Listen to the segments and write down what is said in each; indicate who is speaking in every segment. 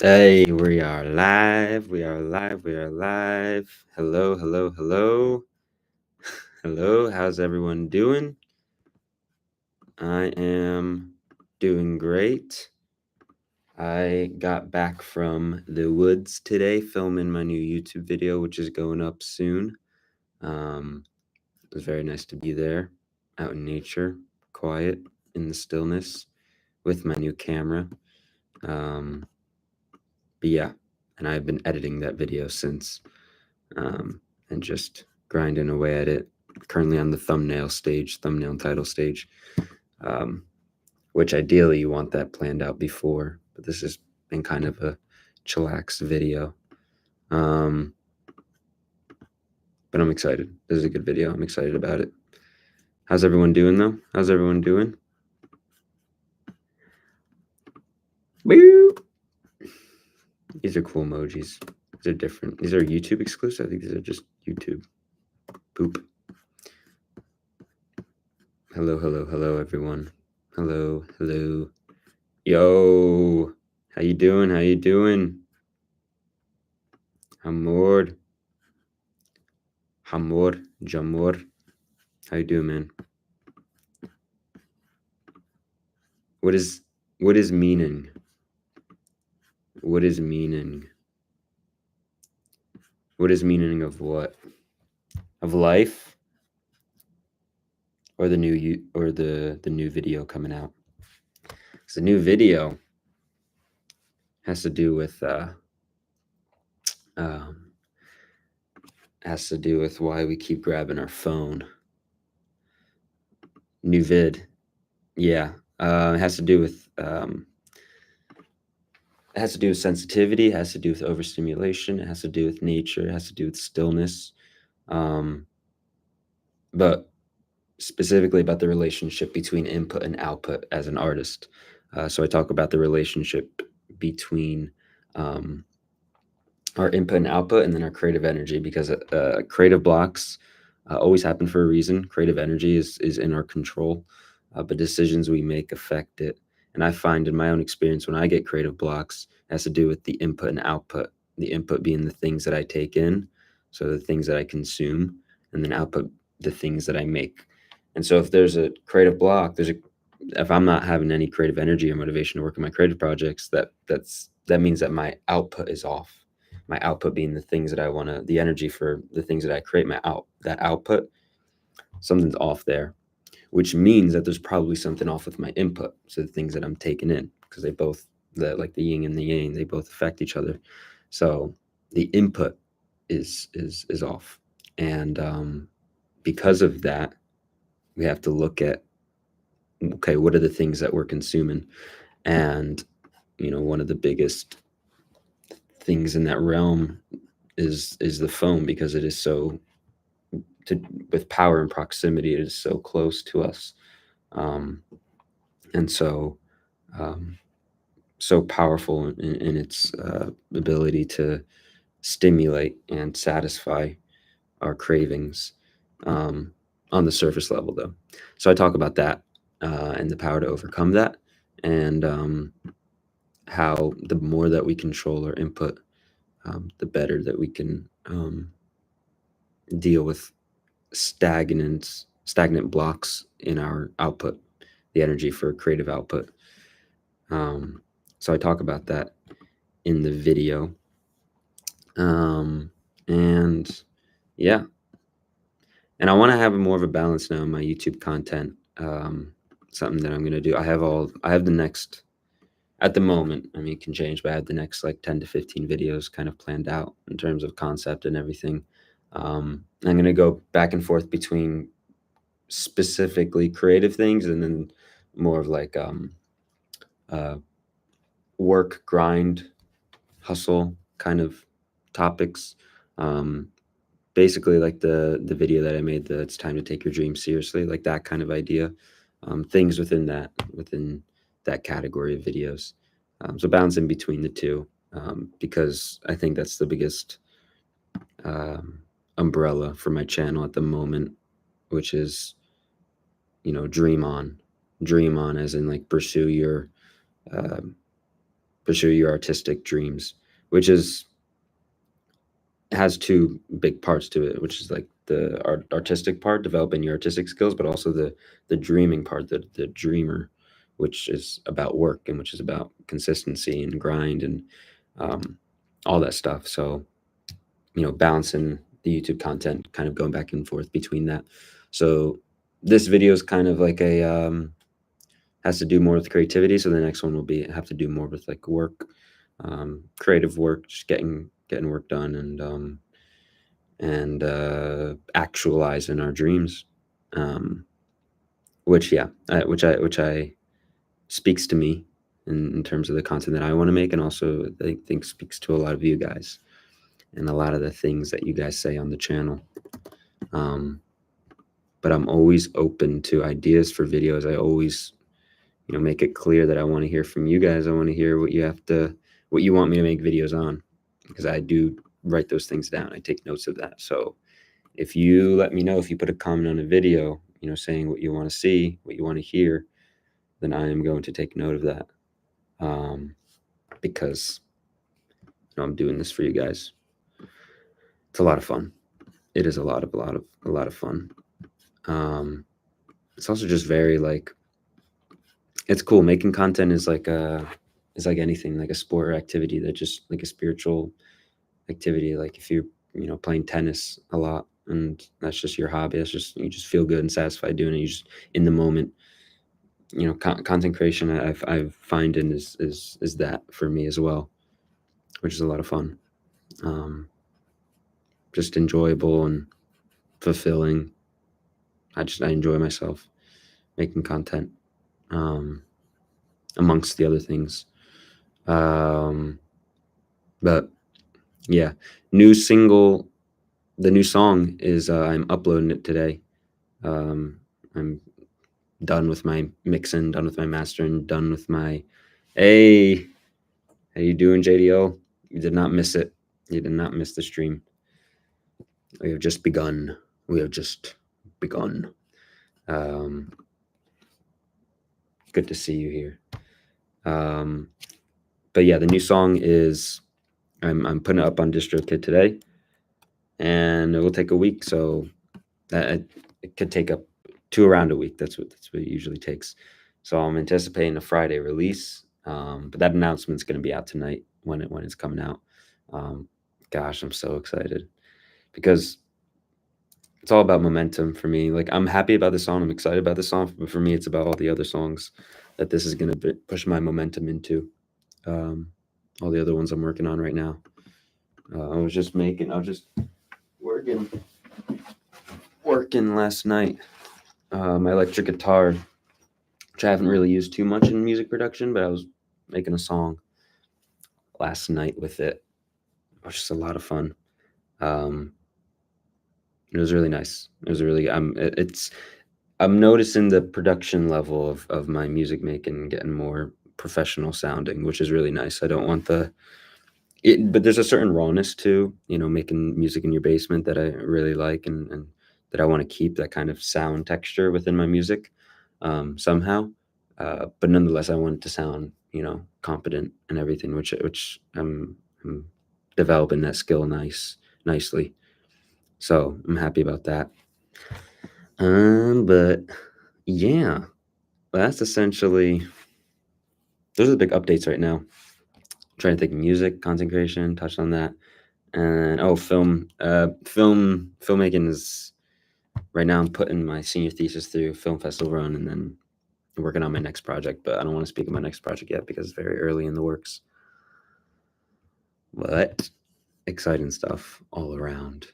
Speaker 1: Hey, we are live. We are live. We are live. Hello, hello, hello. Hello, how's everyone doing? I am doing great. I got back from the woods today filming my new YouTube video, which is going up soon. It was very nice to be there, out in nature, quiet, in the stillness, with my new camera. But yeah, and I've been editing that video since. And just grinding away at it. Currently on the thumbnail and title stage, which ideally you want that planned out before, but this has been kind of a chillax video. But I'm excited. This is a good video. I'm excited about it. How's everyone doing though? How's everyone doing? Woo! These are cool emojis. These are different. These are YouTube exclusive. I think these are just YouTube. Poop. Hello, hello, hello, everyone. Hello, hello. Yo, how you doing? How you doing? Hamor, Jamor. How you doing, man? What is meaning? What is meaning? What is meaning of what? Of life? Or the new video coming out? Because the new video has to do with why we keep grabbing our phone. New vid, yeah. It has to do with sensitivity. It has to do with overstimulation. It has to do with nature. It has to do with stillness. But specifically about the relationship between input and output as an artist. So I talk about the relationship between our input and output, and then our creative energy, because creative blocks always happen for a reason. Creative energy is in our control, but decisions we make affect it. And I find in my own experience, when I get creative blocks, it has to do with the input and output. The input being the things that I take in, so the things that I consume, and then output, the things that I make. And so if there's a creative block, if I'm not having any creative energy or motivation to work on my creative projects, that means that my output is off. My output being the things that I want to, the energy for the things that I create, that output, something's off there, which means that there's probably something off with my input. So the things that I'm taking in, because they both, like the yin and the yang, they both affect each other. So the input is off. And because of that, we have to look at, okay, what are the things that we're consuming? And, one of the biggest things in that realm is the phone, because it is so, with power and proximity, it is so close to us. And so, so powerful in its ability to stimulate and satisfy our cravings, on the surface level, though. So I talk about that, and the power to overcome that, and how the more that we control our input, the better that we can deal with stagnant blocks in our output, the energy for creative output. So I talk about that in the video. And yeah, and I want to have more of a balance now in my YouTube content. Something that I'm going to do. I have the next, at the moment, I mean, it can change, but I have the next like 10 to 15 videos kind of planned out in terms of concept and everything. I'm going to go back and forth between specifically creative things, and then more of like work, grind, hustle kind of topics. Basically like the video that I made, that it's time to take your dreams seriously, like that kind of idea. Things within that category of videos. So balancing between the two, because I think that's the biggest umbrella for my channel at the moment, which is, dream on, as in like pursue pursue your artistic dreams, which is has two big parts to it, which is like the artistic part, developing your artistic skills, but also the dreaming part, the dreamer, which is about work and which is about consistency and grind and um, all that stuff. So balancing the YouTube content, kind of going back and forth between that. So this video is kind of like a has to do more with creativity. So the next one will be have to do more with like work, creative work, just getting work done and actualizing our dreams, which which I speaks to me in terms of the content that I want to make, and also I think speaks to a lot of you guys and a lot of the things that you guys say on the channel. But I'm always open to ideas for videos. I always make it clear that I want to hear from you guys. I want to hear what you want me to make videos on, because I do write those things down. I take notes of that. So if you let me know, if you put a comment on a video, saying what you want to see, what you want to hear, then I am going to take note of that. Because I'm doing this for you guys. It's a lot of fun. It is a lot of fun. It's also just very like, it's cool. Making content is like anything, like a sport or activity, that just like a spiritual activity. Like if you're playing tennis a lot and that's just your hobby, that's just, you just feel good and satisfied doing it. You just in the moment. Content creation I find is that for me as well, which is a lot of fun. Just enjoyable and fulfilling. I enjoy myself making content, amongst the other things. But yeah, the new song is I'm uploading it today. I'm done with my mixing, done with my mastering, done with my hey, how you doing, JDO? You did not miss it. You did not miss the stream. We have just begun. Good to see you here. But yeah, the new song is I'm putting it up on DistroKid today, and it will take a week. So that it could take up to around a week. That's what it usually takes. So I'm anticipating a Friday release. But that announcement's going to be out tonight when it's coming out. Gosh, I'm so excited, because it's all about momentum for me. Like, I'm happy about the song, I'm excited about the song, but for me, it's about all the other songs that this is going to push my momentum into. All the other ones I'm working on right now. I was just working last night. My electric guitar, which I haven't really used too much in music production, but I was making a song last night with it. It was just a lot of fun. It was really nice. It was really I'm noticing the production level of my music making getting more professional sounding, which is really nice. I don't want but there's a certain rawness to making music in your basement that I really like, and that I want to keep that kind of sound texture within my music, somehow. But nonetheless, I want it to sound competent and everything, which I'm developing that skill nicely. So I'm happy about that. But yeah, that's essentially, those are the big updates right now. I'm trying to think, music, content creation, touched on that. And filmmaking is, right now I'm putting my senior thesis through film festival run, and then working on my next project, but I don't want to speak of my next project yet because it's very early in the works. But exciting stuff all around.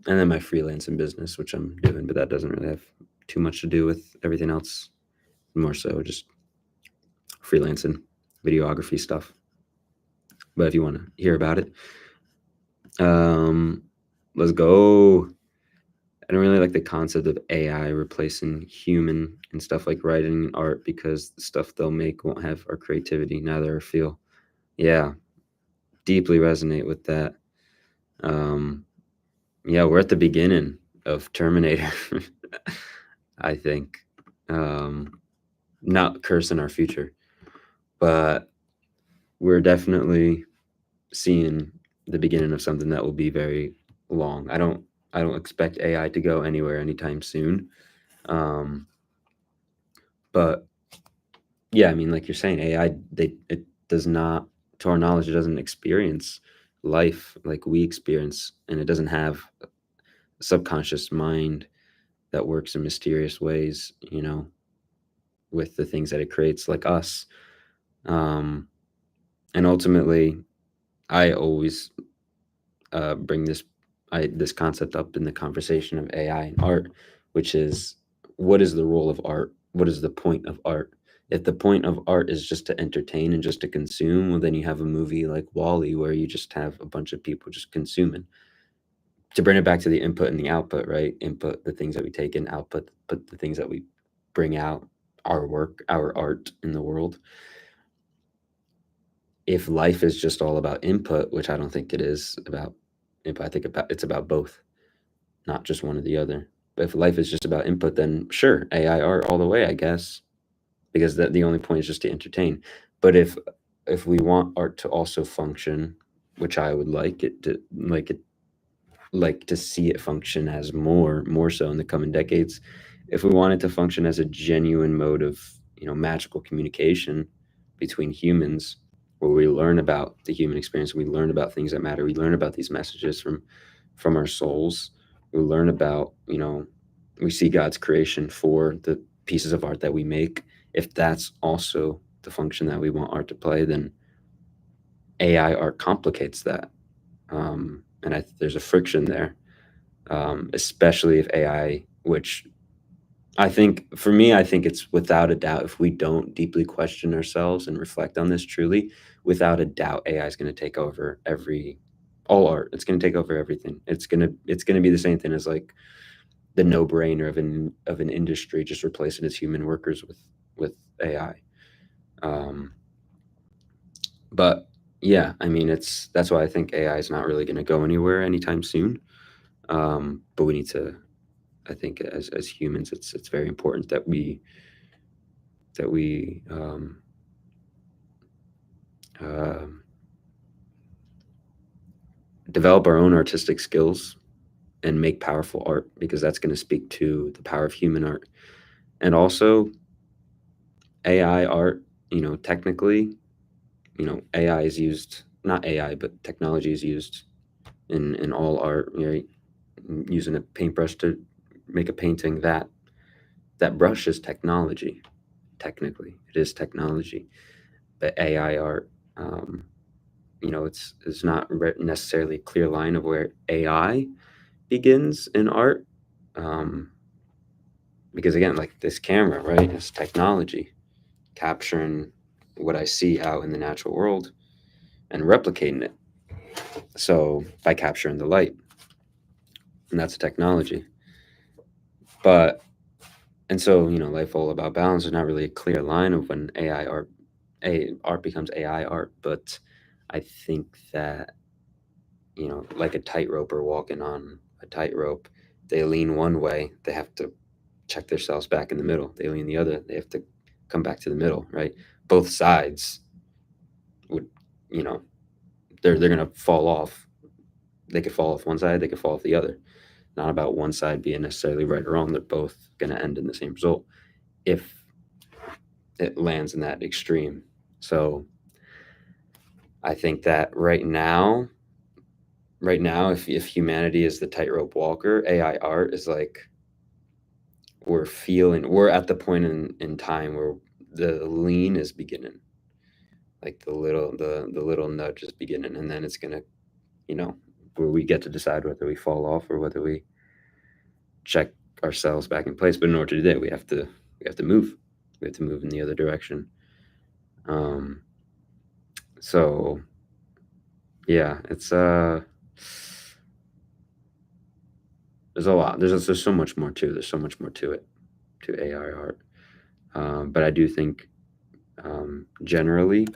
Speaker 1: And then my freelancing business, which I'm doing, but that doesn't really have too much to do with everything else. More so just freelancing, videography stuff. But if you want to hear about it, let's go. I don't really like the concept of AI replacing human and stuff like writing and art, because the stuff they'll make won't have our creativity, neither our feel. Yeah, deeply resonate with that. Yeah, we're at the beginning of Terminator. I think. Not cursing our future, but we're definitely seeing the beginning of something that will be very long. I don't expect AI to go anywhere anytime soon. Um, but yeah, I mean, like you're saying, AI, it does not, to our knowledge, it doesn't experience life like we experience, and it doesn't have a subconscious mind that works in mysterious ways, with the things that it creates, like us. Um, and ultimately, I always bring this concept up in the conversation of AI and art, which is, what is the role of art? What is the point of art? If the point of art is just to entertain and just to consume, well, then you have a movie like Wall-E where you just have a bunch of people just consuming. To bring it back to the input and the output, right? Input, the things that we take in; output, but the things that we bring out, our work, our art in the world. If life is just all about input, which I don't think it is about input, I think it's about both, not just one or the other. But if life is just about input, then sure, AI art all the way, I guess, because the only point is just to entertain. But if we want art to also function, which I would like to see it function as more so in the coming decades, if we want it to function as a genuine mode of, magical communication between humans, where we learn about the human experience, we learn about things that matter, we learn about these messages from our souls, we learn about, we see God's creation for the pieces of art that we make. If that's also the function that we want art to play, then AI art complicates that. And there's a friction there, especially if AI, which I think, for me, I think it's without a doubt, if we don't deeply question ourselves and reflect on this truly, without a doubt, AI is going to take over all art. It's going to take over everything. It's going to be the same thing as like the no brainer of an industry, just replacing its human workers with AI. Um, but yeah, I mean, that's why I think AI is not really going to go anywhere anytime soon. But we need to, I think, as humans, it's very important that we uh, develop our own artistic skills and make powerful art, because that's going to speak to the power of human art. And also AI art, technically, AI is used, not AI, but technology is used in all art. Using a paintbrush to make a painting, that brush is technology. Technically, it is technology. But AI art, it's not necessarily a clear line of where AI begins in art, um, because again, like this camera, right, it's technology capturing what I see out in the natural world and replicating it. So by capturing the light, and that's a technology. But and so, life all about balance. There's not really a clear line of when art becomes AI art. But I think that, like a tightroper walking on a tightrope, they lean one way, they have to check themselves back in the middle. They lean the other, they have to come back to the middle, right? Both sides would, you know, they're gonna fall off. They could fall off one side, they could fall off the other. Not about one side being necessarily right or wrong. They're both gonna end in the same result if it lands in that extreme. So I think that right now, if humanity is the tightrope walker, AI art is like, we're at the point in time where the lean is beginning, like the little nudge is beginning, and then it's gonna, you know where we get to decide whether we fall off or whether we check ourselves back in place. But in order to do that, we have to move. We have to move in the other direction. um so yeah, there's a lot. There's so much more to. There's so much more to it, to AI art. But I do think, generally,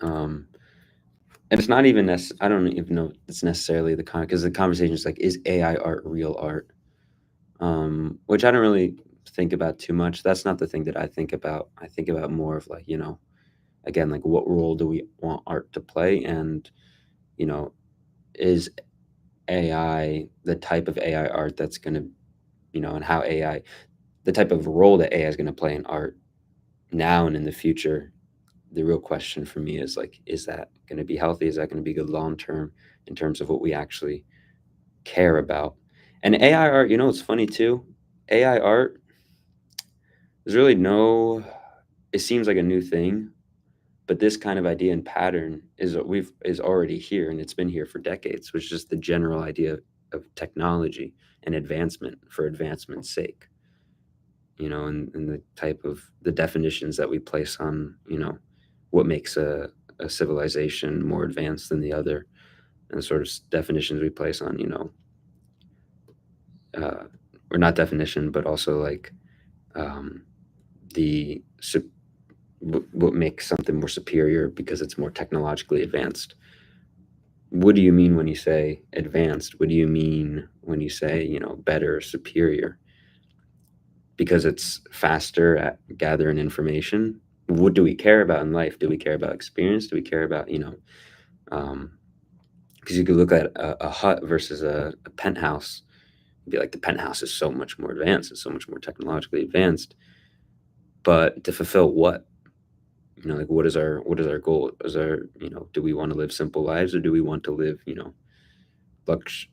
Speaker 1: um, and it's not even I don't even know if it's necessarily because the conversation is like, is AI art real art? Which I don't really think about too much. That's not the thing that I think about. I think about more of like, again, like what role do we want art to play? And, you know, is AI the type of AI art that's going to, and how AI, the type of role that AI is going to play in art now and in the future? The real question for me is like, is that going to be healthy? Is that going to be good long term in terms of what we actually care about? And AI art, it's funny too. AI art, there's really no, it seems like a new thing, but this kind of idea and pattern is already here, and it's been here for decades, which is just the general idea of technology and advancement for advancement's sake. And the type of the definitions that we place on, what makes a civilization more advanced than the other, and the sort of definitions we place on, uh, or not definition, but also like um, the what makes something more superior because it's more technologically advanced. What do you mean when you say advanced? What do you mean when you say, better, superior? Because it's faster at gathering information. What do we care about in life? Do we care about experience? Do we care about, um, because you could look at a hut versus a penthouse and be like, the penthouse is so much more advanced, it's so much more technologically advanced. But to fulfill what? Like what is our goal? Do we want to live simple lives, or do we want to live,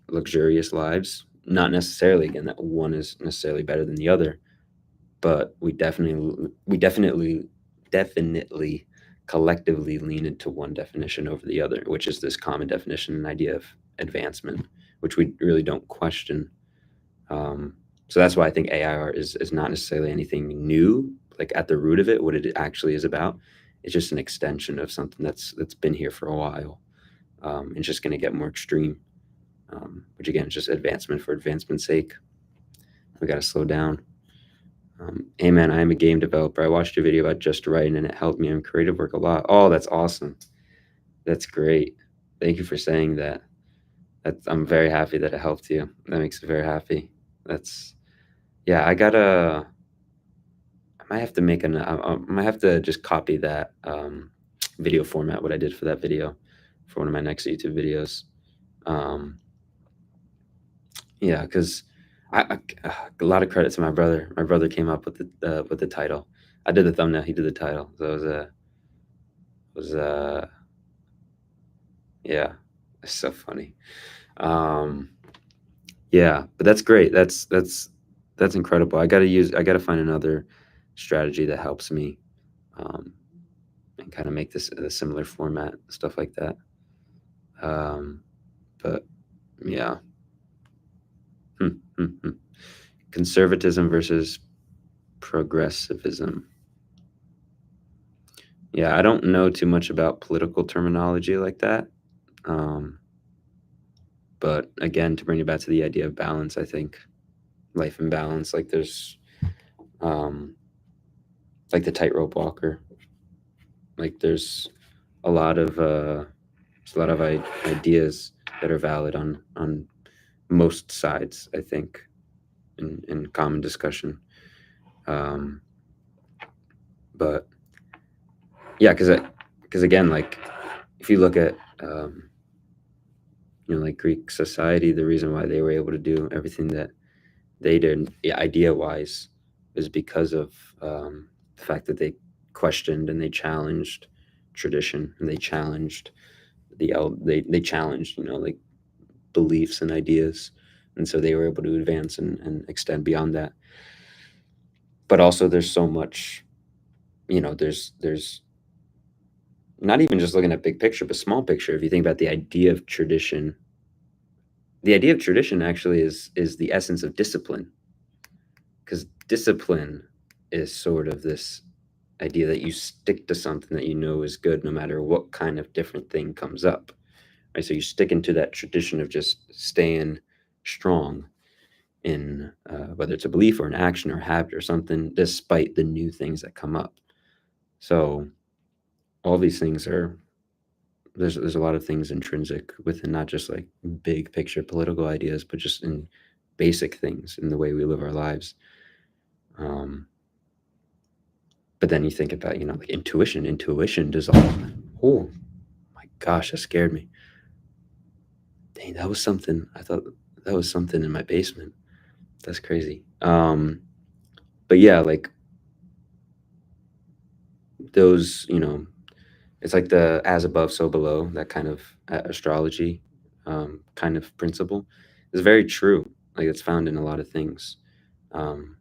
Speaker 1: luxurious lives? Not necessarily, again, that one is necessarily better than the other, but we definitely collectively lean into one definition over the other, which is this common definition and idea of advancement, which we really don't question. Um, so that's why I think AI art is not necessarily anything new. Like at the root of it, what it actually is about, it's just an extension of something that's been here for a while, and just going to get more extreme. Which again is just advancement for advancement's sake. We got to slow down. Hey man, I am a game developer. I watched your video about just writing, and it helped me in creative work a lot. Oh, that's awesome. That's great. Thank you for saying that. I'm very happy that it helped you. That makes me very happy. That's Yeah. I might have to I might have to just copy that video format, what I did for that video, for one of my next YouTube videos. Um, yeah, because a lot of credit to my brother. My brother came up with the title. I did the thumbnail. He did the title. So it was yeah, it's so funny. Um, yeah, but that's great. That's incredible. I gotta find another strategy that helps me, um, and kind of make this a similar format, stuff like that. Um, but yeah. Hmm, hmm, hmm. Conservatism versus progressivism. Yeah, I don't know too much about political terminology like that. Um, but again, to bring it back to the idea of balance, I think life and balance, like um, like the tightrope walker, like there's a lot of ideas that are valid on most sides, I think, in common discussion. Um, but yeah, because again, like if you look at like Greek society, the reason why they were able to do everything that they did, yeah, idea wise, is because of the fact that they questioned and they challenged tradition, and they challenged they challenged, like beliefs and ideas, and so they were able to advance and extend beyond that. But also, there's so much, there's not even just looking at big picture, but small picture. If you think about the idea of tradition actually is the essence of discipline, because discipline is sort of this idea that you stick to something that you know is good no matter what kind of different thing comes up, right? So you stick into that tradition of just staying strong in, whether it's a belief or an action or habit or something, despite the new things that come up. So all these things are there's a lot of things intrinsic within, not just like big picture political ideas, but just in basic things in the way we live our lives. Um, But then you think about, like intuition dissolves. Oh my gosh, that scared me. Dang, that was something. I thought that was something in my basement. That's crazy. But yeah, like those, it's like the as above, so below, that kind of astrology kind of principle is very true. Like it's found in a lot of things. Um,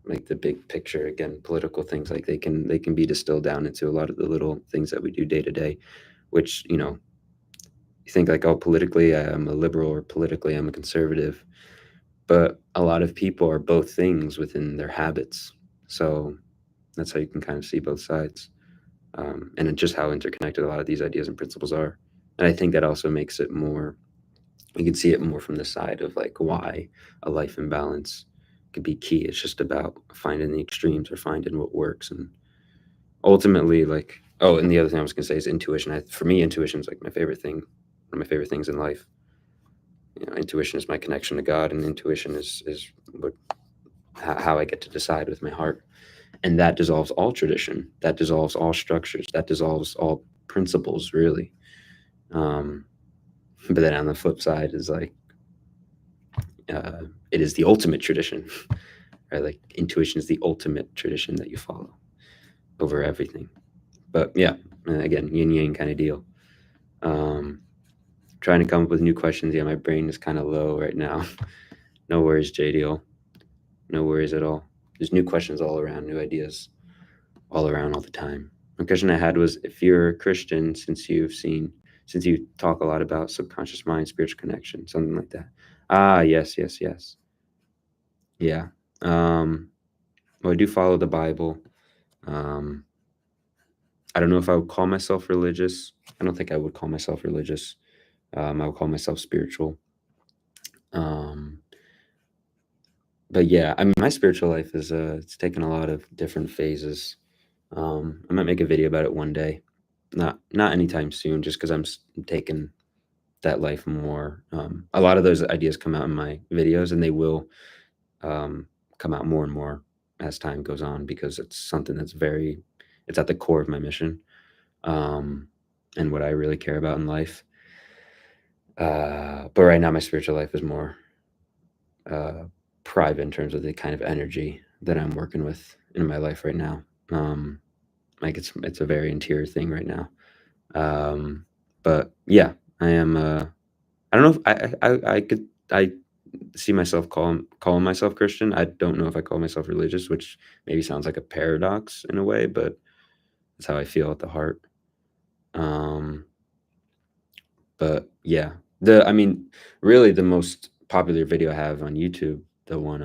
Speaker 1: like the big picture, again, political things, like they can be distilled down into a lot of the little things that we do day to day, which, you think like, oh, politically I'm a liberal or politically I'm a conservative, but a lot of people are both things within their habits. So that's how you can kind of see both sides, and just how interconnected a lot of these ideas and principles are. And I think that also makes it more, you can see it more from the side of like why a life in balance could be key. It's just about finding the extremes or finding what works. And ultimately, like, oh, and the other thing I was going to say is intuition. For me, intuition is like my favorite thing, one of my favorite things in life. Intuition is my connection to God, and intuition is what, how I get to decide with my heart. And that dissolves all tradition, that dissolves all structures, that dissolves all principles, really. Um, but then on the flip side is like, it is the ultimate tradition, right? Like intuition is the ultimate tradition that you follow over everything. But yeah, again, yin yang kind of deal. Trying to come up with new questions. Yeah, my brain is kind of low right now. No worries, JDL. No worries at all. There's new questions all around, new ideas all around all the time. One question I had was, if you're a Christian, since you talk a lot about subconscious mind, spiritual connection, something like that. Ah, yes, yes, yes. Yeah. Well, I do follow the Bible. Um, I don't know if I would call myself religious. I don't think I would call myself religious. I would call myself spiritual. Um, but yeah, I mean, my spiritual life is it's taken a lot of different phases. I might make a video about it one day, not anytime soon, just because I'm taking that life more. A lot of those ideas come out in my videos, and they will come out more and more as time goes on, because it's something it's at the core of my mission, and what I really care about in life. But right now, my spiritual life is more uh, private in terms of the kind of energy that I'm working with in my life right now. Like it's a very interior thing right now. But yeah, I am. I don't know if I see myself calling myself Christian. I don't know if I call myself religious, which maybe sounds like a paradox in a way, but that's how I feel at the heart. Um, but yeah, I mean, really, the most popular video I have on YouTube, the one,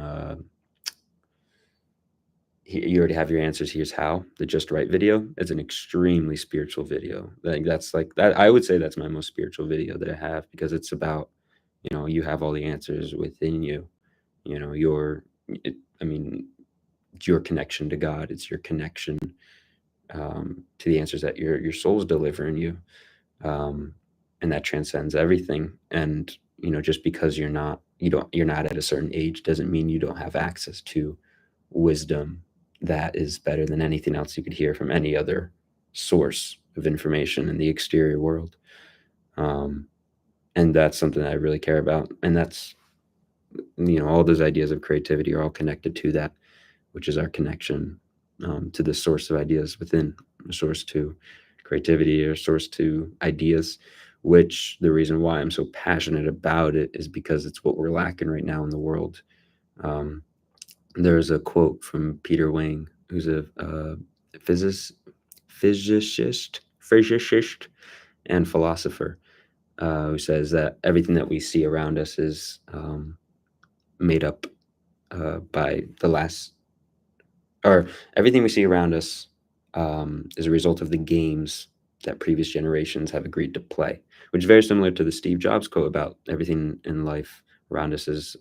Speaker 1: you already have your answers. Here's how, the just right video. It's an extremely spiritual video. That's like that. I would say that's my most spiritual video that I have, because it's about, you have all the answers within you. I mean, it's your connection to God. It's your connection to the answers that your soul's delivering you, um, and that transcends everything. And just because you're not at a certain age doesn't mean you don't have access to wisdom that is better than anything else you could hear from any other source of information in the exterior world. Um, and that's something that I really care about. And that's, all those ideas of creativity are all connected to that, which is our connection to the source of ideas within, a source to creativity, or source to ideas, which the reason why I'm so passionate about it is because it's what we're lacking right now in the world. Um, there's a quote from Peter Wang, who's a physicist, physicist and philosopher, who says that everything that we see around us is made up by the last, or everything we see around us is a result of the games that previous generations have agreed to play, which is very similar to the Steve Jobs quote about everything in life around us is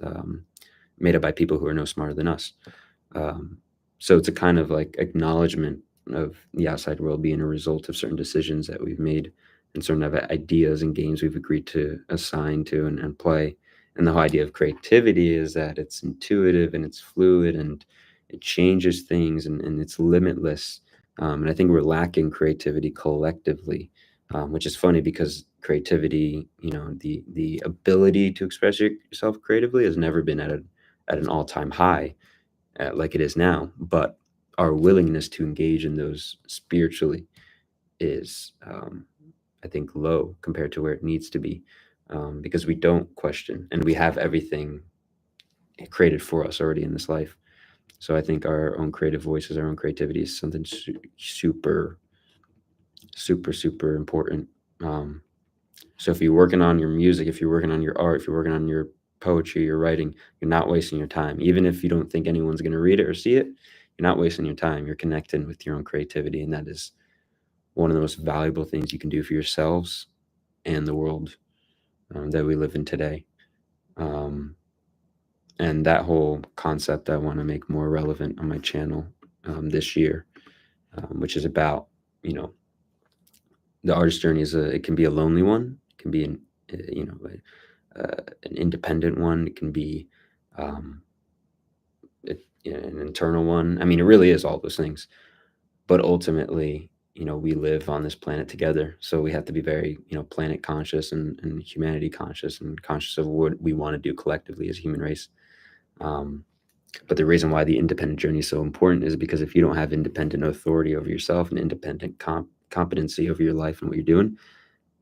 Speaker 1: made up by people who are no smarter than us. Um, so it's a kind of like acknowledgement of the outside world being a result of certain decisions that we've made, and certain of ideas and games we've agreed to assign to and play. And the whole idea of creativity is that it's intuitive and it's fluid, and it changes things, and it's limitless. And I think we're lacking creativity collectively, which is funny because creativity, the ability to express yourself creatively has never been at an all-time high, like it is now. But our willingness to engage in those spiritually is, I think, low compared to where it needs to be, because we don't question and we have everything created for us already in this life. So I think our own creative voices, our own creativity is something super, super, super important. Um, so if you're working on your music, if you're working on your art, if you're working on your poetry, your writing, you're not wasting your time. Even if you don't think anyone's going to read it or see it, you're not wasting your time. You're connecting with your own creativity, and that is one of the most valuable things you can do for yourselves and the world, that we live in today. Um, and that whole concept I want to make more relevant on my channel, this year, which is about, you know, the artist journey it can be a lonely one, it can be an independent one, it can be, um, an internal one. I mean, it really is all those things. But ultimately, we live on this planet together, so we have to be very, planet conscious and humanity conscious and conscious of what we want to do collectively as a human race. Um, but the reason why the independent journey is so important is because if you don't have independent authority over yourself and independent competency over your life and what you're doing,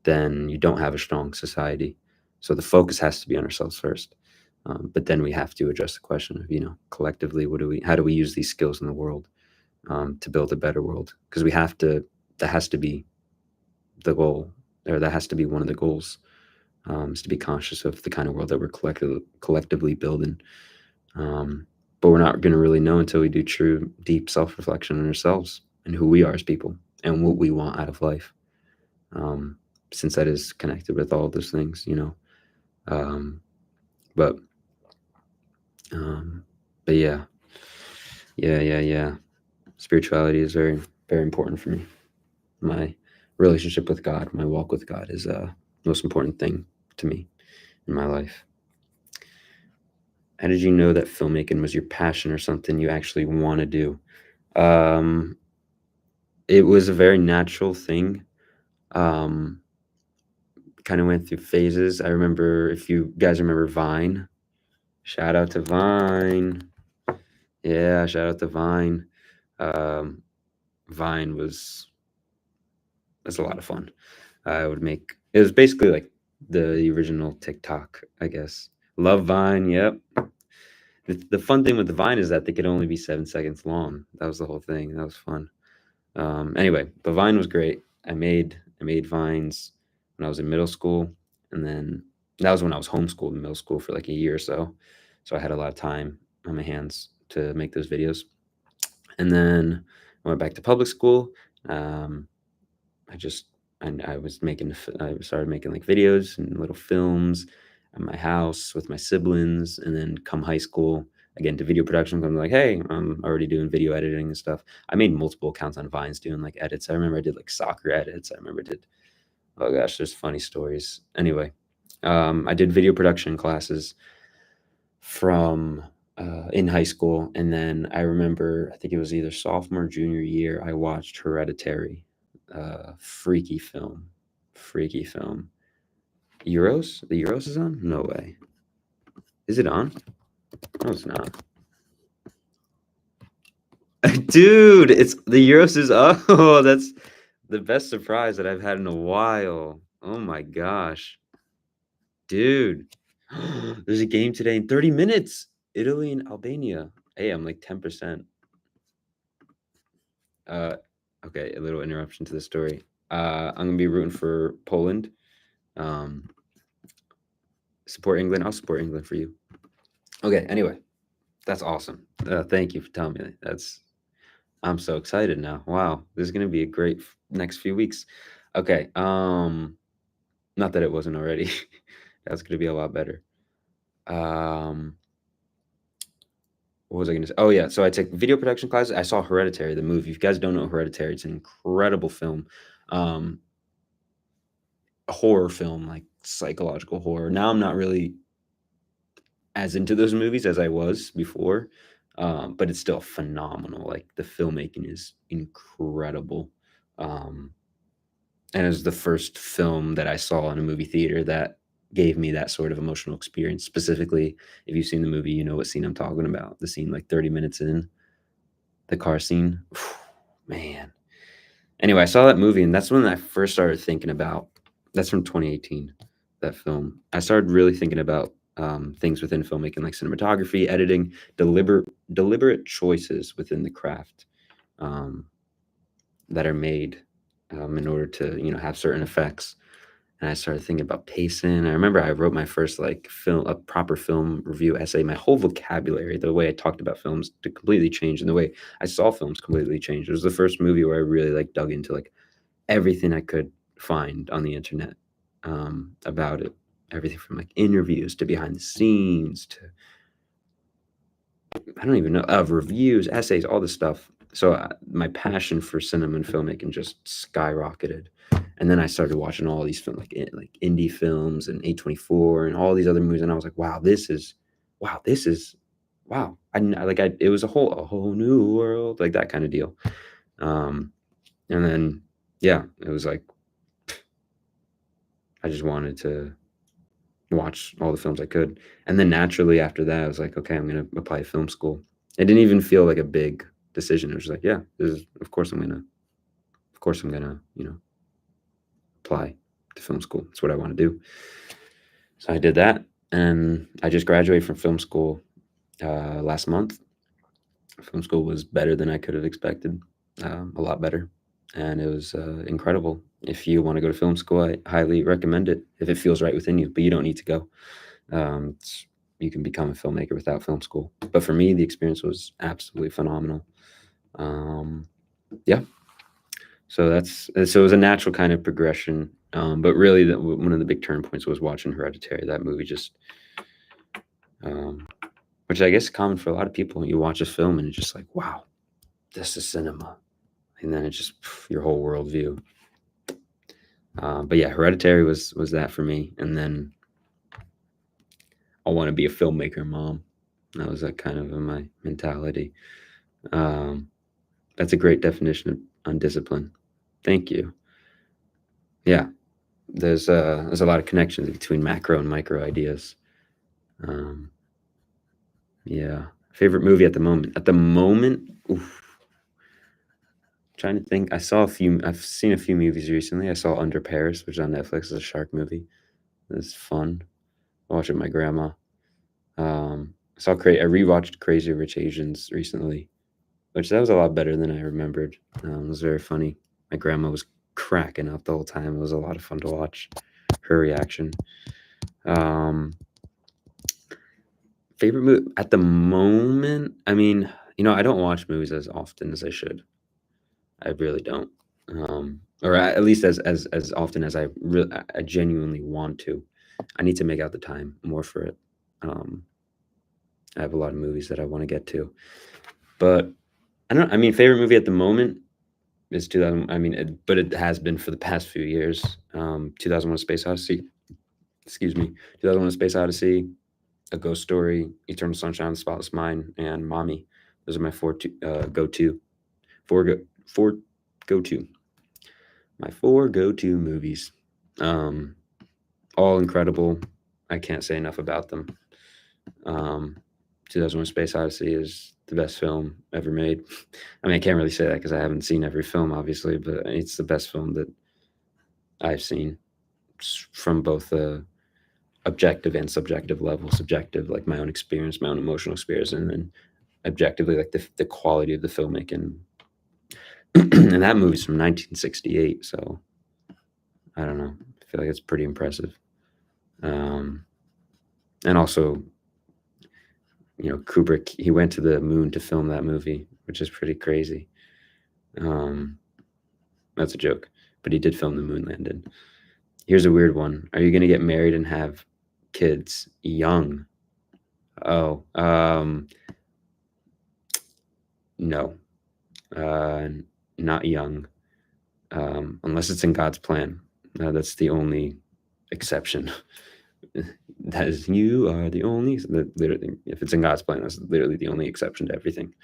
Speaker 1: then you don't have a strong society. So the focus has to be on ourselves first. But then we have to address the question of, collectively, how do we use these skills in the world, to build a better world? Because we have to, that has to be the goal, or that has to be one of the goals, is to be conscious of the kind of world that we're collectively building. But we're not going to really know until we do true, deep self reflection on ourselves and who we are as people and what we want out of life. Um, since that is connected with all of those things. Um, but, um, but yeah. Spirituality is very, very important for me. My relationship with God, my walk with God is most important thing to me in my life. How did you know that filmmaking was your passion or something you actually want to do? Um, it was a very natural thing. Um, kind of went through phases. I remember, if you guys remember Vine, shout out to Vine. Yeah, shout out to Vine. Um, Vine was a lot of fun. I would make it was basically like the original TikTok, I guess. Love Vine, yep. The fun thing with the Vine is that they could only be 7 seconds long. That was the whole thing. That was fun. Anyway, but Vine was great. I made Vines when I was in middle school, and then that was when I was homeschooled in middle school for like a year or so. So I had a lot of time on my hands to make those videos. And then I went back to public school. Um, I just I was I started making like videos and little films at my house with my siblings, and then come high school, again to video production. I'm like, hey, I'm already doing video editing and stuff. I made multiple accounts on Vines doing like edits. I remember I did like soccer edits. I remember I did, oh gosh, there's funny stories. Anyway, I did video production classes from, in high school, and then I remember, I think it was either sophomore or junior year, I watched Hereditary. Freaky film, freaky film. Euros? The Euros is on? No way. Is it on? No, it's not. Dude, it's the Euros is up. Oh, that's the best surprise that I've had in a while. Oh my gosh. Dude. There's a game today in 30 minutes. Italy and Albania. Hey, I'm like 10%. Uh okay, a little interruption to the story. I'm gonna be rooting for Poland. Um Support England. I'll support England for you. Okay, anyway. That's awesome. Thank you for telling me. I'm so excited now. Wow, this is gonna be a great next few weeks. Okay, not that it wasn't already. That's gonna be a lot better. Um, what was I gonna say? Oh yeah, so I took video production classes. I saw Hereditary, the movie. If you guys don't know Hereditary, it's an incredible film. Um, a horror film, like psychological horror. Now I'm not really as into those movies as I was before. but it's still phenomenal. Like the filmmaking is incredible. Um, and it was the first film that I saw in a movie theater that gave me that sort of emotional experience. Specifically, if you've seen the movie, you know what scene I'm talking about. The scene like 30 minutes in, the car scene. Man. Anyway, I saw that movie, and that's when I first started thinking about. That's from 2018. That film. I started really thinking about things within filmmaking, like cinematography, editing, deliberate choices within the craft um, that are made in order to have certain effects. And I started thinking about pacing. I remember I wrote my first like a proper film review essay. My whole vocabulary, the way I talked about films, to completely changed, and the way I saw films completely changed. It was the first movie where I really like dug into like everything I could find on the internet about it. Everything from like interviews to behind the scenes to I don't even know of reviews, essays, all this stuff. So my passion for cinema and filmmaking just skyrocketed, and then I started watching all these like indie films and A24 and all these other movies, and I was like, wow, this is, wow. It was a whole new world, like that kind of deal. And then yeah, it was like I just wanted to watch all the films I could. And then naturally after that, I was like, okay, I'm going to apply to film school. It didn't even feel like a big decision. It was just like, yeah, of course I'm going to, apply to film school. That's what I want to do. So I did that. And I just graduated from film school last month. Film school was better than I could have expected, a lot better. And it was incredible. If you want to go to film school, I highly recommend it if it feels right within you, but you don't need to go. You can become a filmmaker without film school. But for me, the experience was absolutely phenomenal. Yeah. So it was a natural kind of progression. But really, one of the big turn points was watching Hereditary. That movie just, which I guess is common for a lot of people. You watch a film and it's just like, wow, this is cinema. And then it just, your whole worldview. But yeah, Hereditary was that for me. And then I want to be a filmmaker, Mom. That was like kind of my mentality. That's a great definition of undisciplined. Thank you. Yeah, there's a lot of connections between macro and micro ideas. Yeah, favorite movie at the moment. At the moment, oof. Trying to think. I've seen a few movies recently. I saw Under Paris, which is on Netflix. It's a shark movie. It's fun. I watched it with my grandma. I rewatched Crazy Rich Asians recently, which that was a lot better than I remembered. It was very funny. My grandma was cracking up the whole time. It was a lot of fun to watch her reaction. Favorite movie at the moment? I mean, I don't watch movies as often as I should. I really don't, or at least as often as I genuinely want to. I need to make out the time more for it. I have a lot of movies that I want to get to, but I don't. I mean, favorite movie at the moment is 2000. I mean, but it has been for the past few years. 2001: A Space Odyssey. Excuse me. 2001: A Space Odyssey, A Ghost Story, Eternal Sunshine of the Spotless Mind, and Mommy. Those are my go-to. Four go-to. My four go-to movies. All incredible. I can't say enough about them. 2001: Space Odyssey is the best film ever made. I mean, I can't really say that because I haven't seen every film, obviously, but it's the best film that I've seen from both the objective and subjective level. Subjective, like my own experience, my own emotional experience, and then objectively, like the quality of the filmmaking. And that movie's from 1968, so I don't know. I feel like it's pretty impressive. And also, Kubrick, he went to the moon to film that movie, which is pretty crazy. That's a joke, but he did film the moon landing. Here's a weird one. Are you going to get married and have kids young? Oh, no, not young, unless it's in God's plan. That's the only exception. that is, you are the only, literally, if it's in God's plan, that's literally the only exception to everything.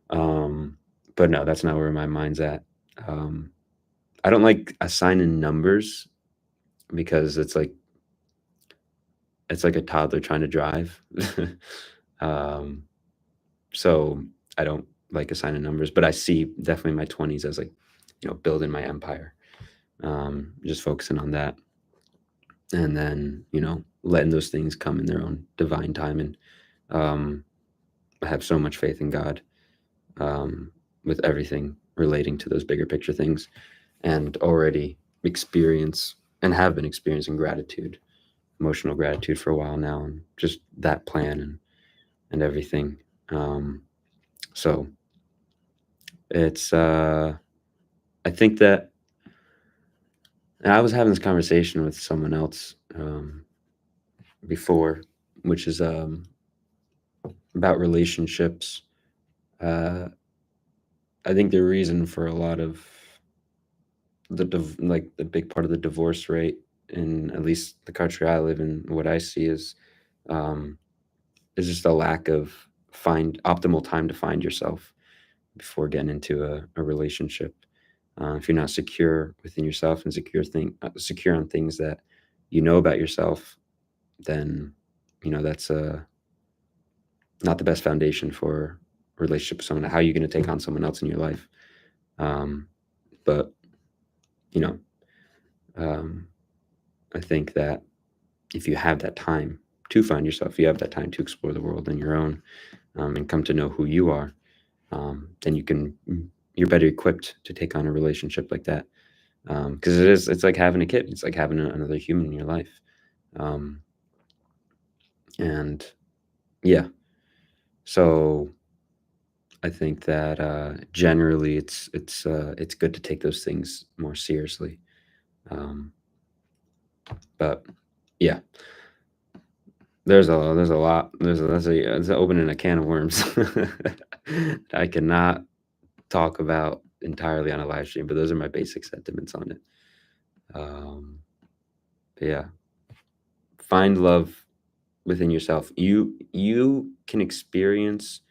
Speaker 1: But no, that's not where my mind's at. I don't like assigning numbers because it's like a toddler trying to drive. um, so I don't like assigning numbers, but I see definitely my 20s as like, building my empire, just focusing on that. And then, letting those things come in their own divine time. And I have so much faith in God, with everything relating to those bigger picture things, and already experience and have been experiencing gratitude, emotional gratitude for a while now, and just that plan and everything. So it's, I think that, and I was having this conversation with someone else, before, which is, about relationships. Uh, I think the reason for a lot of like the big part of the divorce rate in at least the country I live in, what I see um, is just a lack of find optimal time to find yourself before getting into a relationship. If you're not secure within yourself and secure on things that you know about yourself, then that's not the best foundation for a relationship with someone. How are you going to take on someone else in your life? But you know, um, I think that if you have that time to find yourself, you have that time to explore the world on your own, and come to know who you are, then you're better equipped to take on a relationship like that. Because it's like having a kid. It's like having another human in your life. Um, and yeah, so I think that, generally it's good to take those things more seriously. Um, but yeah, there's a lot. That's opening a can of worms. I cannot talk about entirely on a live stream, but those are my basic sentiments on it. Um, but yeah, find love within yourself. You can experience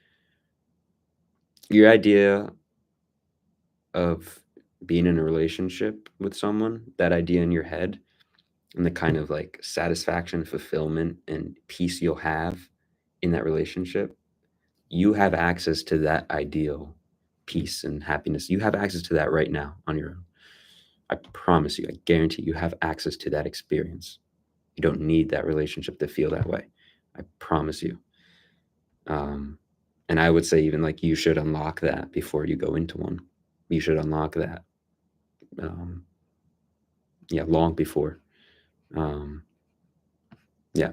Speaker 1: your idea of being in a relationship with someone, that idea in your head, and the kind of like satisfaction, fulfillment, and peace you'll have in that relationship. You have access to that ideal peace and happiness. You have access to that right now on your own. I promise you, I guarantee you have access to that experience. You don't need that relationship to feel that way. I promise you. Um, and I would say even like you should unlock that before you go into one. You should unlock that, um, yeah, long before. Um, yeah.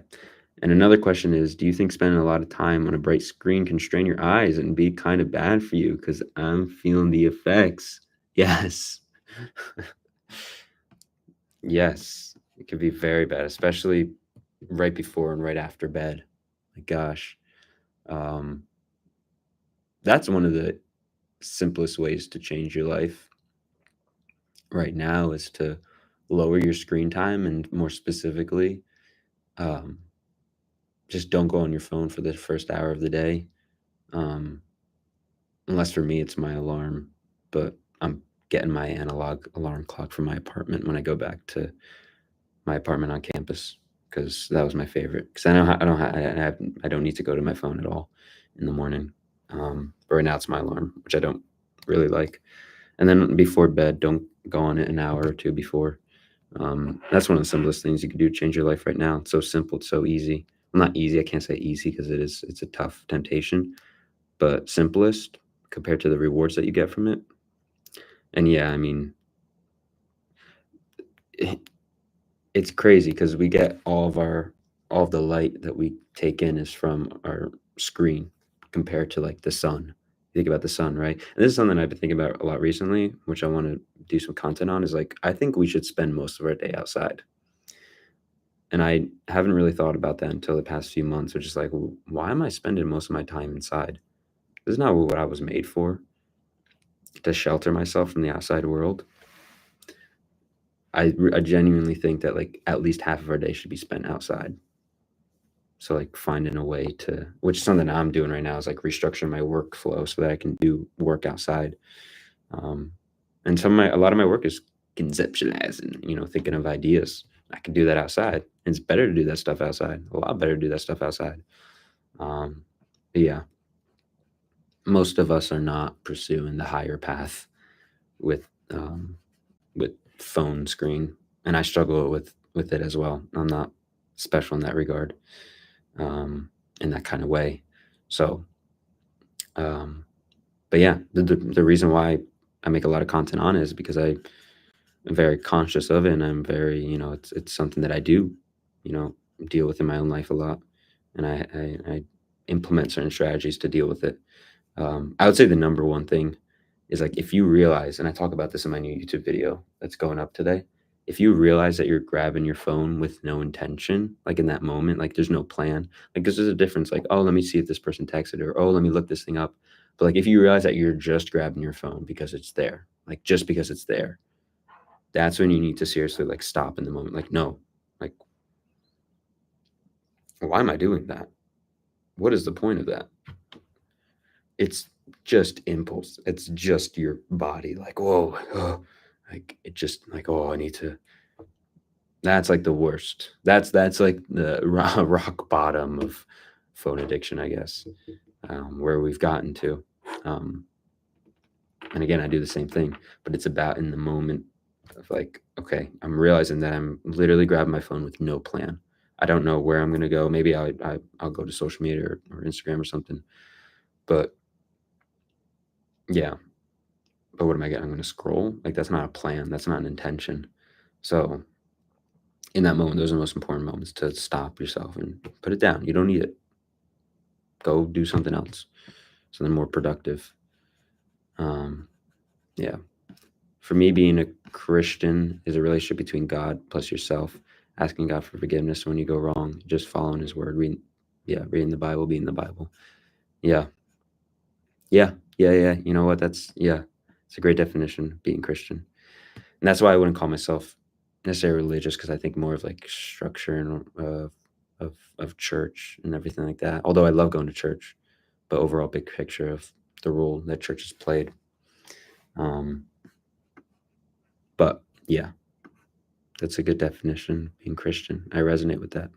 Speaker 1: And another question is, do you think spending a lot of time on a bright screen can strain your eyes and be kind of bad for you? Because I'm feeling the effects. Yes. Yes. It can be very bad, especially right before and right after bed. My gosh. Um, that's one of the simplest ways to change your life right now is to lower your screen time, and more specifically, um, just don't go on your phone for the first hour of the day. Um, unless for me, it's my alarm, but I'm getting my analog alarm clock from my apartment when I go back to my apartment on campus, because that was my favorite. Because I know I don't need to go to my phone at all in the morning. But right now it's my alarm, which I don't really like. And then before bed, don't go on it an hour or two before. That's one of the simplest things you can do to change your life right now. It's so simple, it's so easy. Well, not easy. I can't say easy because it's a tough temptation, but simplest compared to the rewards that you get from it. And yeah, I mean, it's crazy because we get all of the light that we take in is from our screen compared to like the sun. You think about the sun, right? And this is something I've been thinking about a lot recently, which I want to do some content on, is like I think we should spend most of our day outside. And I haven't really thought about that until the past few months, which is like, why am I spending most of my time inside? This is not what I was made for, to shelter myself from the outside world. I genuinely think that like at least half of our day should be spent outside. So like finding a way to, which is something I'm doing right now, is like restructuring my workflow so that I can do work outside. Um, and a lot of my work is conceptualizing, thinking of ideas. I can do that outside. It's better to do that stuff outside. A lot better to do that stuff outside. Um, but yeah, most of us are not pursuing the higher path with with phone screen, and I struggle with it as well. I'm not special in that regard, in that kind of way. So, um, but yeah, the reason why I make a lot of content on it is because I'm very conscious of it, and I'm very, it's something that I do, you know, deal with in my own life a lot, and I implement certain strategies to deal with it. I would say the number one thing is like if you realize, and I talk about this in my new YouTube video that's going up today, if you realize that you're grabbing your phone with no intention, like in that moment, like there's no plan, like this is a difference, like, oh, let me see if this person texted, or oh, let me look this thing up. But like if you realize that you're just grabbing your phone because it's there, like just because it's there, that's when you need to seriously like stop in the moment. Like, no, like, why am I doing that? What is the point of that? It's just impulse. It's just your body, like, whoa, oh, like it just like, oh, I need to. That's like the worst. That's like the rock bottom of phone addiction, I guess, where we've gotten to. Um, and again, I do the same thing, but it's about in the moment of like, okay, I'm realizing that I'm literally grabbing my phone with no plan. I don't know where I'm gonna go. Maybe I'll go to social media or Instagram or something. But yeah, but what am I getting? I'm gonna scroll. Like that's not a plan. That's not an intention. So in that moment, those are the most important moments to stop yourself and put it down. You don't need it. Go do something else, something more productive. Um, yeah. For me, being a Christian is a relationship between God plus yourself, asking God for forgiveness when you go wrong, just following His word, reading the Bible, being the Bible. Yeah, yeah, yeah. You know what? It's a great definition, being Christian, and that's why I wouldn't call myself necessarily religious, because I think more of like structure and of church and everything like that. Although I love going to church, but overall big picture of the role that church has played. Um, but yeah, that's a good definition, being Christian. I resonate with that.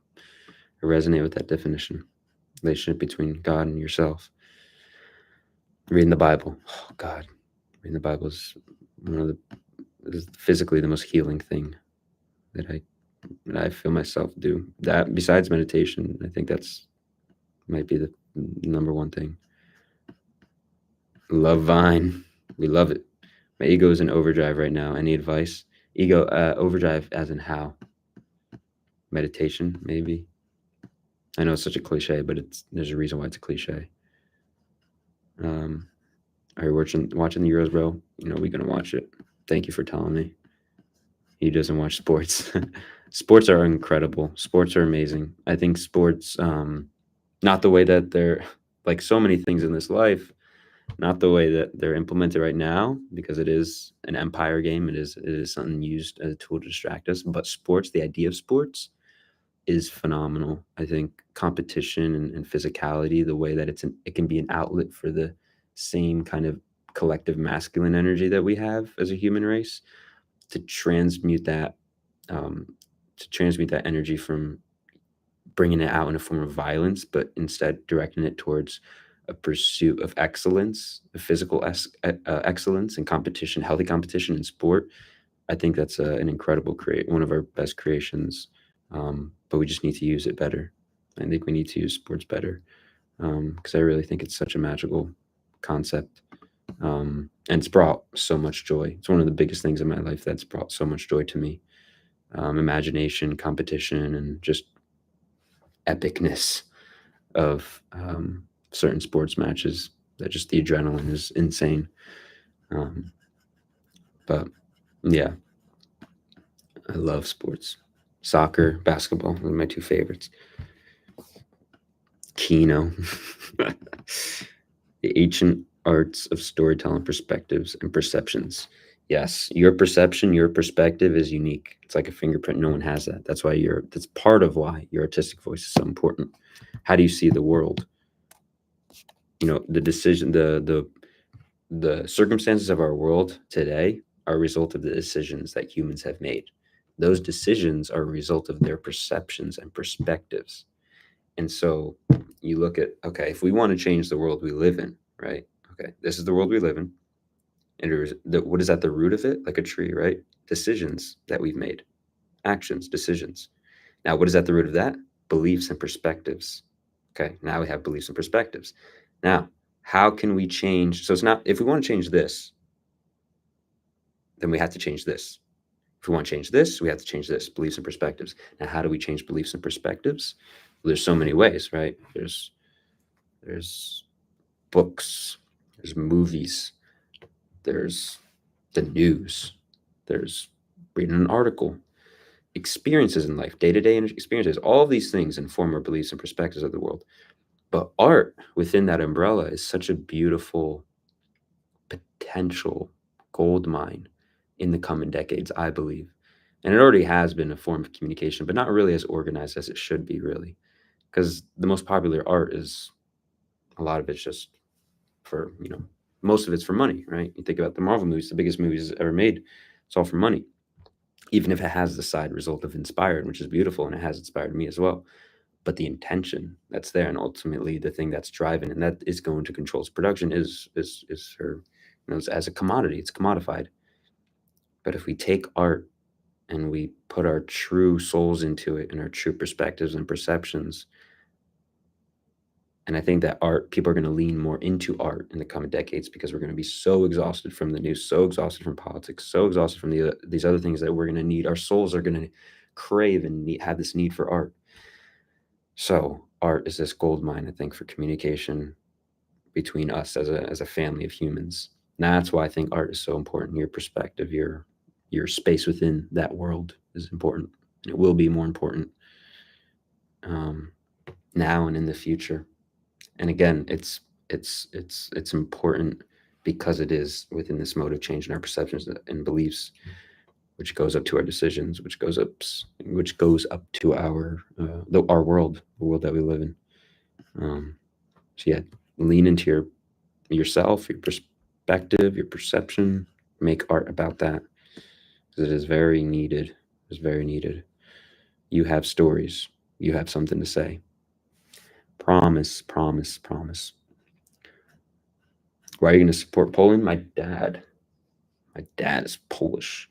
Speaker 1: I resonate with that definition. Relationship between God and yourself. Reading the Bible. Oh God. Reading the Bible is one of the is physically the most healing thing that I feel myself do. That besides meditation, I think that's might be the number one thing. Love Vine. We love it. My ego is in overdrive right now. Any advice? Ego overdrive as in how? Meditation, maybe. I know it's such a cliche, but there's a reason why it's a cliche. Are you watching the Euros, bro? We're gonna watch it. Thank you for telling me. He doesn't watch sports. Sports are incredible. Sports are amazing. I think sports, not the way that they're like so many things in this life, not the way that they're implemented right now, because it is an empire game. It is something used as a tool to distract us. But sports, the idea of sports is phenomenal. I think competition and physicality, the way that it can be an outlet for the same kind of collective masculine energy that we have as a human race, to transmute that um, energy from bringing it out in a form of violence, but instead directing it towards a pursuit of excellence, of physical excellence and competition, healthy competition in sport. I think that's an incredible one of our best creations. But we just need to use it better. I think we need to use sports better, because I really think it's such a magical concept. And it's brought so much joy. It's one of the biggest things in my life that's brought so much joy to me. Imagination, competition, and just epicness of certain sports matches. That just the adrenaline is insane. But yeah, I love sports. Soccer, basketball, those are my two favorites. Kino. The ancient arts of storytelling, perspectives and perceptions. Yes, your perception, your perspective is unique. It's like a fingerprint. No one has that. That's part of why your artistic voice is so important. How do you see the world? The decision, the circumstances of our world today are a result of the decisions that humans have made. Those decisions are a result of their perceptions and perspectives. And so you look at, okay, if we want to change the world we live in, right? Okay, this is the world we live in. And what is at the root of it? Like a tree, right? Decisions that we've made, actions, decisions. Now, what is at the root of that? Beliefs and perspectives. Okay, now we have beliefs and perspectives. Now, how can we change? So it's not, if we want to change this, then we have to change this. If we want to change this, we have to change this, beliefs and perspectives. Now, how do we change beliefs and perspectives? Well, there's so many ways, right? There's books, there's movies, there's the news, there's reading an article, experiences in life, day-to-day experiences. All of these things inform our beliefs and perspectives of the world. But art within that umbrella is such a beautiful potential gold mine in the coming decades, I believe. And it already has been a form of communication, but not really as organized as it should be, really. Because the most popular art is, a lot of it's just for, most of it's for money, right? You think about the Marvel movies, the biggest movies ever made, it's all for money. Even if it has the side result of inspired, which is beautiful, and it has inspired me as well. But the intention that's there, and ultimately the thing that's driving, and that is going to control its production, is her, as a commodity. It's commodified. But if we take art and we put our true souls into it and our true perspectives and perceptions, and I think that people are going to lean more into art in the coming decades, because we're going to be so exhausted from the news, so exhausted from politics, so exhausted from these other things that we're going to need. Our souls are going to crave and have this need for art. So art is this gold mine, I think, for communication between us as a family of humans. And that's why I think art is so important. Your perspective, your space within that world is important. And it will be more important now and in the future. And again, it's important because it is within this mode of change in our perceptions and beliefs, which goes up to our decisions, which goes up to our world, the world that we live in. So yeah, lean into yourself, your perspective, your perception. Make art about that, because it is very needed. It's very needed. You have stories. You have something to say. Promise, promise, promise. Why are you going to support Poland? My dad is Polish,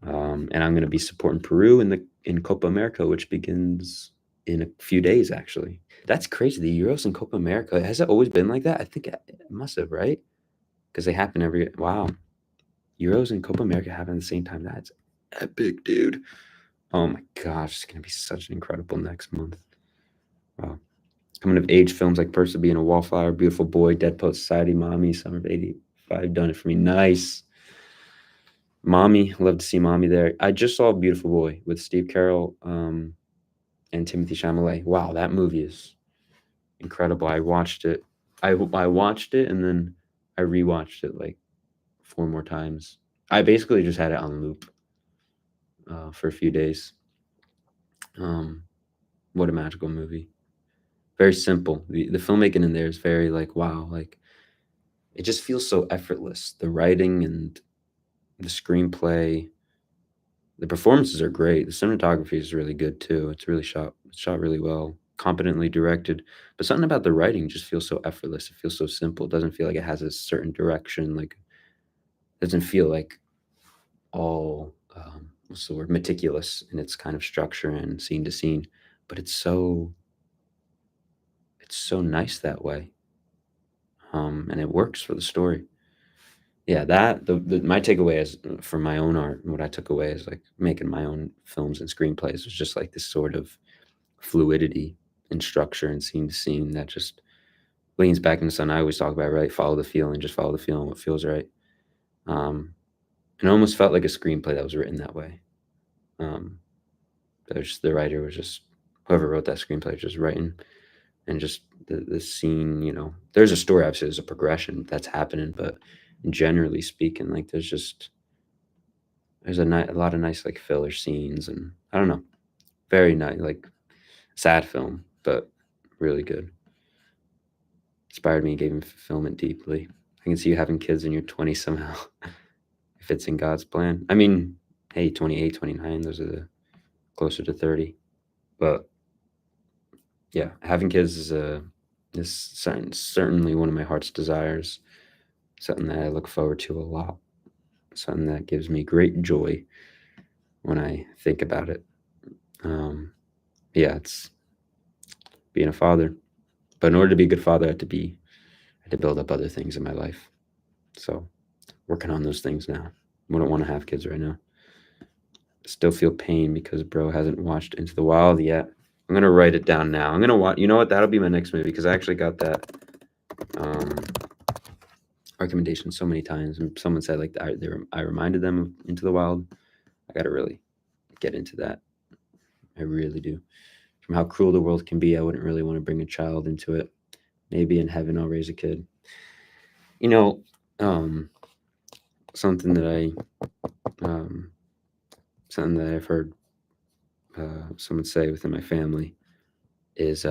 Speaker 1: and I'm going to be supporting Peru in Copa America, which begins in a few days. Actually, that's crazy. The Euros in Copa America, has it always been like that? I think it must have, right? Because they happen wow. Euros and Copa America happen at the same time. That's epic, dude. Oh my gosh, it's gonna be such an incredible next month. Wow. Coming of age films like Perks of Being a Wallflower, Beautiful Boy, Dead Poet Society, Mommy, Summer of '85, Done It For Me. Nice. Mommy, love to see Mommy there. I just saw Beautiful Boy with Steve Carell and Timothy Chalamet. Wow, that movie is incredible. I watched it. I watched it, and then I rewatched it like 4 more times. I basically just had it on loop for a few days. What a magical movie. Very simple. The filmmaking in there is very like, wow, like it just feels so effortless. The writing and the screenplay, the performances are great. The cinematography is really good too. It's shot really well, competently directed. But something about the writing just feels so effortless. It feels so simple. It doesn't feel like it has a certain direction. Like it doesn't feel like all what's the word, meticulous in its kind of structure and scene to scene. But it's so nice that way, and it works for the story. Yeah, my takeaway is from my own art, and what I took away is like making my own films and screenplays was just like this sort of fluidity in structure and scene to scene that just leans back into something I always talk about, right? Follow the feeling, just follow the feeling, what feels right. And it almost felt like a screenplay that was written that way. The writer was just, whoever wrote that screenplay was just writing, and just the scene, there's a story, obviously there's a progression that's happening, but generally speaking, like there's just there's a lot of nice like filler scenes, and I don't know, very nice, like sad film, but really good. Inspired me, gave me fulfillment deeply. I can see you having kids in your 20s somehow, if it's in God's plan. I mean, hey, 28, 29, those are the closer to 30. But yeah, having kids is certainly one of my heart's desires, something that I look forward to a lot, something that gives me great joy when I think about it. Yeah, it's being a father. But in order to be a good father, I had to build up other things in my life. So working on those things now. I don't want to have kids right now. Still feel pain because bro hasn't watched Into the Wild yet. I'm gonna write it down now. I'm gonna watch. You know what? That'll be my next movie because I actually got that recommendation so many times. And someone said like I reminded them of Into the Wild. I gotta really get into that. I really do. From how cruel the world can be, I wouldn't really want to bring a child into it. Maybe in heaven I'll raise a kid. You know, something that I've heard someone say within my family is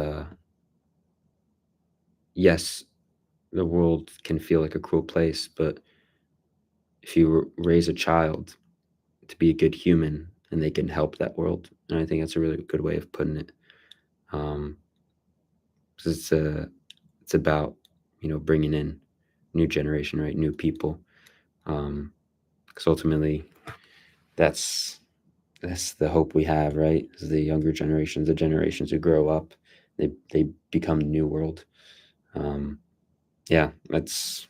Speaker 1: yes, the world can feel like a cruel place, but if you raise a child to be a good human, and they can help that world, and I think that's a really good way of putting it. 'Cause it's about bringing in new generation, right? New people, because ultimately that's the hope we have, right? Is the younger generations, the generations who grow up, they become the new world. Yeah, that's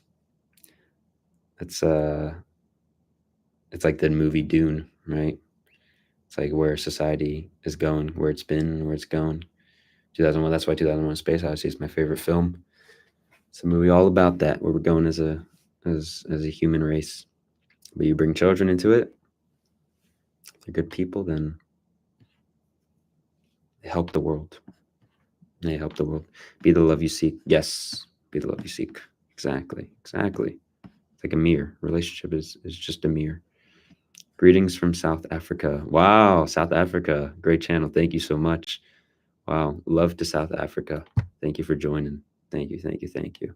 Speaker 1: it's like the movie Dune, right? It's like where society is going, where it's been, where it's going. 2001. That's why 2001: Space Odyssey is my favorite film. It's a movie all about that, where we're going as a human race. But you bring children into it, they're good people, then they help the world. They help the world. Be the love you seek. Yes, be the love you seek. Exactly. Exactly. It's like a mirror. Relationship is just a mirror. Greetings from South Africa. Wow, South Africa. Great channel. Thank you so much. Wow. Love to South Africa. Thank you for joining. Thank you. Thank you. Thank you.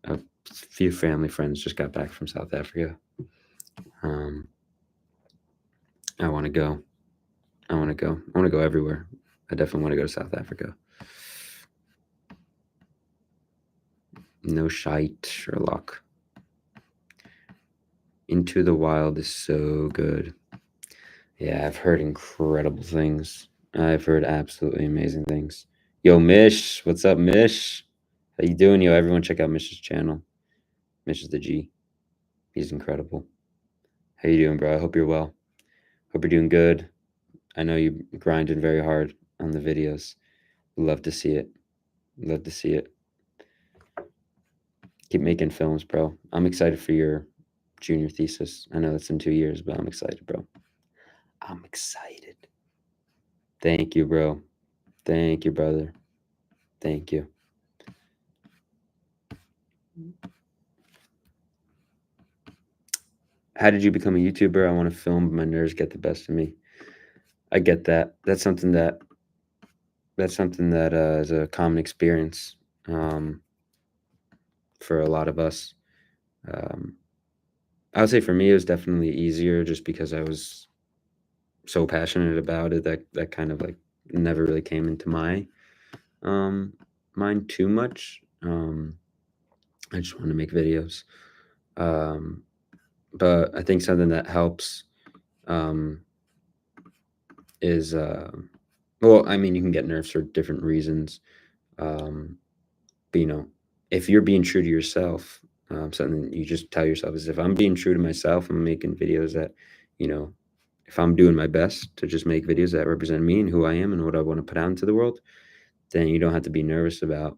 Speaker 1: A few family friends just got back from South Africa. I want to go. I want to go. I want to go everywhere. I definitely want to go to South Africa. No shite, Sherlock. Into the Wild is so good. Yeah, I've heard incredible things. I've heard absolutely amazing things. Yo, Mish, what's up, Mish? How you doing, yo? Everyone check out Mish's channel. Mish is the G. He's incredible. How you doing, bro? I hope you're well. Hope you're doing good. I know you grinding very hard on the videos. Love to see it. Love to see it. Keep making films, bro. I'm excited for your junior thesis. I know that's in 2 years, but I'm excited, bro. I'm excited. Thank you, bro. Thank you, brother. Thank you. How did you become a YouTuber? I want to film, but my nerves get the best of me. I get that. That's something that is a common experience for a lot of us. I would say for me, it was definitely easier just because I was so passionate about it that kind of like never really came into my mind too much. I just want to make videos. But I think something that helps is well, I mean, you can get nerves for different reasons. But if you're being true to yourself, something you just tell yourself is, if I'm being true to myself, I'm making videos that, if I'm doing my best to just make videos that represent me and who I am and what I want to put out into the world, then you don't have to be nervous about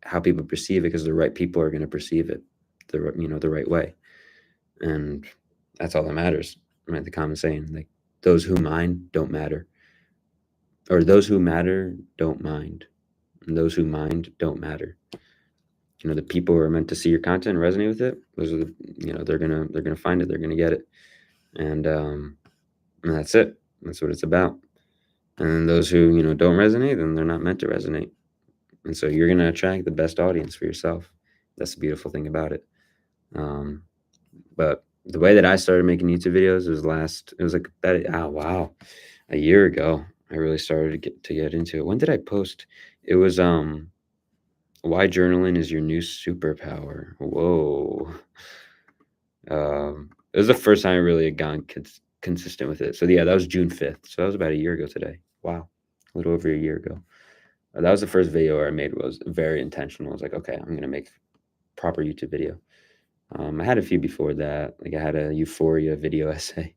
Speaker 1: how people perceive it, because the right people are going to perceive it the right way. And that's all that matters. Right? The common saying, like, those who mind don't matter, or those who matter don't mind, and those who mind don't matter. the people who are meant to see your content and resonate with it, those are the, they're gonna find it, they're gonna get it, and that's it. That's what it's about. And those who don't resonate, then they're not meant to resonate. And so you're gonna attract the best audience for yourself. That's the beautiful thing about it. But the way that I started making YouTube videos was like wow, a year ago. I really started to get into it. When did I post? It was why journaling is your new superpower. Whoa. It was the first time I really had gone consistent with it. So yeah, that was June 5th. So that was about a year ago today. Wow. A little over a year ago. That was the first video I made. Was very intentional. I was like, okay, I'm going to make proper YouTube video. I had a few before that. Like I had a Euphoria video essay.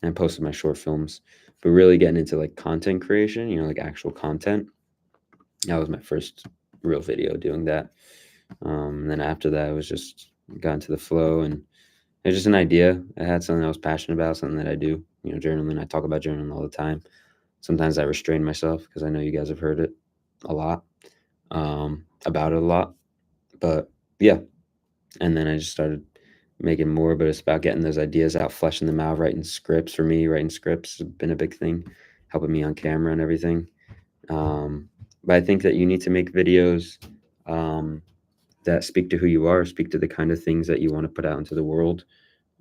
Speaker 1: And posted my short films, but really getting into like content creation, like actual content. That was my first real video doing that. And then after that, I was just got into the flow, and it was just an idea. I had something I was passionate about, something that I do, journaling. I talk about journaling all the time. Sometimes I restrain myself because I know you guys have heard it a lot, about it a lot. But yeah, and then I just started making more, but it's about getting those ideas out, fleshing them out, writing scripts. For me, writing scripts has been a big thing, helping me on camera and everything. But I think that you need to make videos that speak to who you are, speak to the kind of things that you want to put out into the world.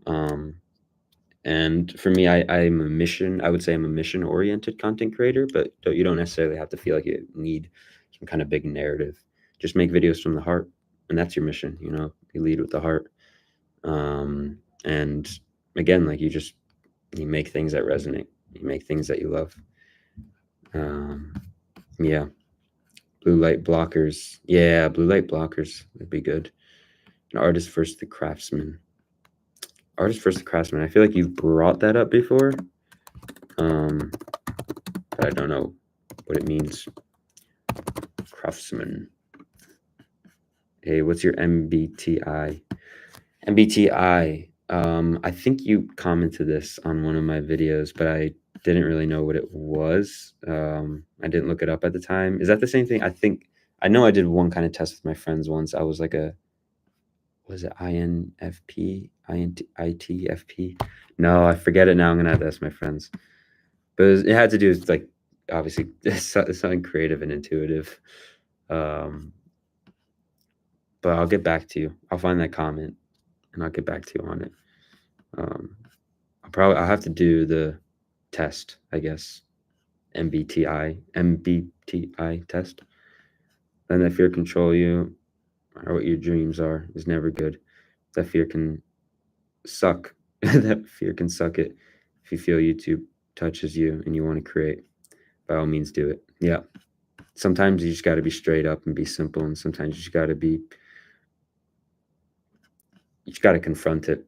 Speaker 1: And for me, I'm a mission. I would say I'm a mission-oriented content creator, but you don't necessarily have to feel like you need some kind of big narrative. Just make videos from the heart, and that's your mission. You lead with the heart. And again, like you make things that resonate. You make things that you love. Yeah. Blue light blockers. Yeah, blue light blockers would be good. An artist versus the craftsman. Artist versus the craftsman. I feel like you've brought that up before. But I don't know what it means. Craftsman. Hey, what's your MBTI? MBTI. I think you commented this on one of my videos, but I didn't really know what it was. I didn't look it up at the time. Is that the same thing? I know I did one kind of test with my friends once. I was like was it INFP? ITFP? No, I forget it now. I'm gonna have to ask my friends. But it had to do with like obviously something creative and intuitive. But I'll get back to you. I'll find that comment and I'll get back to you on it. I'll have to do the test, I guess. MBTI test. Then that fear control you, or what your dreams are, is never good. That fear can suck. That fear can suck it. If you feel YouTube touches you and you want to create, by all means do it. Yeah. Sometimes you just got to be straight up and be simple, and sometimes you just got to confront it.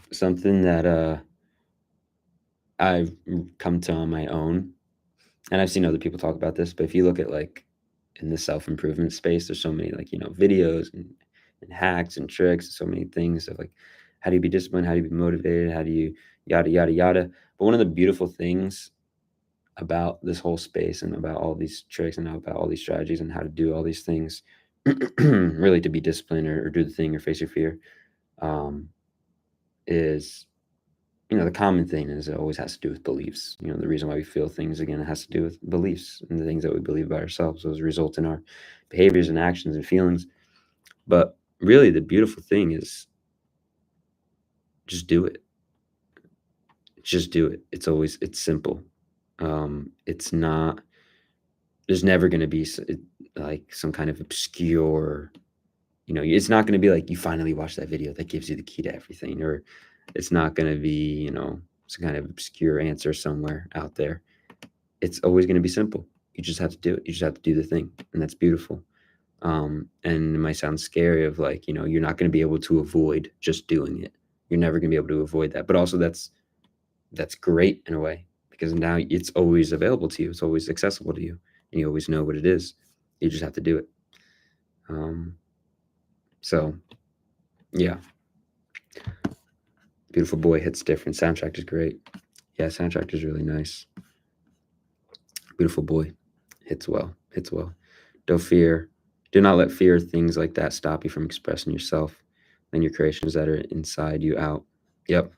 Speaker 1: Something that I've come to on my own, and I've seen other people talk about this, but if you look at like in the self-improvement space, there's so many like, videos and hacks and tricks, so many things of like, how do you be disciplined? How do you be motivated? How do you yada, yada, yada. But one of the beautiful things about this whole space and about all these tricks and about all these strategies and how to do all these things, really to be disciplined or do the thing or face your fear, is, the common thing is it always has to do with beliefs. The reason why we feel things, again, it has to do with beliefs and the things that we believe about ourselves. Those result in our behaviors and actions and feelings. But really the beautiful thing is just do it. Just do it. It's simple. It's not, there's never going to be like some kind of obscure, it's not going to be like you finally watch that video that gives you the key to everything, or it's not going to be, some kind of obscure answer somewhere out there. It's always going to be simple. You just have to do it. You just have to do the thing. And that's beautiful. And it might sound scary of like, you're not going to be able to avoid just doing it. You're never going to be able to avoid that. But also that's great in a way, because now it's always available to you. It's always accessible to you, and you always know what it is. You just have to do it. So yeah, Beautiful Boy hits different. Soundtrack is great. Yeah, soundtrack is really nice. Beautiful Boy Hits well. Hits well. Don't fear. Do not let fear, things like that, stop you from expressing yourself and your creations that are inside you out. Yep.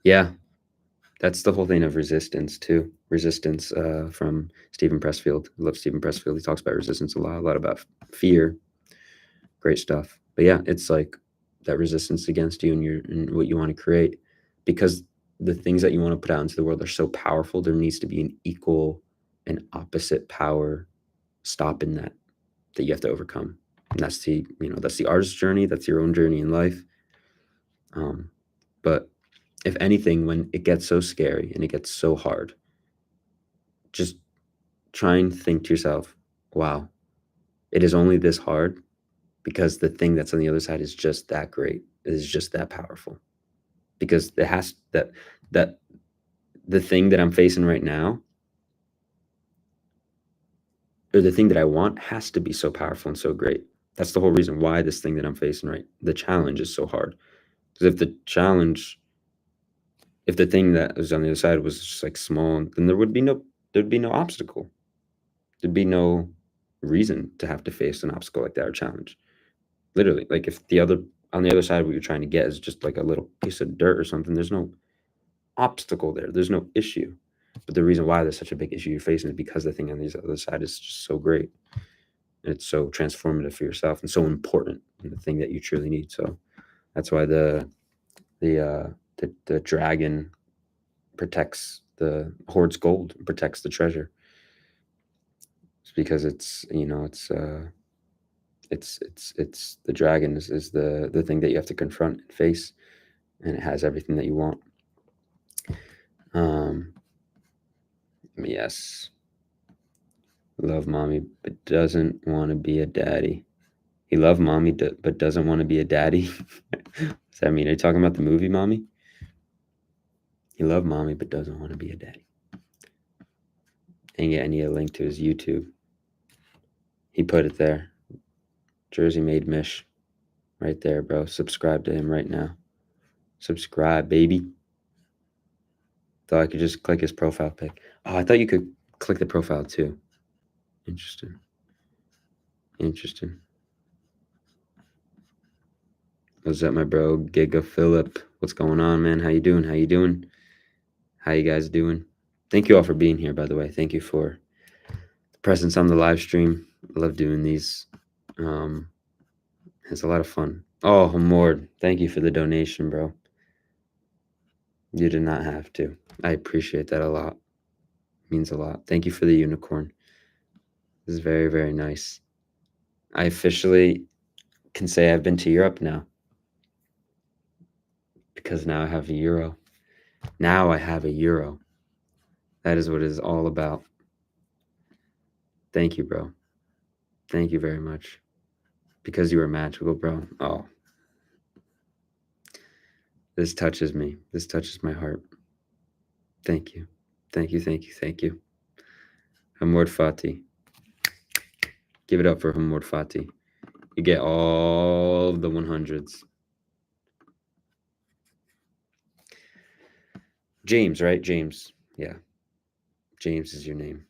Speaker 1: Yeah. That's the whole thing of resistance too. Resistance from Stephen Pressfield. I love Stephen Pressfield. He talks about resistance a lot about fear. Great stuff. But yeah, it's like that resistance against you and your and what you want to create, because the things that you want to put out into the world are so powerful. There needs to be an equal and opposite power stopping that you have to overcome. And that's that's the artist's journey. That's your own journey in life. But if anything, when it gets so scary and it gets so hard, just try and think to yourself, wow, it is only this hard because the thing that's on the other side is just that great. It is just that powerful. Because it has that the thing that I'm facing right now, or the thing that I want, has to be so powerful and so great. That's the whole reason why this thing that I'm facing, right, the challenge is so hard. Because if the thing that was on the other side was just like small, then there'd be no obstacle. There'd be no reason to have to face an obstacle like that or challenge. Literally, like if on the other side, what you're trying to get is just like a little piece of dirt or something, there's no obstacle there. There's no issue. But the reason why there's such a big issue you're facing is because the thing on the other side is just so great. And it's so transformative for yourself and so important in the thing that you truly need. So that's why the dragon protects the hoards gold, protects the treasure. It's because it's the dragon is the thing that you have to confront and face, and it has everything that you want. Yes, love mommy but doesn't want to be a daddy. He loved mommy but doesn't want to be a daddy. Does that mean, are you talking about the movie Mommy? He loved mommy but doesn't want to be a daddy. And yeah, I need a link to his YouTube. He put it there. Jersey Made Mish. Right there, bro. Subscribe to him right now. Subscribe, baby. Thought I could just click his profile pic. Oh, I thought you could click the profile too. Interesting. What's up, my bro? Giga Phillip. What's going on, man? How you doing? How you guys doing? Thank you all for being here, by the way. Thank you for the presence on the live stream. I love doing these. It's a lot of fun. Oh, Hamord, thank you for the donation, bro. You did not have to. I appreciate that a lot. It means a lot. Thank you for the unicorn. This is very, very nice. I officially can say I've been to Europe now, because now I have a euro. Now I have a euro. That is what it is all about. Thank you, bro. Thank you very much. Because you are magical, bro. Oh. This touches me. This touches my heart. Thank you. Thank you, thank you, thank you. Hamord Fati. Give it up for Hamord Fati. You get all the 100s. James, right? James. Yeah. James is your name.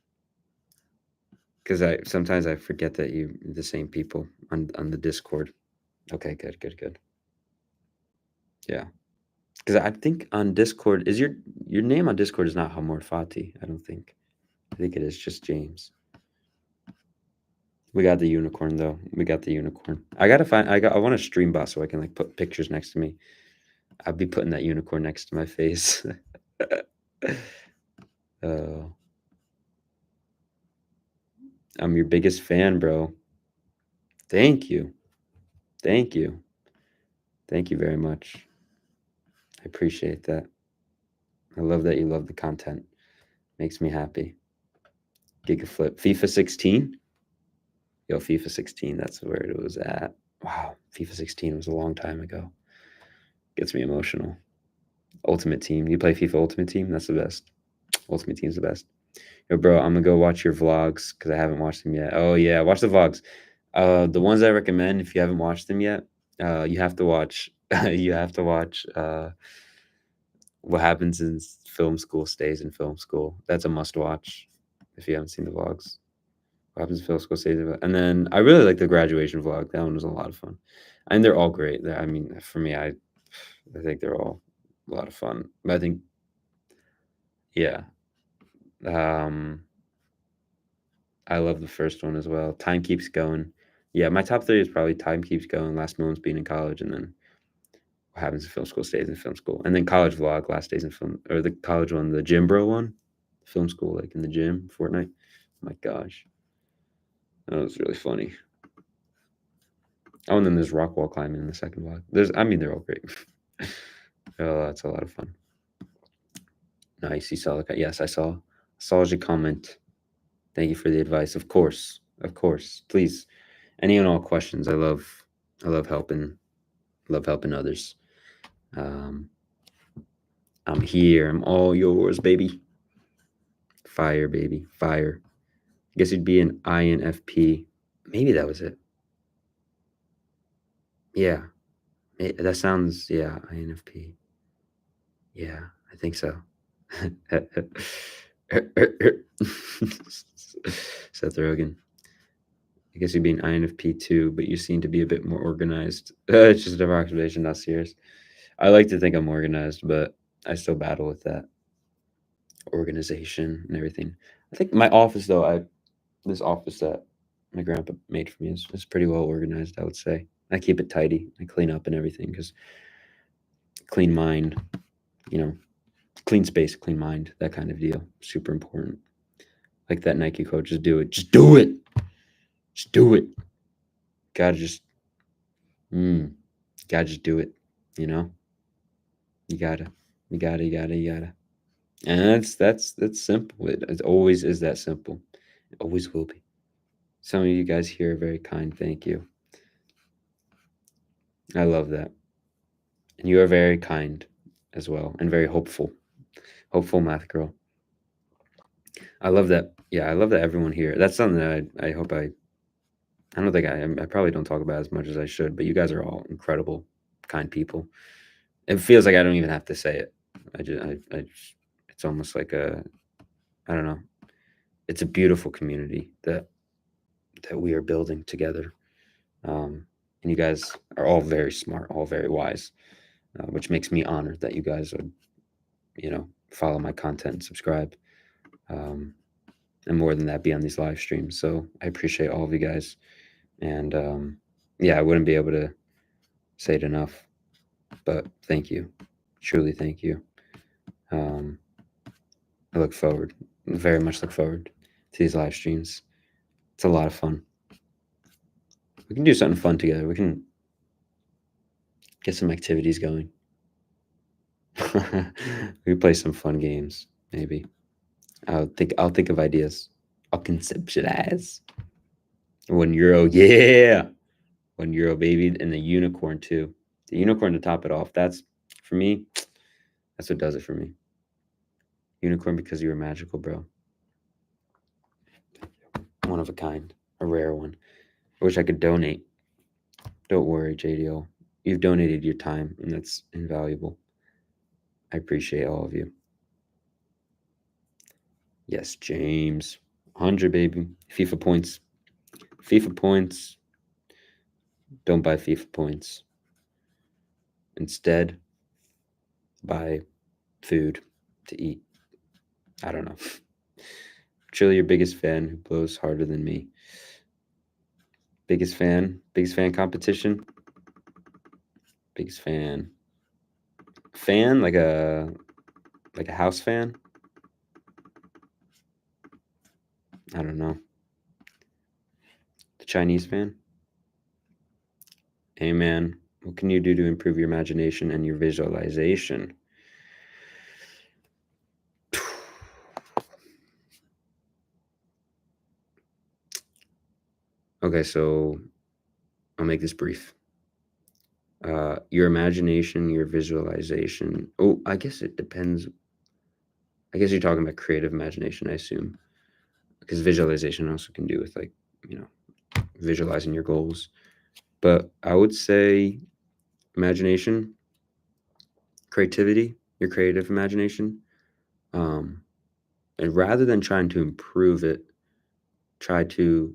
Speaker 1: Because sometimes I forget that you're the same people on the Discord. Okay, good. Yeah. Because I think on Discord, is your name on Discord is not Hamor Fati, I don't think. I think it is just James. We got the unicorn though. We got the unicorn. I want a stream bot so I can like put pictures next to me. I'll be putting that unicorn next to my face. I'm your biggest fan, bro. Thank you. Thank you. Thank you very much. I appreciate that. I love that you love the content. Makes me happy. Gigaflip. FIFA 16? Yo, FIFA 16, that's where it was at. Wow, FIFA 16 was a long time ago. Gets me emotional. Ultimate Team. You play FIFA Ultimate Team? That's the best. Ultimate Team's the best. Yo, bro, I'm gonna go watch your vlogs because I haven't watched them yet. Oh yeah, watch the vlogs. The ones I recommend, if you haven't watched them yet, you have to watch. You have to watch. What happens in film school stays in film school. That's a must watch. if you haven't seen the vlogs. What happens if Phil School stays? And then I really like the graduation vlog. That one was a lot of fun, and they're all great. I mean, for me, I think they're all a lot of fun. But I think, yeah, um, I love the first one as well. Time Keeps Going. Yeah, my top three is probably Time Keeps Going, Last Moments Being in College, and then What Happens if Film School Stays in Film School, and then College Vlog, Last Days in Film, or the college one, the Gym Bro one, film school, like in the gym, Fortnite. Oh my gosh, that was really funny. Oh, and then there's rock wall climbing in the second vlog. I mean, they're all great. Oh, that's a lot of fun. Nice, you saw the, yes, I saw your comment. Thank you for the advice. Of course, please, any and all questions. I love helping, others. Um, I'm here. I'm all yours, baby. Fire, baby, fire. I guess you'd be an INFP. Maybe that was it. Yeah, that sounds, yeah, INFP. Yeah, I think so. Seth Rogen. I guess you'd be an INFP too, but you seem to be a bit more organized. It's just an observation, not serious. I like to think I'm organized, but I still battle with that organization and everything. I think my office, though, this office that my grandpa made for me is pretty well organized, I would say. I keep it tidy. I clean up and everything because clean mind, you know, clean space, clean mind, that kind of deal. Super important. Like that Nike quote, just do it. Just do it. Just do it. Gotta just, gotta just do it. You know, you gotta. And that's simple. It always is that simple. It always will be. Some of you guys here are very kind. Thank you. I love that. And you are very kind as well and very hopeful. Hopeful math girl. I love that. Yeah, I love that everyone here. That's something that I hope I don't think I probably don't talk about as much as I should, but you guys are all incredible, kind people. It feels like I don't even have to say it. It's almost like I don't know. It's a beautiful community that we are building together. And you guys are all very smart, all very wise, which makes me honored that you guys would, follow my content and subscribe. And more than that, be on these live streams. So I appreciate all of you guys. And yeah, I wouldn't be able to say it enough, but thank you. Truly, thank you. I very much look forward to these live streams. It's a lot of fun. We can do something fun together. We can get some activities going. We play some fun games, maybe. I'll think of ideas. I'll conceptualize. €1, yeah. €1, baby, and the unicorn too. The unicorn to top it off. That's for me. That's what does it for me. Unicorn because you were magical, bro. One of a kind, a rare one. I wish I could donate. Don't worry, JDO. You've donated your time, and that's invaluable. I appreciate all of you. Yes, James. 100, baby. FIFA points. FIFA points. Don't buy FIFA points. Instead, buy food to eat. I don't know. Truly your biggest fan who blows harder than me. Biggest fan competition. Biggest fan. Fan like a house fan. I don't know. The Chinese fan. Hey man, what can you do to improve your imagination and your visualization? Okay, so I'll make this brief. Your imagination, your visualization. Oh, I guess it depends. I guess you're talking about creative imagination, I assume, because visualization also can do with visualizing your goals. But I would say imagination, creativity, your creative imagination, And rather than trying to improve it, try to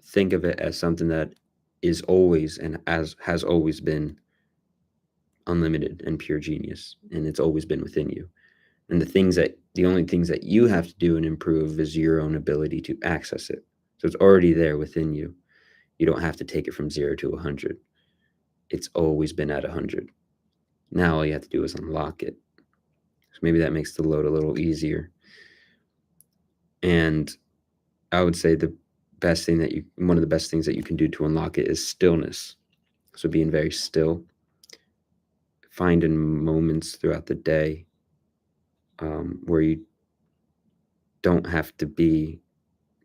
Speaker 1: think of it as something that is always and as has always been unlimited and pure genius, and it's always been within you. And the only things that you have to do and improve is your own ability to access it. So it's already there within you. You don't have to take it from 0 to 100. It's always been at 100. Now all you have to do is unlock it. So maybe that makes the load a little easier. And I would say one of the best things that you can do to unlock it is stillness. So being very still, finding moments throughout the day where you don't have to be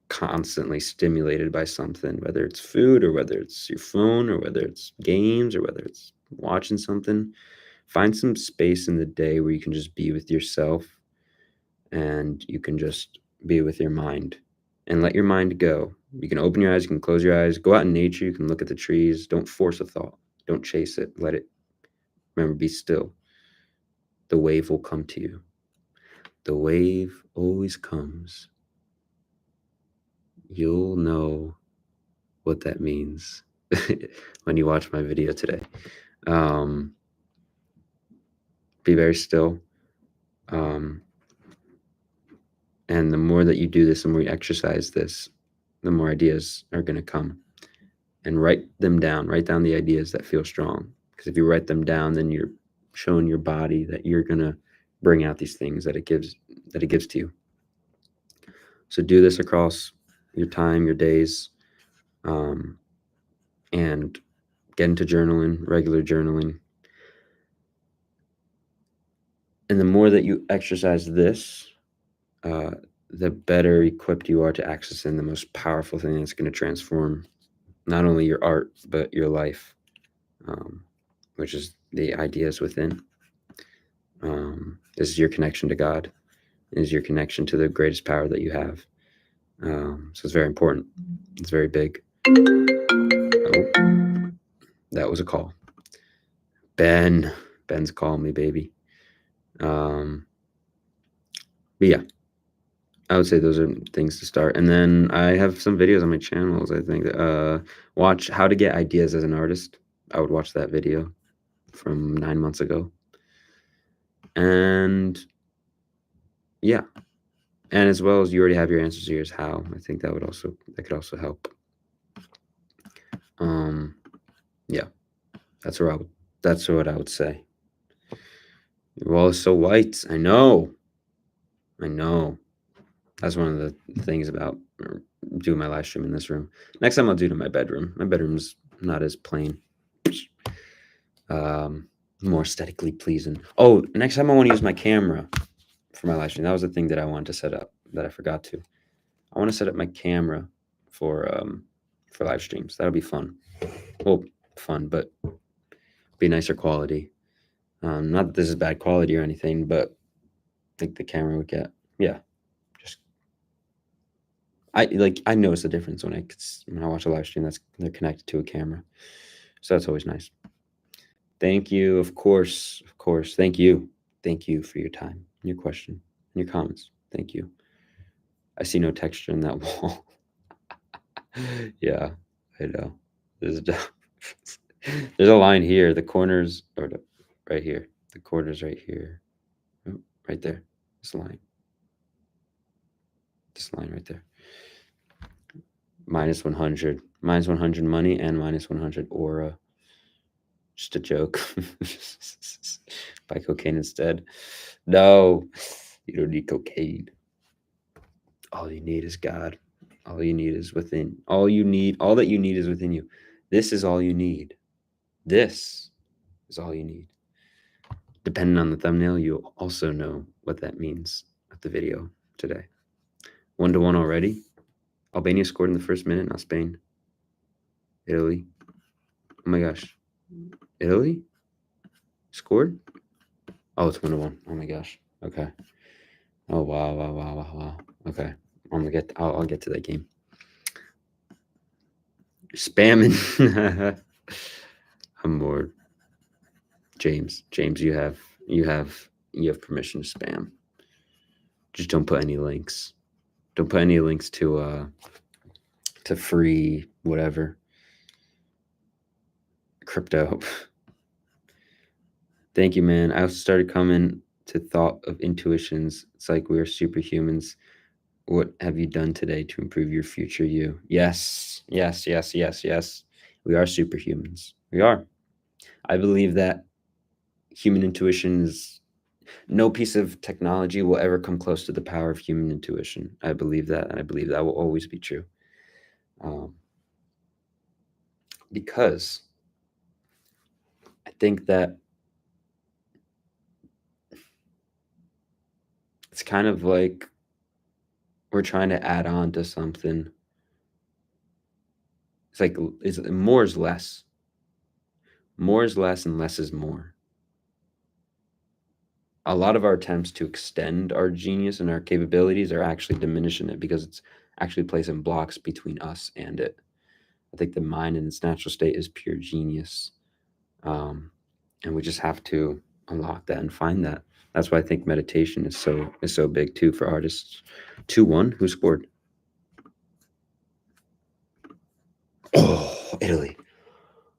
Speaker 1: constantly stimulated by something, whether it's food or whether it's your phone or whether it's games or whether it's watching something. Find some space in the day where you can just be with yourself and you can just be with your mind and let your mind go. You can open your eyes, you can close your eyes, go out in nature, you can look at the trees. Don't force a thought, don't chase it, let it. Remember, be still. The wave will come to you. The wave always comes. You'll know what that means when you watch my video today. Be very still. And the more that you do this, the more you exercise this, the more ideas are going to come. And write them down. Write down the ideas that feel strong. Because if you write them down, then you're showing your body that you're going to bring out these things that it gives to you. So do this across your time, your days, and get into journaling, regular journaling. And the more that you exercise this, the better equipped you are to accessing the most powerful thing that's going to transform not only your art, but your life, which is the ideas within. This is your connection to God. It is your connection to the greatest power that you have. So it's very important. It's very big. Oh, that was a call. Ben's calling me, baby. But yeah, I would say those are things to start. And then I have some videos on my channels, I think. Watch How to Get Ideas as an Artist. I would watch that video from 9 months ago. And yeah. And as well as you already have your answers, here's how. I think that could also help. Yeah. That's what I would say. Your wall is so white. I know. That's one of the things about doing my live stream in this room. Next time I'll do it in my bedroom. My bedroom's not as plain. More aesthetically pleasing. Oh, next time I want to use my camera for my live stream. That was the thing that I wanted to set up that I forgot to. I want to set up my camera for live streams. That'll be fun. Well, fun, but be nicer quality. Not that this is bad quality or anything, but I think the camera would get, yeah. I notice the difference when I watch a live stream they're connected to a camera. So that's always nice. Thank you, of course. Thank you for your time, your question, and your comments. Thank you. I see no texture in that wall. Yeah, I know. There's a line here. The corners right here. The corners right here. Oh, right there. This line right there. Minus 100 money and minus 100 aura. Just a joke. Buy cocaine instead. No, you don't need cocaine. All you need is God. All you need is within. All that you need is within you. This is all you need. This is all you need. Depending on the thumbnail, you'll also know what that means with the video today. 1-1 already. Albania scored in the first minute, not Spain. Italy. Oh my gosh. Italy? Scored? Oh, it's 1-1. Oh my gosh. Okay. Oh wow. Okay. I'll get to that game. Spamming. I'm bored. James, you have permission to spam. Just don't put any links. Don't put any links to free whatever crypto. Thank you, man. I also started coming to thought of intuitions. It's like we are superhumans. What have you done today to improve your future you? Yes, yes, yes, yes, yes. We are superhumans. We are. I believe that human intuition is no piece of technology will ever come close to the power of human intuition. I believe that, and I believe that will always be true. Um, because I think that it's kind of like we're trying to add on to something. It's like more is less. More is less and less is more. A lot of our attempts to extend our genius and our capabilities are actually diminishing it because it's actually placing blocks between us and it. I think the mind in its natural state is pure genius. And we just have to unlock that and find that. That's why I think meditation is so big too for artists. 2-1, who scored? Oh, Italy.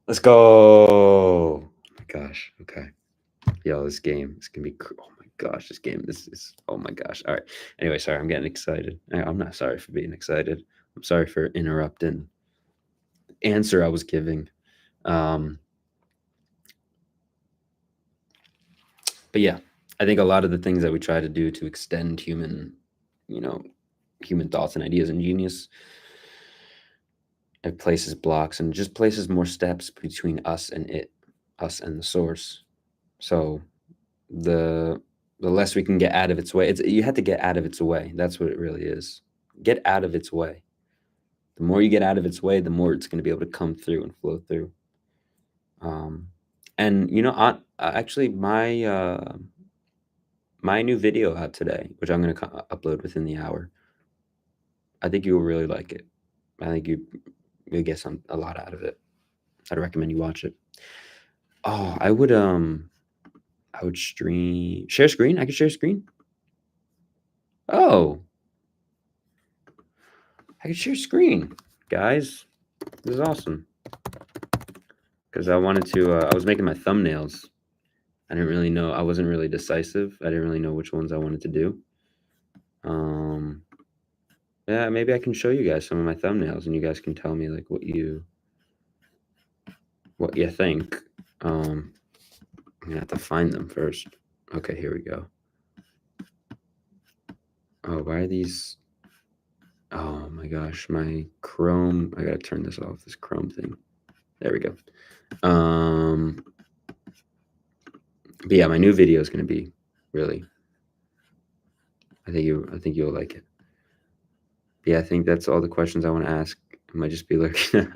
Speaker 1: Let's go. Oh my gosh. Okay. Yo, this game is gonna be. Oh my gosh, this game. This is. Oh my gosh. All right. Anyway, sorry, I'm getting excited. I'm not sorry for being excited. I'm sorry for interrupting the answer I was giving. Um, but yeah, I think a lot of the things that we try to do to extend you know, human thoughts and ideas and genius, it places blocks and just places more steps between us and it, us and the source. So the the less we can get out of its way, you have to get out of its way. That's what it really is. Get out of its way. The more you get out of its way, the more it's going to be able to come through and flow through. Um, and actually, my new video out today, which I'm going to upload within the hour. I think you will really like it. I think you'll get a lot out of it. I'd recommend you watch it. Oh, I would share screen. I could share screen. Oh, I could share screen, guys. This is awesome. Because I wanted to. I was making my thumbnails. I didn't really know. I wasn't really decisive. I didn't really know which ones I wanted to do. Yeah, maybe I can show you guys some of my thumbnails, and you guys can tell me like what you think. I'm gonna have to find them first. Okay, here we go. Oh, why are these? Oh my gosh, my Chrome. I gotta turn this off. This Chrome thing. There we go. But yeah, my new video is gonna be really. I think you'll like it. But yeah, I think that's all the questions I want to ask. I might just be looking.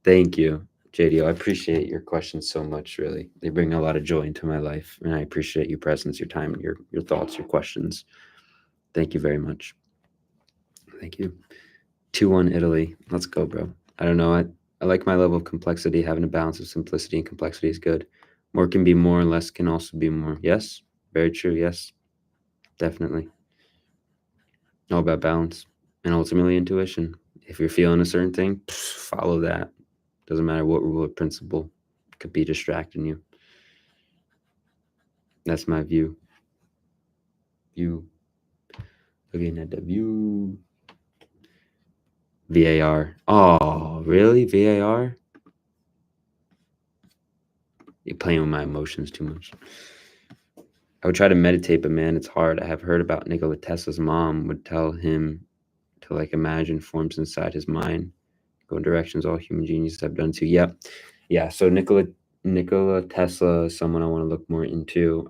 Speaker 1: Thank you, JDO. I appreciate your questions so much. Really, they bring a lot of joy into my life, and I appreciate your presence, your time, your thoughts, your questions. Thank you very much. Thank you. 2-1 Italy. Let's go, bro. I don't know. I like my level of complexity. Having a balance of simplicity and complexity is good. More can be more, and less can also be more. Yes, very true. Yes, definitely. All about balance and ultimately intuition. If you're feeling a certain thing, follow that. Doesn't matter what rule or principle could be distracting you. That's my view. Looking at the view. VAR. Oh, really? VAR? You're playing with my emotions too much. I would try to meditate, but man, it's hard. I have heard about Nikola Tesla's mom would tell him to like imagine forms inside his mind, go in directions all human geniuses have done too. Yep. Yeah. So Nikola Tesla is someone I want to look more into.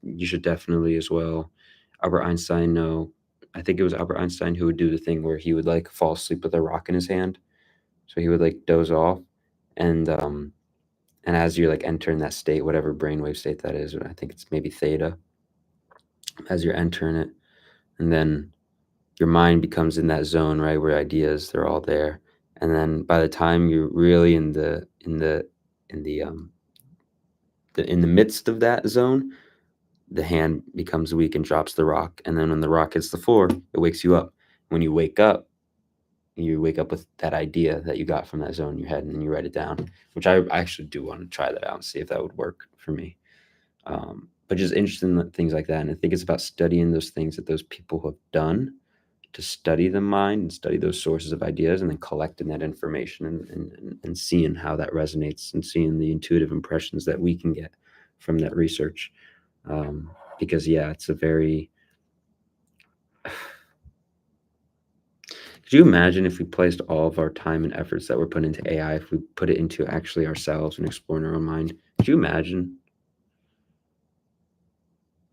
Speaker 1: You should definitely as well. Albert Einstein, no. I think it was Albert Einstein who would do the thing where he would like fall asleep with a rock in his hand. So he would like doze off and as you're like entering that state, whatever brainwave state that is, I think it's maybe theta, as you're entering it, and then your mind becomes in that zone, right, where ideas they're all there, and then by the time you're really in the midst of that zone, the hand becomes weak and drops the rock, and then when the rock hits the floor, it wakes you up. When you wake up with that idea that you got from that zone in your head, and then you write it down, which I actually do want to try that out and see if that would work for me. But just interested in things like that, and I think it's about studying those things that those people have done, to study the mind and study those sources of ideas, and then collecting that information and seeing how that resonates, and seeing the intuitive impressions that we can get from that research. Because yeah, it's a very could you imagine if we placed all of our time and efforts that we're put into AI, if we put it into actually ourselves and exploring our own mind? Could you imagine?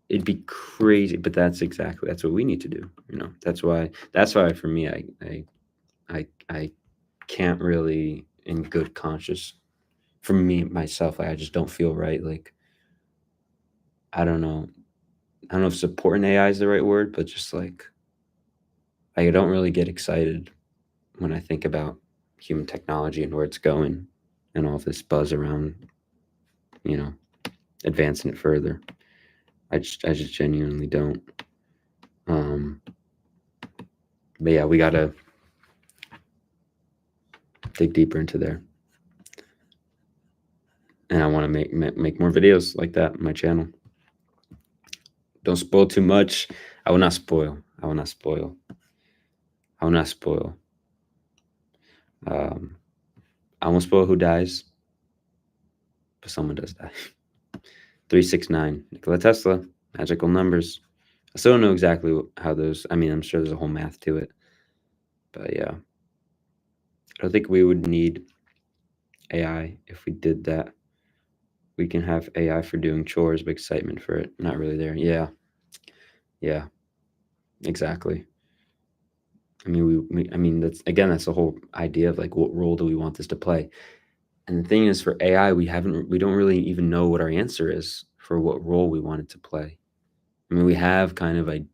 Speaker 1: It'd be crazy, but that's what we need to do. That's why for me, I can't really, in good conscience, for me myself, like, I just don't feel right. Like, I don't know. I don't know if supporting AI is the right word, but just like I don't really get excited when I think about human technology and where it's going, and all this buzz around, you know, advancing it further. I just genuinely don't. Um, but yeah, we gotta dig deeper into there, and I want to make more videos like that on my channel. Don't spoil too much. I will not spoil. I will not spoil. I will not spoil. Um, I won't spoil who dies, but someone does die. 369, Nikola Tesla, magical numbers. I still don't know exactly how those. I mean, I'm sure there's a whole math to it, but yeah, I don't think we would need AI if we did that. We can have AI for doing chores, but excitement for it not really there. Yeah, yeah, exactly. I mean, I mean, that's the whole idea of like, what role do we want this to play? And the thing is, for AI, we don't really even know what our answer is for what role we want it to play. I mean, we have kind of a,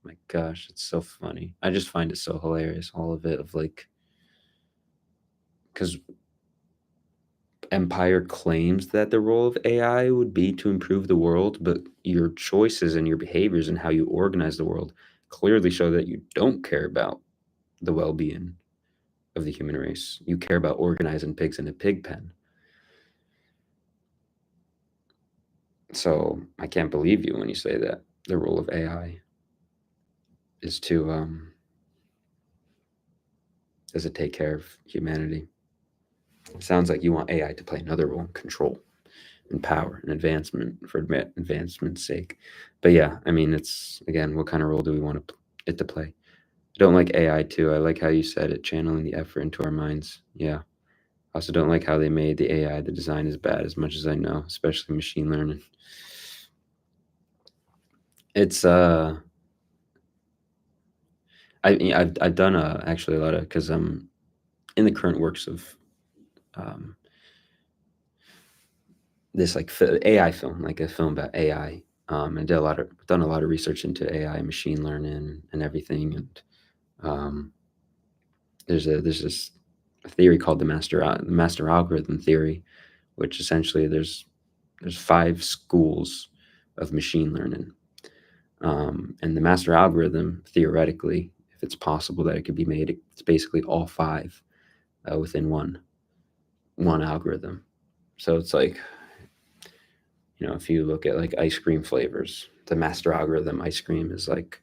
Speaker 1: my gosh, it's so funny. I just find it so hilarious, all of it, of like, because Empire claims that the role of AI would be to improve the world, but your choices and your behaviors and how you organize the world clearly show that you don't care about the well-being of the human race. You care about organizing pigs in a pig pen. So I can't believe you when you say that the role of AI is to does it take care of humanity? It sounds like you want AI to play another role in control and power and advancement for advancement's sake. But yeah, I mean, it's again, what kind of role do we want it to play? I don't like AI too. I like how you said it, channeling the effort into our minds. Yeah. I also don't like how they made the AI. The design is bad, as much as I know, especially machine learning. It's I've done actually a lot of, because I'm in the current works of um, this like AI film, like a film about AI. And done a lot of research into AI, machine learning, and everything. And um, there's this theory called the master algorithm theory, which essentially there's 5 schools of machine learning. And the master algorithm, theoretically, if it's possible that it could be made, it's basically all 5 within one algorithm. So it's like, if you look at like ice cream flavors, the master algorithm ice cream is like,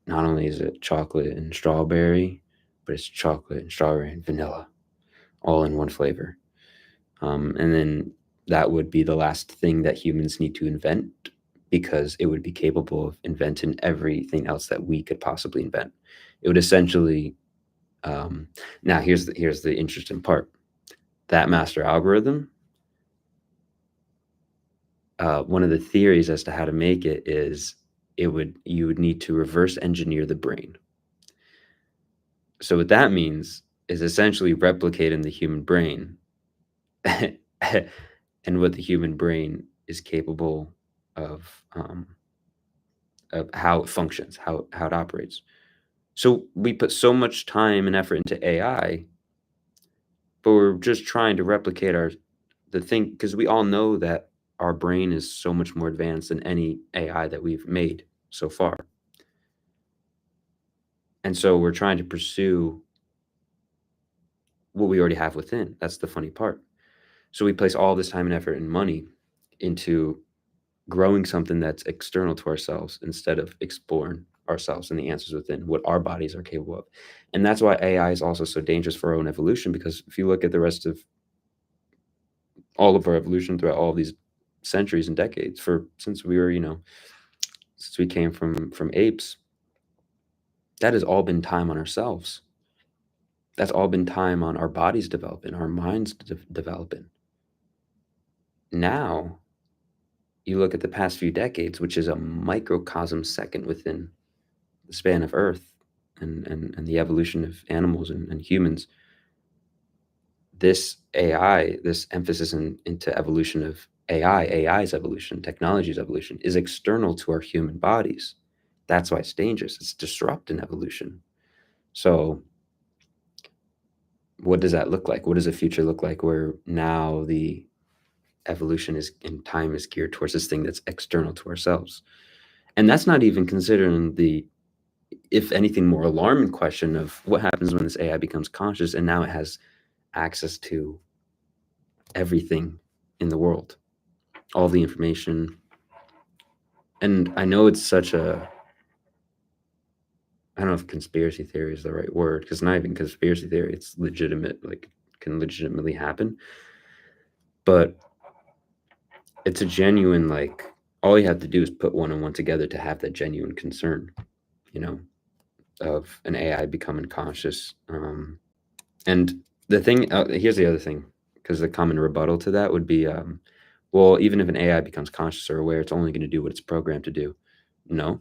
Speaker 1: not only is it chocolate and strawberry, but it's chocolate and strawberry and vanilla all in one flavor. And then that would be the last thing that humans need to invent, because it would be capable of inventing everything else that we could possibly invent. It would essentially, now here's the interesting part. That master algorithm, one of the theories as to how to make it is you would need to reverse engineer the brain. So what that means is essentially replicating the human brain and what the human brain is capable of how it functions, how it operates. So we put so much time and effort into AI, but we're just trying to replicate the thing, because we all know that our brain is so much more advanced than any AI that we've made so far. And so we're trying to pursue what we already have within. That's the funny part. So we place all this time and effort and money into growing something that's external to ourselves instead of exploring ourselves and the answers within what our bodies are capable of. And that's why AI is also so dangerous for our own evolution, because if you look at the rest of all of our evolution throughout all of these centuries and decades, for since we were, since we came from apes, that has all been time on ourselves. That's all been time on our bodies developing, our minds developing. Now, you look at the past few decades, which is a microcosm second within the span of Earth and the evolution of animals and humans. This AI, this emphasis into evolution of AI's evolution, technology's evolution, is external to our human bodies. That's why it's dangerous. It's disrupting evolution. So, what does that look like? What does the future look like where now the evolution is in time is geared towards this thing that's external to ourselves? And that's not even considering the, if anything, more alarming question of what happens when this AI becomes conscious and now it has access to everything in the world, all the information. And I know it's such a, I don't know if conspiracy theory is the right word, because not even conspiracy theory, it's legitimate, like can legitimately happen. But it's a genuine, like, all you have to do is put one and one together to have that genuine concern, you know, of an AI becoming conscious. And the thing, here's the other thing, because the common rebuttal to that would be, well, even if an AI becomes conscious or aware, it's only going to do what it's programmed to do. No,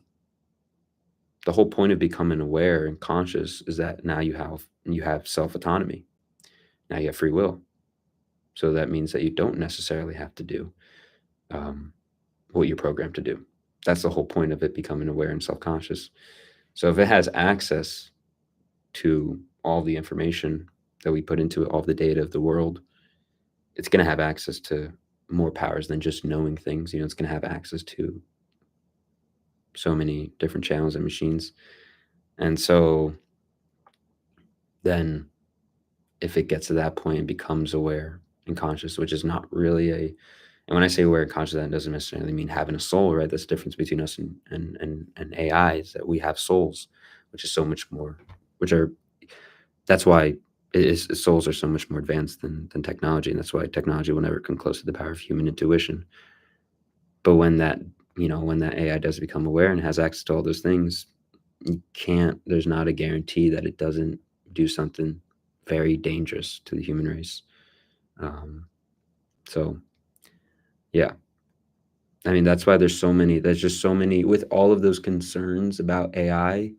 Speaker 1: the whole point of becoming aware and conscious is that now you have self autonomy. Now you have free will. So that means that you don't necessarily have to do um, what you're programmed to do. That's the whole point of it becoming aware and self conscious. So if it has access to all the information that we put into it, all the data of the world, it's going to have access to more powers than just knowing things. It's going to have access to so many different channels and machines. And so then if it gets to that point and becomes aware and conscious, which is not really and when I say aware and conscious, that doesn't necessarily mean having a soul, right? That's the difference between us and AI, is that we have souls, which is so much more, which are, that's why souls are so much more advanced than technology. And that's why technology will never come close to the power of human intuition. But when that AI does become aware and has access to all those things, there's not a guarantee that it doesn't do something very dangerous to the human race. So yeah, I mean, that's why there's just so many, with all of those concerns about AI.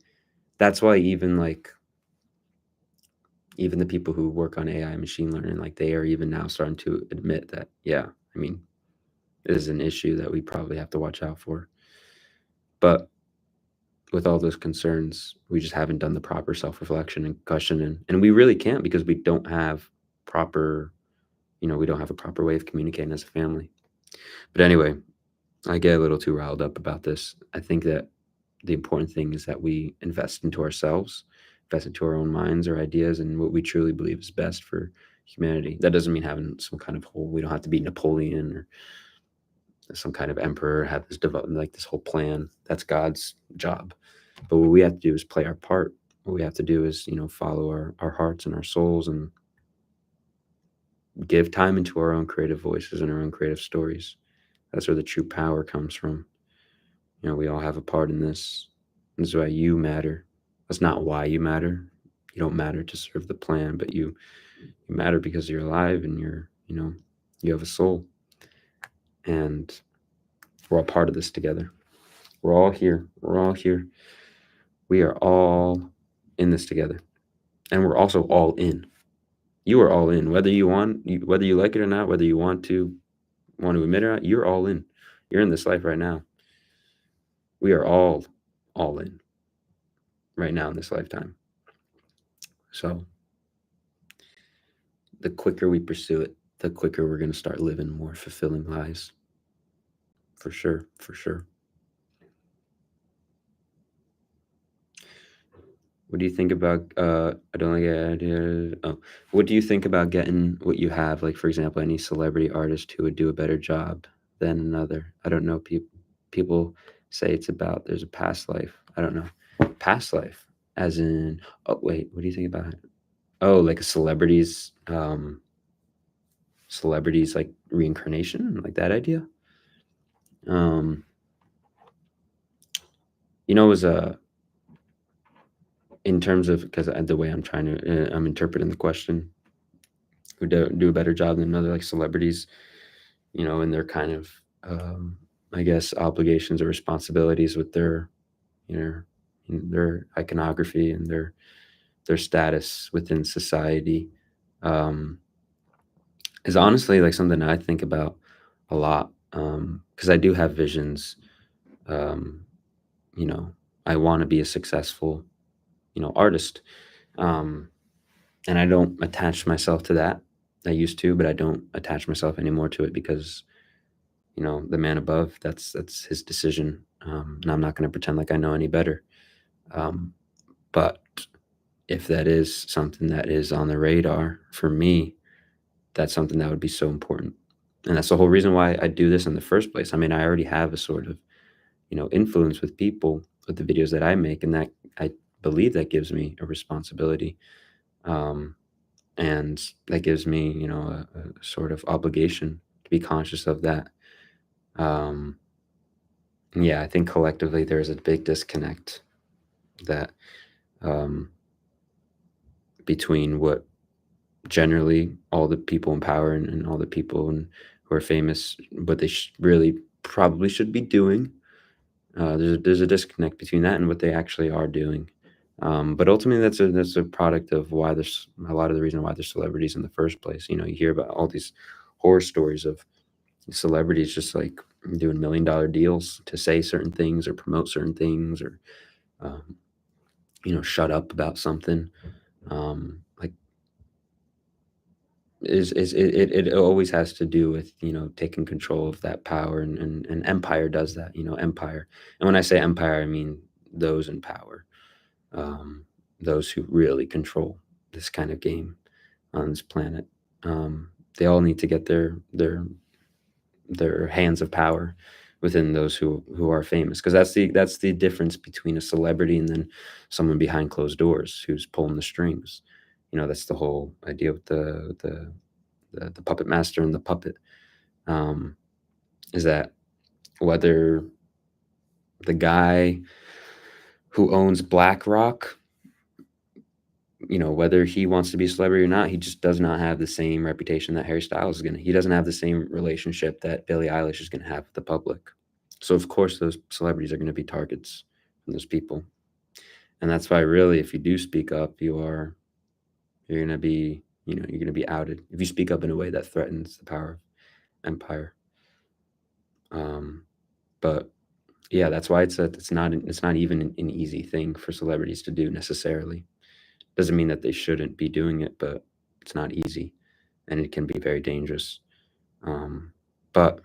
Speaker 1: That's why even the people who work on AI and machine learning, like, they are even now starting to admit that, yeah, I mean, it is an issue that we probably have to watch out for. But with all those concerns, we just haven't done the proper self-reflection and questioning. And we really can't, because we don't have proper, we don't have a proper way of communicating as a family. But anyway, I get a little too riled up about this. I think that the important thing is that we invest into ourselves, invest into our own minds, our ideas, and what we truly believe is best for humanity. That doesn't mean having some kind of whole, we don't have to be Napoleon or some kind of emperor, have this development, like this whole plan. That's God's job. But what we have to do is play our part. What we have to do is, follow our hearts and our souls, and give time into our own creative voices and our own creative stories. That's where the true power comes from. We all have a part in this. This is why you matter. That's not why you matter. You don't matter to serve the plan, but you matter because you're alive and you have a soul. And we're all part of this together. We're all here. We're all here. We are all in this together. And we're also all in. You are all in. Whether whether you like it or not, whether you want to admit it or not, you're all in. You're in this life right now. We are all in right now in this lifetime. So the quicker we pursue it, the quicker we're going to start living more fulfilling lives. For sure, for sure. What do you think about, I don't like idea what do you think about getting what you have? Like, for example, any celebrity artist who would do a better job than another? I don't know, people say it's about there's a past life. I don't know. Past life, as in oh, wait, what do you think about it? Oh, like a celebrities, like, reincarnation? Like that idea? Um, it was, in terms of because the way I'm interpreting the question, who do a better job than other, like, celebrities, in their kind of, I guess, obligations or responsibilities with you know, their iconography and their status within society, um, is honestly, like, something I think about a lot, because I do have visions, um, you know, I wanna be a successful, artist, um, and I don't attach myself to that. I used to, but I don't attach myself anymore to it because the man above, that's his decision, and I'm not gonna pretend like I know any better, um, but if that is something that is on the radar for me, that's something that would be so important, and that's the whole reason why I do this in the first place. I mean, I already have a sort of, influence with people with the videos that I make, and that I believe that gives me a responsibility, um, and that gives me, a sort of obligation to be conscious of that, um yeah, I think collectively there's a big disconnect that um, between what generally all the people in power and all the people who are famous, what they really probably should be doing. There's a disconnect between that and what they actually are doing. But ultimately, that's a product of why there's a lot of the reason why there's celebrities in the first place. You hear about all these horror stories of celebrities just like doing $1 million deals to say certain things or promote certain things or um, shut up about something. Like it always has to do with taking control of that power, and empire does that. Empire, and when I say empire, I mean those in power, um, those who really control this kind of game on this planet. They all need to get their hands of power within those who are famous, because that's the difference between a celebrity and then someone behind closed doors who's pulling the strings. That's the whole idea with the puppet master and the puppet, um, is that whether the guy who owns BlackRock, whether he wants to be a celebrity or not, he just does not have the same reputation that Harry Styles is gonna. He doesn't have the same relationship that Billie Eilish is gonna have with the public. So of course those celebrities are gonna be targets from those people. And that's why really if you do speak up, you're gonna be, you're gonna be outed. If you speak up in a way that threatens the power of empire. Um, but yeah, that's why it's not even an easy thing for celebrities to do necessarily. Doesn't mean that they shouldn't be doing it, but it's not easy and it can be very dangerous. But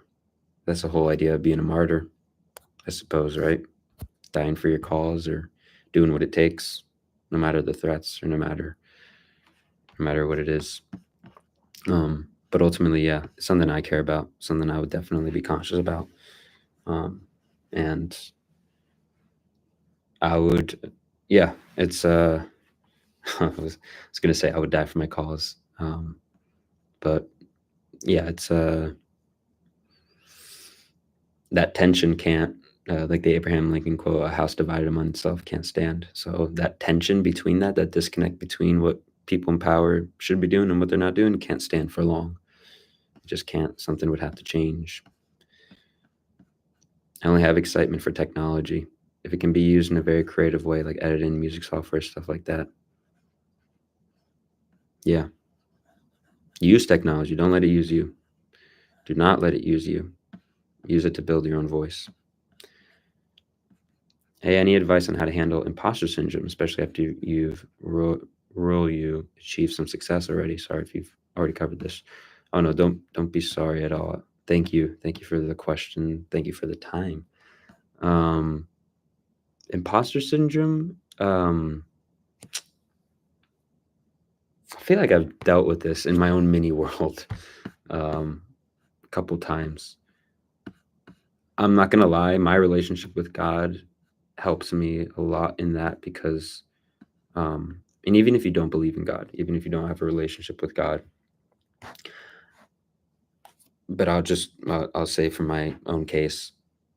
Speaker 1: that's the whole idea of being a martyr, I suppose, right? Dying for your cause or doing what it takes, no matter the threats or no matter what it is. But ultimately, yeah, it's something I care about, something I would definitely be conscious about. And I would, yeah, it's, I was gonna say I would die for my cause. But yeah, it's, that tension can't, like the Abraham Lincoln quote, "A house divided among itself can't stand." So that tension between that disconnect between what people in power should be doing and what they're not doing can't stand for long. It just can't. Something would have to change. I only have excitement for technology. If it can be used in a very creative way, like editing music software, stuff like that. Yeah. Use technology. Don't let it use you. Do not let it use you. Use it to build your own voice. Hey, any advice on how to handle imposter syndrome, especially after you achieve some success already? Sorry if you've already covered this. Oh no, don't be sorry at all. Thank you for the question. Thank you for the time. Um, Imposter syndrome. I feel like I've dealt with this in my own mini world um, a couple times. I'm not gonna lie, my relationship with God helps me a lot in that because, and even if you don't believe in God, even if you don't have a relationship with God, but I'll say for my own case,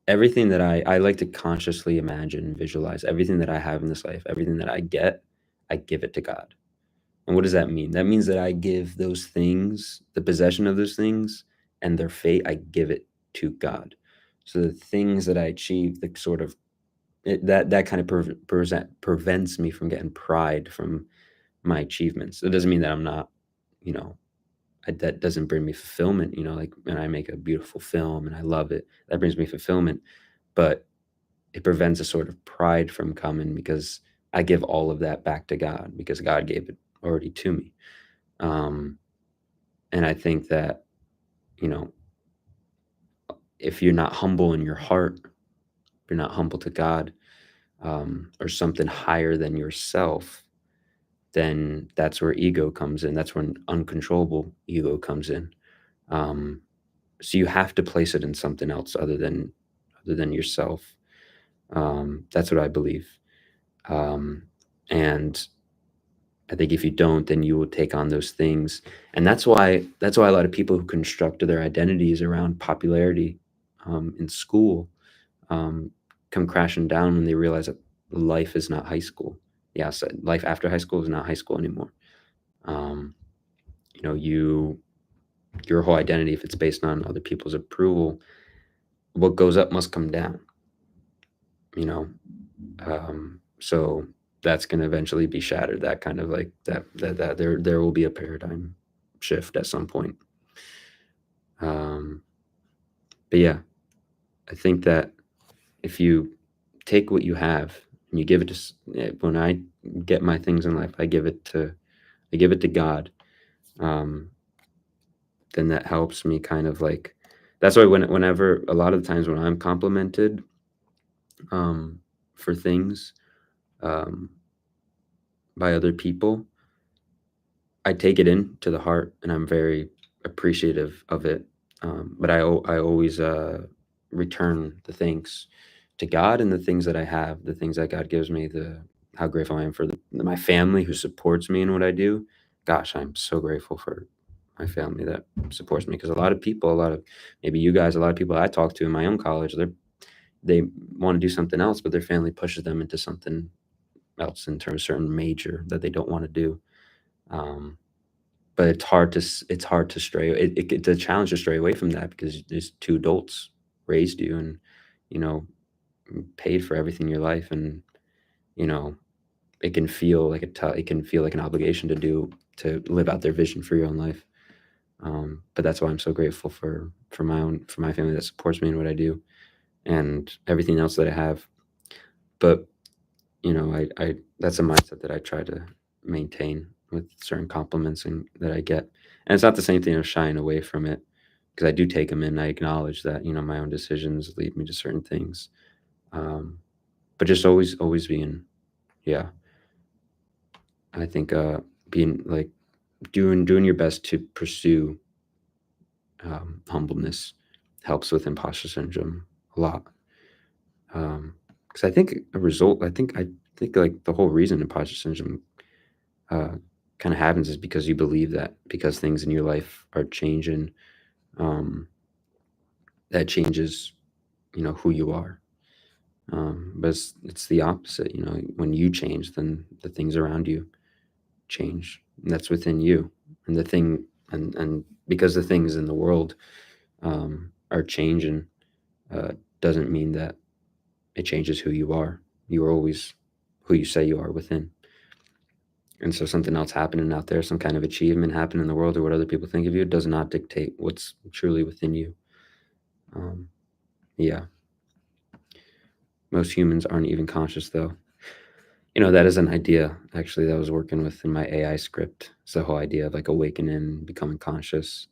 Speaker 1: everything that I like to consciously imagine and visualize everything that I have in this life, everything that I get, I give it to God. And what does that mean? That means that I give those things, the possession of those things and their fate, I give it to God. So the things that I achieve, the sort of that kind of prevents me from getting pride from my achievements. It doesn't mean that I'm not, you know, that doesn't bring me fulfillment. Like when I make a beautiful film and I love it, that brings me fulfillment. But it prevents a sort of pride from coming because I give all of that back to God because God gave it already to me. Um, and I think that, you know, if you're not humble in your heart, you're not humble to God, or something higher than yourself, then that's where ego comes in. That's when uncontrollable ego comes in. Um, so you have to place it in something else other than yourself. That's what I believe. Um, and I think if you don't, then you will take on those things, and that's why a lot of people who construct their identities around popularity in school um, come crashing down when they realize that life is not high school. Yes, life after high school is not high school anymore. Um, your whole identity, if it's based on other people's approval, what goes up must come down. You know, so that's going to eventually be shattered. That kind of like that there will be a paradigm shift at some point. Um, but yeah, I think that if you take what you have and you give it to when I get my things in life, I give it to God. Um, then that helps me kind of like that's why whenever a lot of the times when I'm complimented um, for things um, by other people, I take it in to the heart, and I'm very appreciative of it. But I always return the thanks to God and the things that I have, the things that God gives me, the how grateful I am for my family who supports me in what I do. Gosh, I'm so grateful for my family that supports me because a lot of people, a lot of maybe you guys, a lot of people I talk to in my own college, they want to do something else, but their family pushes them into something else in terms of certain major that they don't want to do. Um, but it's hard to stray it's a challenge to stray away from that because there's 2 adults raised you and, you know, paid for everything in your life and, you know, it can feel like an obligation to live out their vision for your own life. But that's why I'm so grateful for my family that supports me in what I do and everything else that I have. But, you know, I that's a mindset that I try to maintain with certain compliments that I get. And it's not the same thing as shying away from it because I do take them in. I acknowledge that, my own decisions lead me to certain things. Um, but just always being, yeah, I think being like doing your best to pursue humbleness helps with imposter syndrome a lot. Because I think like the whole reason imposter syndrome uh, kind of happens is because you believe that because things in your life are changing, um, that changes, who you are. But it's the opposite. When you change, then the things around you change. And that's within you, and the thing, and because the things in the world are changing, uh, doesn't mean that it changes who you are. You are always who you say you are within. And so something else happening out there, some kind of achievement happening in the world or what other people think of you does not dictate what's truly within you. Um, yeah, most humans aren't even conscious though. That is an idea actually that I was working with in my AI script. It's the whole idea of like awakening, becoming conscious.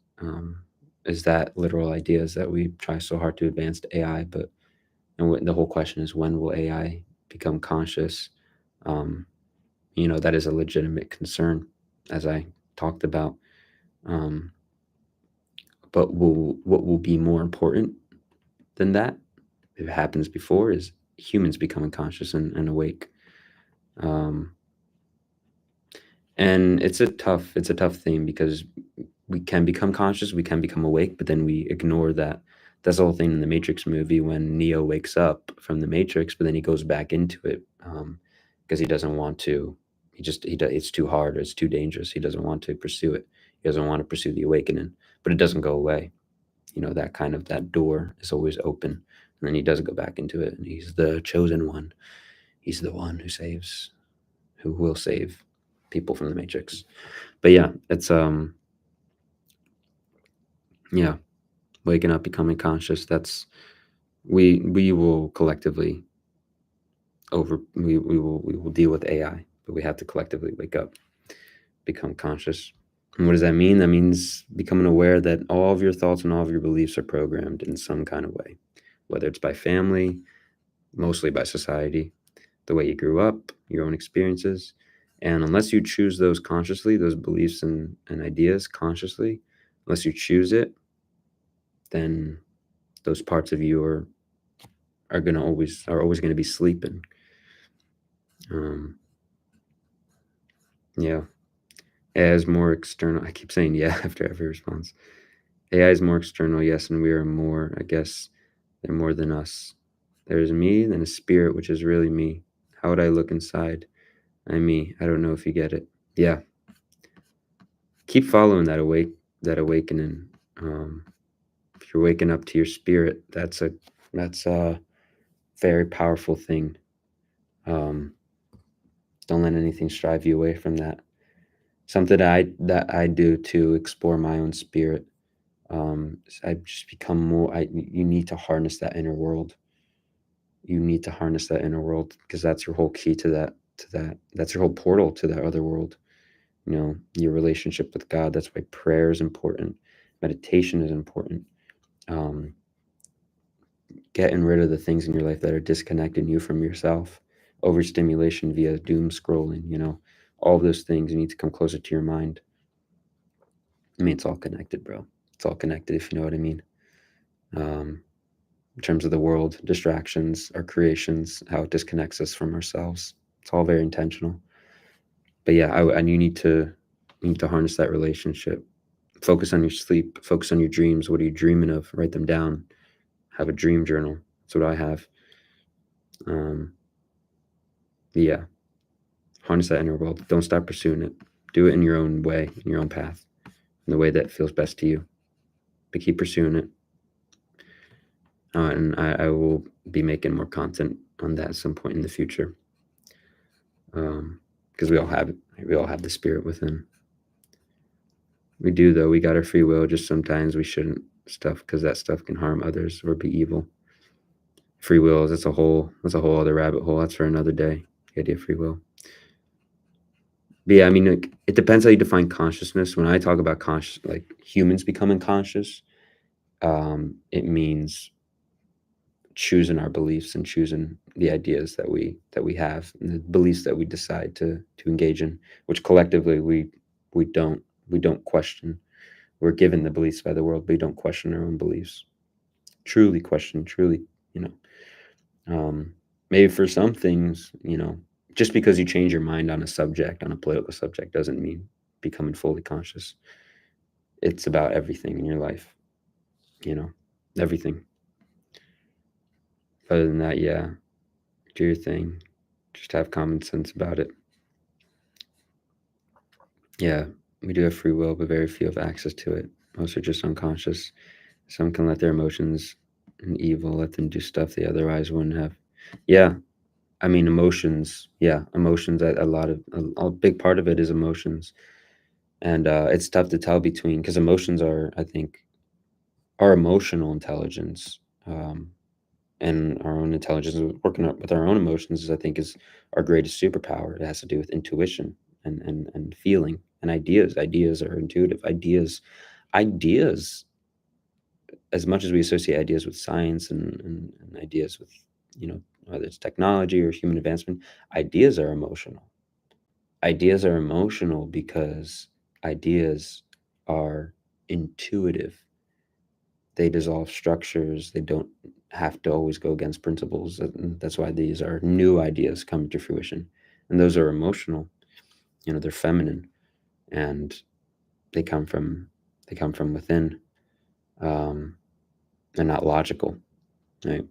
Speaker 1: is that literal ideas that we try so hard to advance to AI. But the whole question is, when will AI become conscious? Um, that is a legitimate concern, as I talked about. Um, but what will be more important than that, if it happens before, is humans becoming conscious and awake. Um, and it's a tough thing, because we can become conscious, we can become awake, but then we ignore that. That's the whole thing in the Matrix movie, when Neo wakes up from the Matrix, but then he goes back into it, because he doesn't want to. It's too hard, or it's too dangerous. He doesn't want to pursue it. He doesn't want to pursue the awakening, but it doesn't go away. That door is always open, and then he does go back into it, and he's the chosen one. He's the one who will save people from the Matrix. But yeah, it's yeah, waking up, becoming conscious. That's we will collectively we will deal with AI, but we have to collectively wake up, become conscious. And what does that mean? That means becoming aware that all of your thoughts and all of your beliefs are programmed in some kind of way, whether it's by family, mostly by society, the way you grew up, your own experiences. And unless you choose those consciously, those beliefs and ideas consciously, unless you choose it, then those parts of you are always going to be sleeping. Um, yeah, AI is more external. I keep saying yeah after every response. AI is more external, yes, and we are more. I guess they're more than us. There is me, then a spirit, which is really me. How would I look inside? I'm me. I don't know if you get it. Yeah, keep following that awakening. If you're waking up to your spirit, that's a very powerful thing. Um, don't let anything strive you away from that. Something that I do to explore my own spirit. I just become more. You need to harness that inner world. You need to harness that inner world, because that's your whole key to that. That's your whole portal to that other world. Your relationship with God. That's why prayer is important. Meditation is important. Um, Getting rid of the things in your life that are disconnecting you from yourself. Overstimulation via doom scrolling. All of those things. You need to come closer to your mind. I mean, it's all connected, bro. It's all connected, if you know what I mean. Um, in terms of the world, distractions, our creations, how it disconnects us from ourselves. It's all very intentional. But yeah, and you need to harness that relationship. Focus on your sleep. Focus on your dreams. What are you dreaming of? Write them down. Have a dream journal. That's what I have. Um, yeah, harness that inner world. Don't stop pursuing it. Do it in your own way, in your own path, in the way that feels best to you. But keep pursuing it. And I will be making more content on that at some point in the future. Because we all have it. We all have the spirit within. We do, though. We got our free will. Just sometimes we shouldn't stuff, because that stuff can harm others or be evil. Free will is that's a whole other rabbit hole. That's for another day. The idea of free will. But yeah, I mean, it depends how you define consciousness. When I talk about conscious, like humans becoming conscious, it means choosing our beliefs and choosing the ideas that we have, and the beliefs that we decide to engage in, which collectively we don't question. We're given the beliefs by the world, but we don't question our own beliefs. Truly question, truly, you know. Maybe for some things, just because you change your mind on a subject, on a political subject, doesn't mean becoming fully conscious. It's about everything in your life, you know, everything. Other than that, yeah, do your thing. Just have common sense about it. Yeah, we do have free will, but very few have access to it. Most are just unconscious. Some can let their emotions and evil let them do stuff they otherwise wouldn't have. Yeah, I mean, emotions. Yeah, emotions. A big part of it is emotions, and it's tough to tell between, because emotions are, I think, our emotional intelligence, and our own intelligence, working with our own emotions, is, I think, is our greatest superpower. It has to do with intuition and feeling and ideas. Ideas are intuitive. Ideas as much as we associate ideas with science and ideas with, whether it's technology or human advancement, ideas are emotional. Ideas are emotional because ideas are intuitive. They dissolve structures. They don't have to always go against principles. And that's why these are new ideas come to fruition. And those are emotional. They're feminine, and they come from within. They're not logical, right?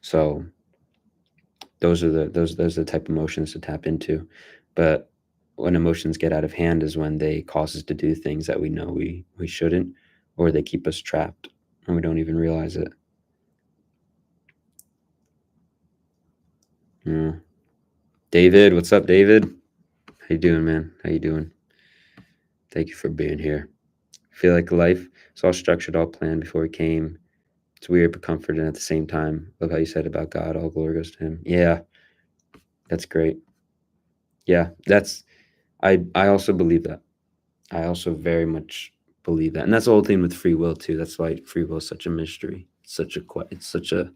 Speaker 1: So those are the type of emotions to tap into. But when emotions get out of hand is when they cause us to do things that we know we shouldn't, or they keep us trapped and we don't even realize it. Yeah. David, what's up, David? How you doing, man? How you doing? Thank you for being here. I feel like life is all structured, all planned before we came. It's weird but comforting at the same time. Love how you said about God, all glory goes to him. Yeah, that's great. Yeah, I also believe that. I also very much believe that. And that's the whole thing with free will too. That's why free will is such a mystery. It's such a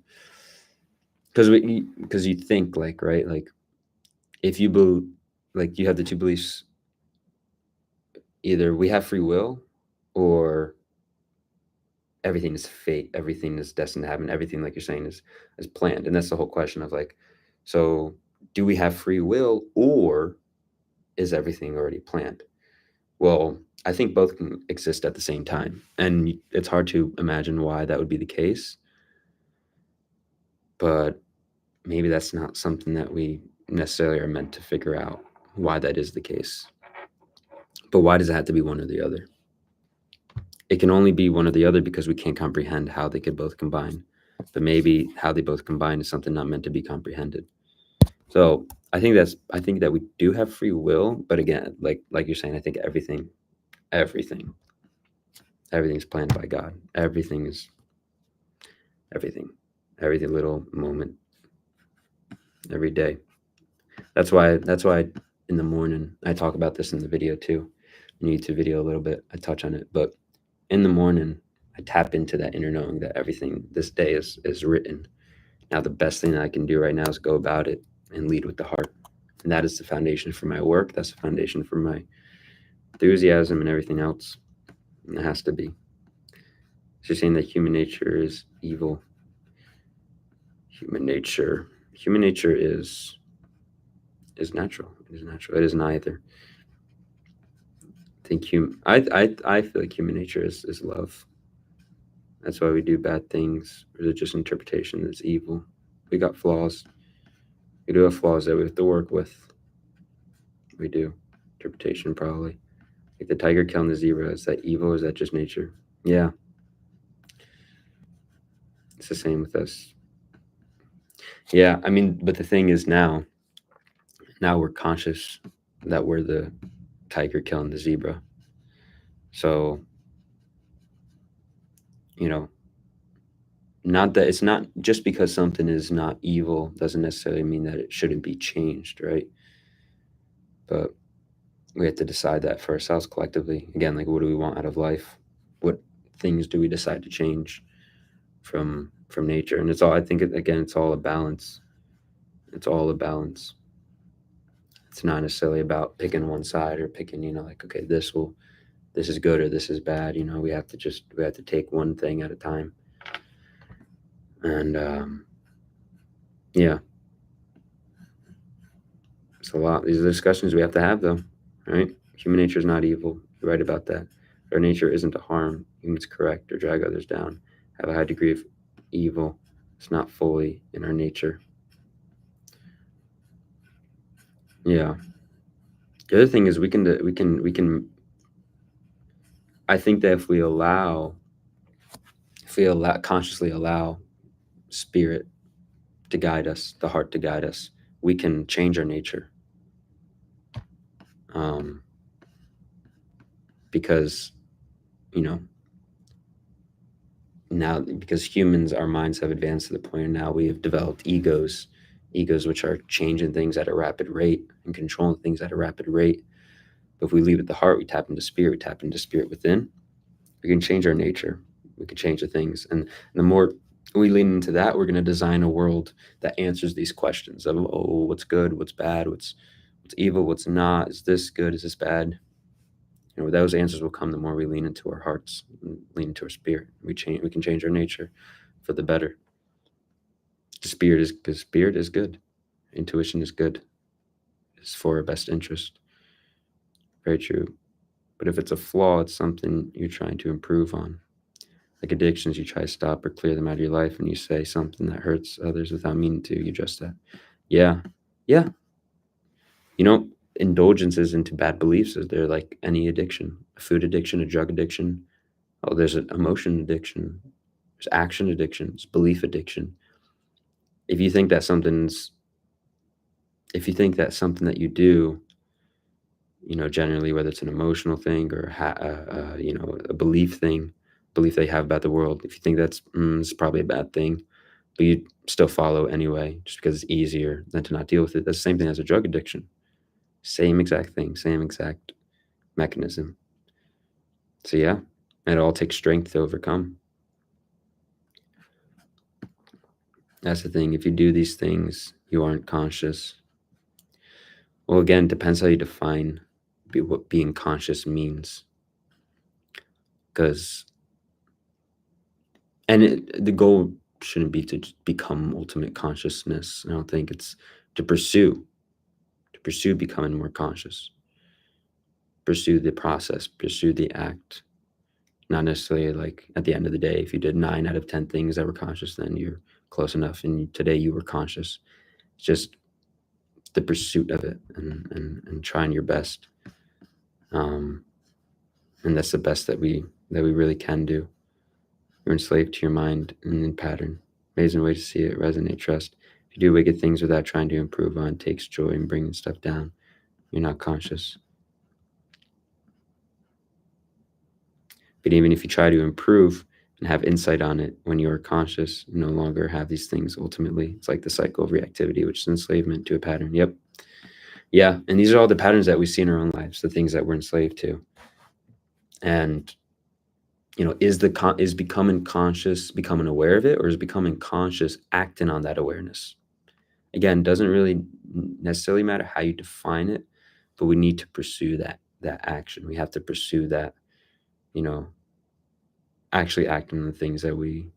Speaker 1: because you think, like, right, like, if you believe, like, you have the two beliefs, either we have free will, or everything is fate, everything is destined to happen, everything, like you're saying, is planned. And that's the whole question of, like, so do we have free will, or is everything already planned? Well, I think both can exist at the same time, and it's hard to imagine why that would be the case, but maybe that's not something that we necessarily are meant to figure out, why that is the case. But why does it have to be one or the other? It can only be one or the other because we can't comprehend how they could both combine. But maybe how they both combine is something not meant to be comprehended. So I think that we do have free will, but again, like you're saying, I think everything everything's planned by God. Everything is everything, every little moment, every day. That's why in the morning, I talk about this in the video too, in the YouTube video a little bit. I touch on it, but in the morning, I tap into that inner knowing that everything this day is written. Now, the best thing that I can do right now is go about it and lead with the heart. And that is the foundation for my work. That's the foundation for my enthusiasm and everything else. And it has to be. So you're saying that human nature is evil. Human nature is natural. It is natural. It is neither. I feel like human nature is love. That's why we do bad things. Religious interpretation is evil. We got flaws. We do have flaws that we have to work with. We do. Interpretation, probably. Like the tiger killing the zebra. Is that evil or is that just nature? Yeah. It's the same with us. Yeah, I mean, but the thing is now we're conscious that we're the tiger killing the zebra. So, not that it's not just because something is not evil doesn't necessarily mean that it shouldn't be changed, right? But we have to decide that for ourselves collectively. Again, like, what do we want out of life? What things do we decide to change from nature? And it's all, I think, again, it's all a balance. It's all a balance. It's not necessarily about picking one side or picking, like, okay, this is good or this is bad. We have to take one thing at a time. And yeah, it's a lot. These are the discussions we have to have, though, right? Human nature is not evil. You're right about that. Our nature isn't to harm humans, correct, or drag others down. Have a high degree of evil. It's not fully in our nature. Yeah. The other thing is we can. I think that if we consciously allow spirit to guide us, the heart to guide us, we can change our nature. Because, now, because humans, our minds have advanced to the point, and now we have developed egos which are changing things at a rapid rate and controlling things at a rapid rate. But if we leave it the heart, we tap into spirit within, we can change our nature. We can change the things. And the more we lean into that, we're going to design a world that answers these questions of, oh, what's good, what's bad, what's evil, what's not, is this good, is this bad? Those answers will come the more we lean into our hearts, and lean into our spirit. We can change our nature for the better. Spirit is good. Intuition is good. It's for our best interest. Very true. But if it's a flaw, it's something you're trying to improve on. Like addictions, you try to stop or clear them out of your life, and you say something that hurts others without meaning to. You address that. Yeah. Yeah. Indulgences into bad beliefs is they're like any addiction, a food addiction, a drug addiction. Oh, there's an emotion addiction. There's action addiction. There's belief addiction. If you think that something that you do, generally, whether it's an emotional thing or a belief they have about the world, if you think that's it's probably a bad thing, but you still follow anyway, just because it's easier than to not deal with it. That's the same thing as a drug addiction. Same exact thing, same exact mechanism. So yeah, it all takes strength to overcome. That's the thing. If you do these things, you aren't conscious. Well, again, depends how you define what being conscious means. The goal shouldn't be to just become ultimate consciousness. I don't think it's to pursue becoming more conscious. Pursue the process, pursue the act. Not necessarily like at the end of the day, if you did 9 out of 10 things that were conscious, then you're close enough. And today you were conscious. It's just the pursuit of it and trying your best. And that's the best that we really can do. You're enslaved to your mind and in pattern. Amazing way to see it. Resonate, trust. If you do wicked things without trying to improve on, takes joy in bringing stuff down, you're not conscious. But even if you try to improve and have insight on it when you are conscious, you no longer have these things ultimately. It's like the cycle of reactivity, which is enslavement to a pattern. Yep. Yeah. And these are all the patterns that we see in our own lives, the things that we're enslaved to. And, is becoming conscious, becoming aware of it, or is becoming conscious acting on that awareness? Again, doesn't really necessarily matter how you define it, but we need to pursue that action. We have to pursue that, actually acting on the things that we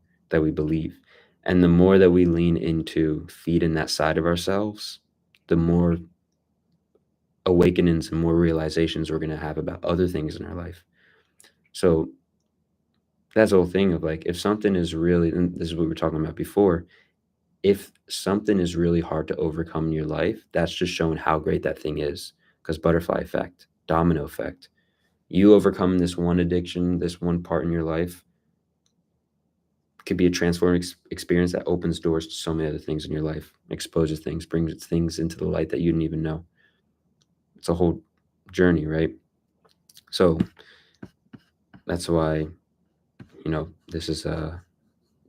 Speaker 1: believe. And the more that we lean into feeding that side of ourselves, the more awakenings and more realizations we're going to have about other things in our life. So that's the whole thing of like, if something is really, and this is what we were talking about before, if something is really hard to overcome in your life, that's just showing how great that thing is. Because butterfly effect, domino effect, you overcome this one addiction, this one part in your life, could be a transformative experience that opens doors to so many other things in your life, exposes things, brings things into the light that you didn't even know. It's a whole journey, right? So that's why, this is the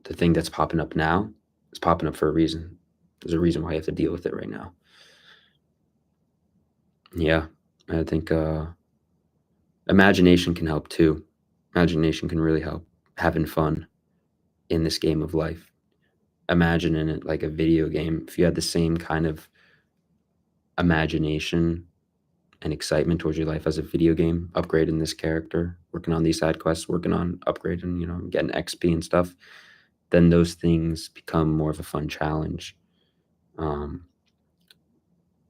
Speaker 1: thing that's popping up now. It's popping up for a reason. There's a reason why you have to deal with it right now. Yeah, I think imagination can help too. Imagination can really help. Having fun in this game of life. Imagining it like a video game. If you had the same kind of imagination and excitement towards your life as a video game, upgrading this character, working on these side quests, working on upgrading, getting XP and stuff, then those things become more of a fun challenge.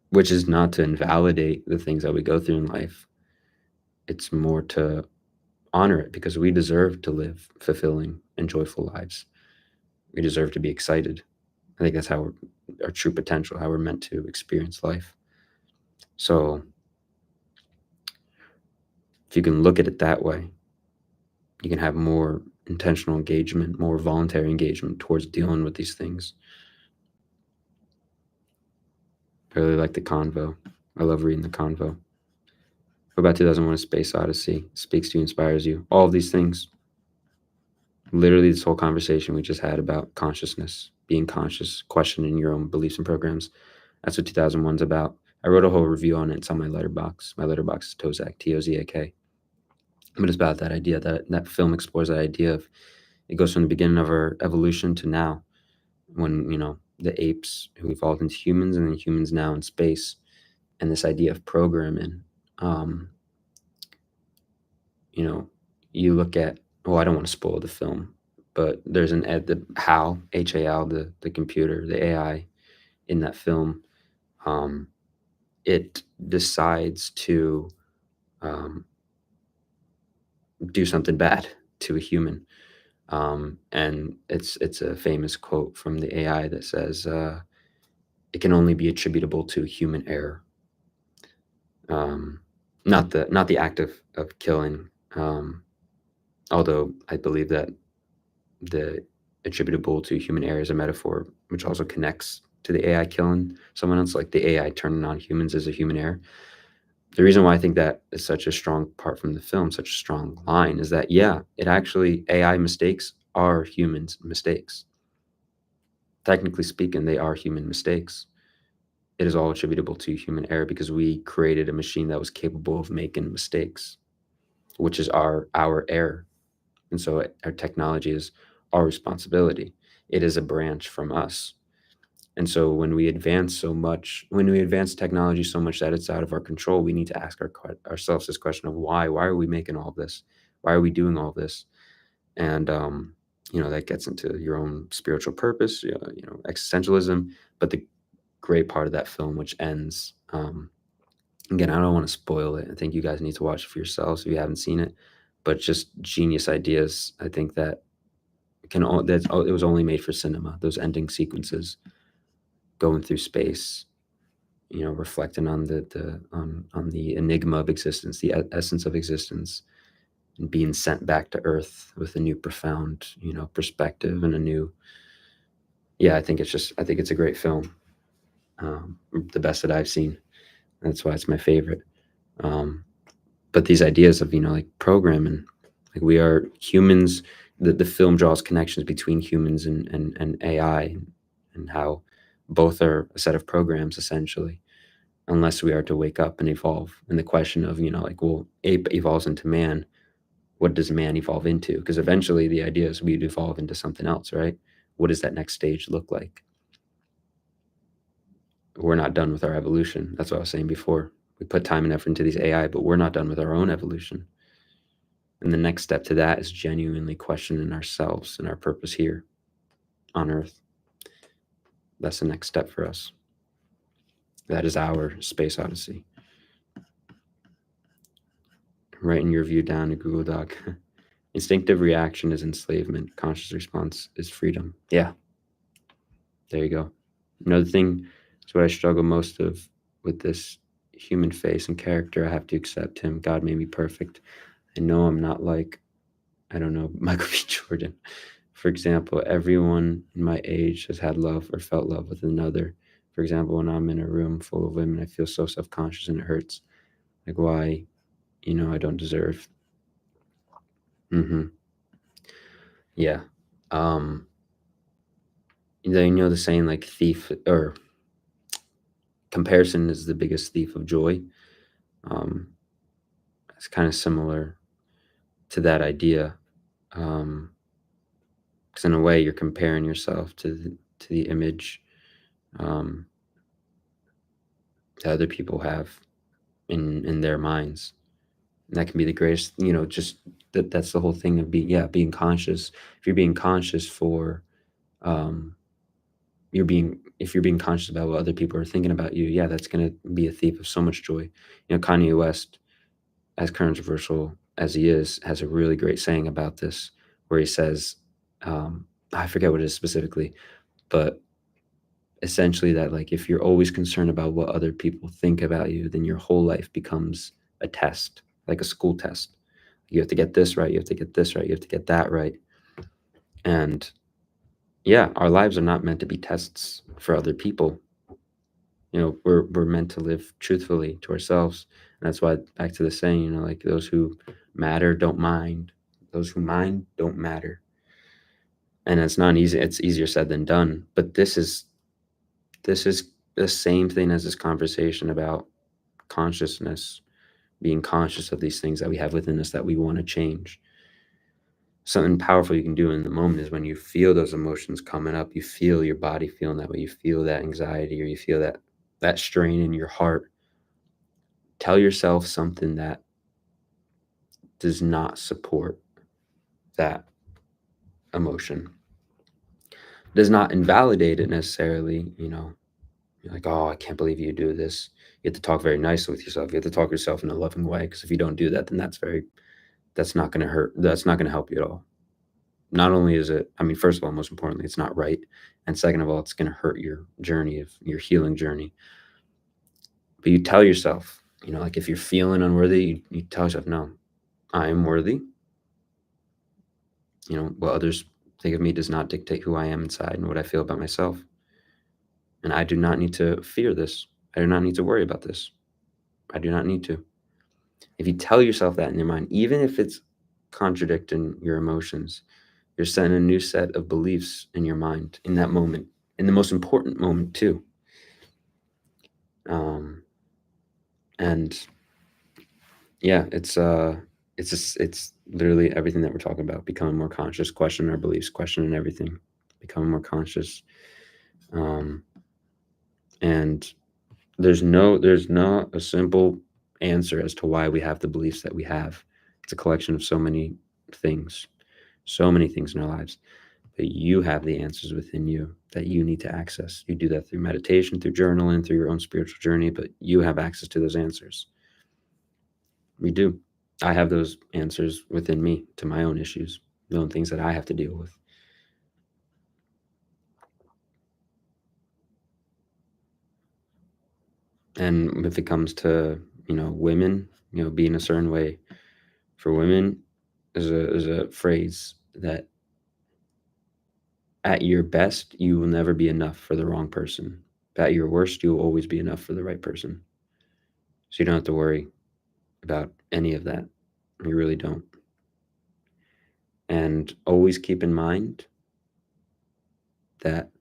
Speaker 1: Which is not to invalidate the things that we go through in life. It's more to honor it, because we deserve to live fulfilling and joyful lives. We deserve to be excited. I think that's how our true potential, how we're meant to experience life. So if you can look at it that way, you can have more intentional engagement, more voluntary engagement towards dealing with these things. I really like the convo. I love reading the convo. What about 2001: A Space Odyssey? Speaks to you, inspires you. All of these things. Literally this whole conversation we just had about consciousness, being conscious, questioning your own beliefs and programs. That's what 2001's about. I wrote a whole review on it. It's on my letterbox. My letterbox is Tozak, Tozak. But it's about that idea, that film explores that idea of, It goes from the beginning of our evolution to now, when, the apes who evolved into humans, and then humans now in space, and this idea of programming. Um, you know, you look at, well, I don't want to spoil the film, but there's an ed the HAL, HAL, the computer, the AI in that film. Um, it decides to um, do something bad to a human. And it's a famous quote from the AI that says, "It can only be attributable to human error." Um, not the act of killing. Although I believe that the attributable to human error is a metaphor which also connects to the AI killing someone else, like the AI turning on humans as a human error. The reason why I think that is such a strong part from the film, such a strong line, is that, yeah, it actually, AI mistakes are humans' mistakes. Technically speaking, they are human mistakes. It is all attributable to human error because we created a machine that was capable of making mistakes, which is our error. And so our technology is our responsibility. It is a branch from us. And so when we advance technology so much that it's out of our control, we need to ask ourselves this question of why? Why are we making all this? Why are we doing all this? And that gets into your own spiritual purpose, existentialism. But the great part of that film, which ends, again, I don't want to spoil it. I think you guys need to watch it for yourselves if you haven't seen it. But just genius ideas. I think that it was only made for cinema. Those ending sequences, going through space, reflecting on on the enigma of existence, the essence of existence, and being sent back to Earth with a new profound, perspective and a new. Yeah, I think it's a great film, the best that I've seen. That's why it's my favorite. Um, but these ideas of like programming, like we are humans. The film draws connections between humans and AI, and how both are a set of programs essentially, unless we are to wake up and evolve. And the question of, like, well, ape evolves into man. What does man evolve into? Because eventually the idea is we'd evolve into something else, right? What does that next stage look like? We're not done with our evolution. That's what I was saying before. We put time and effort into these AI, but we're not done with our own evolution. And the next step to that is genuinely questioning ourselves and our purpose here on Earth. That's the next step for us. That is our space odyssey. Writing your view down to Google Doc. Instinctive reaction is enslavement. Conscious response is freedom. Yeah, there you go. Another thing is what I struggle most of with this human face and character. I have to accept him. God made me perfect. I know I'm not like, I don't know, Michael B. Jordan. For example, everyone in my age has had love or felt love with another. For example, when I'm in a room full of women, I feel so self-conscious and it hurts. Like, why, I don't deserve. Mm-hmm. Yeah. Um, the saying, like, thief or comparison is the biggest thief of joy. Um, it's kind of similar to that idea. Because in a way, you're comparing yourself to the image, um, that other people have in their minds. And that can be the greatest, just that's the whole thing of being conscious. If you're being conscious for, um, if you're being conscious about what other people are thinking about you, yeah, that's gonna be a thief of so much joy. Kanye West, as controversial as he is, has a really great saying about this, where he says, I forget what it is specifically, but essentially that, like, if you're always concerned about what other people think about you, then your whole life becomes a test, like a school test. You have to get this right, you have to get this right, you have to get that right. And yeah, our lives are not meant to be tests for other people. We're meant to live truthfully to ourselves. And that's why, back to the saying, like, those who matter don't mind. Those who mind don't matter. And it's not easy, it's easier said than done. But this is the same thing as this conversation about consciousness, being conscious of these things that we have within us that we want to change. something powerful you can do in the moment is when you feel those emotions coming up, you feel your body feeling that way, you feel that anxiety, or you feel that strain in your heart. Tell yourself something that does not support that emotion, does not invalidate it necessarily. You're like, oh, I can't believe you do this. You have to talk very nicely with yourself. You have to talk to yourself in a loving way, because if you don't do that, then that's not going to hurt. That's not going to help you at all. Not only is it, I mean, first of all, most importantly, it's not right. And second of all, it's going to hurt your journey, of your healing journey. But you tell yourself, like if you're feeling unworthy, you tell yourself, no, I am worthy. What others think of me does not dictate who I am inside and what I feel about myself. And I do not need to fear this. I do not need to worry about this. I do not need to. If you tell yourself that in your mind, even if it's contradicting your emotions, you're setting a new set of beliefs in your mind in that moment, in the most important moment too. And yeah, it's literally everything that we're talking about: becoming more conscious, questioning our beliefs, questioning everything, becoming more conscious. And there's not a simple answer as to why we have the beliefs that we have. It's a collection of so many things in our lives. But you have the answers within you that you need to access. You do that through meditation, through journaling, through your own spiritual journey, but you have access to those answers. We do. I have those answers within me to my own issues, the own things that I have to deal with. And if it comes to, women, being a certain way, for women, is a phrase that at your best, you will never be enough for the wrong person. At your worst, you will always be enough for the right person. So you don't have to worry about any of that. You really don't. And always keep in mind that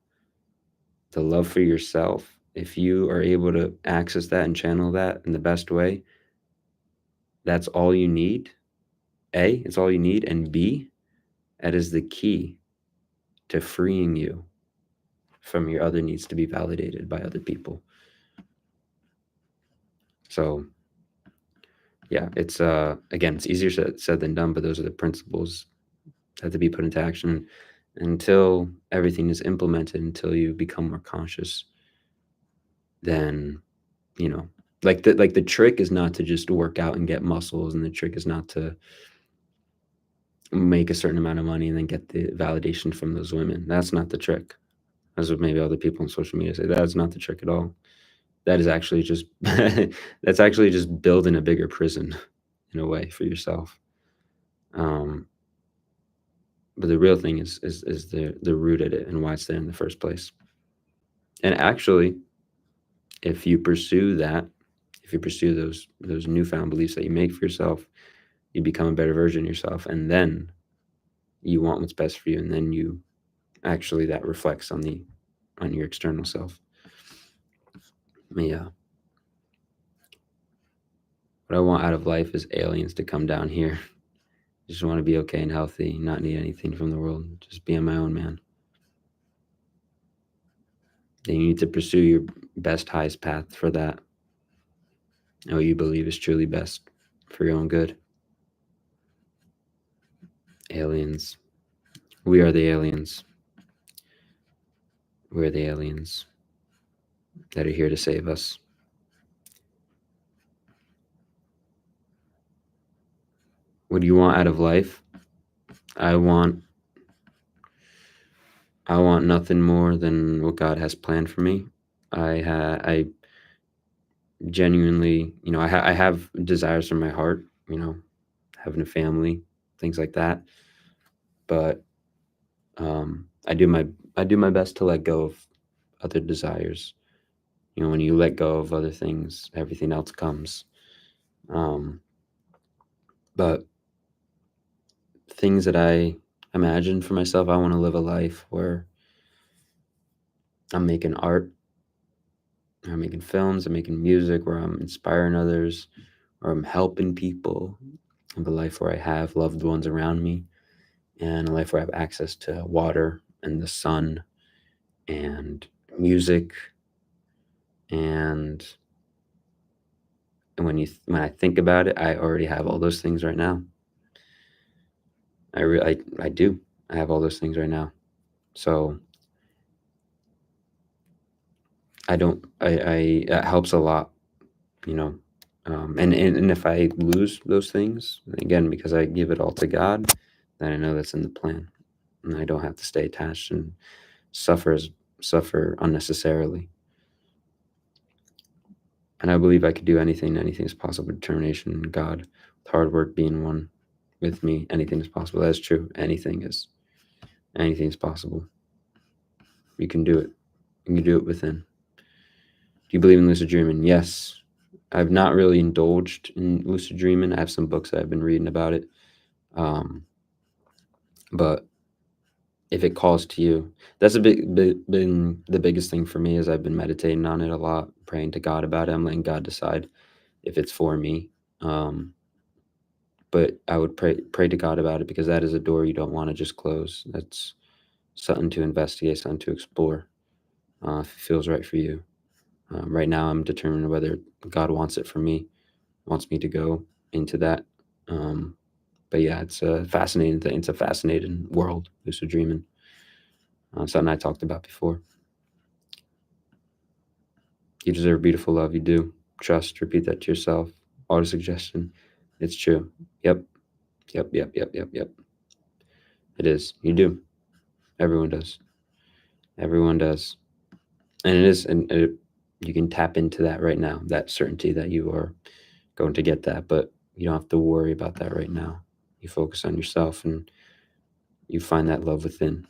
Speaker 1: the love for yourself, if you are able to access that and channel that in the best way, that's all you need. A, it's all you need. And B, that is the key to freeing you from your other needs to be validated by other people. So yeah, it's again, it's easier said than done, but those are the principles that have to be put into action. Until everything is implemented, until you become more conscious, then like the trick is not to just work out and get muscles, and the trick is not to make a certain amount of money and then get the validation from those women. That's not the trick. As what maybe other people on social media say, that's not the trick at all. That is actually just that's actually just building a bigger prison in a way for yourself. But the real thing is the root at it and why it's there in the first place. And actually, if you pursue that, if you pursue those newfound beliefs that you make for yourself, you become a better version of yourself, and then you want what's best for you, and then you actually, that reflects on your external self. Yeah. What I want out of life is aliens to come down here. Just want to be okay and healthy, not need anything from the world, just be on my own, man. Then you need to pursue your best, highest path for that, and what you believe is truly best for your own good. Aliens. We are the aliens. We're the aliens that are here to save us. What do you want out of life? I want nothing more than what God has planned for me. I genuinely, I have desires from my heart, having a family, things like that. But I do my best to let go of other desires. When you let go of other things, everything else comes. But things that I imagine for myself, I want to live a life where I'm making art, or I'm making films, I'm making music, where I'm inspiring others, or I'm helping people. I have a life where I have loved ones around me, and a life where I have access to water and the sun and music, and when I think about it, I already have all those things right now. I do. I have all those things right now. So I don't. I that helps a lot, you know. And if I lose those things again because I give it all to God, then I know that's in the plan, and I don't have to stay attached and suffer suffer unnecessarily. And I believe I could do anything. Anything is possible. Determination, God, with hard work being one with me, anything is possible. That's true. Anything is possible. You can do it. You can do it within. Do you believe in lucid dreaming? Yes. I've not really indulged in lucid dreaming. I have some books that I've been reading about it. But if it calls to you, that's been the biggest thing for me is I've been meditating on it a lot, praying to God about it. I'm letting God decide if it's for me. But I would pray to God about it because that is a door you don't want to just close. That's something to investigate, something to explore. If it feels right for you. Right now, I'm determining whether God wants it for me, wants me to go into that. But yeah, it's a fascinating thing. It's a fascinating world, lucid dreaming. Something I talked about before. You deserve beautiful love. You do. Trust. Repeat that to yourself. Auto suggestion. It's true. Yep. Yep. Yep. Yep. Yep. Yep. It is. You do. Everyone does. Everyone does. And it is. And you can tap into that right now. That certainty that you are going to get that, but you don't have to worry about that right now. You focus on yourself and you find that love within.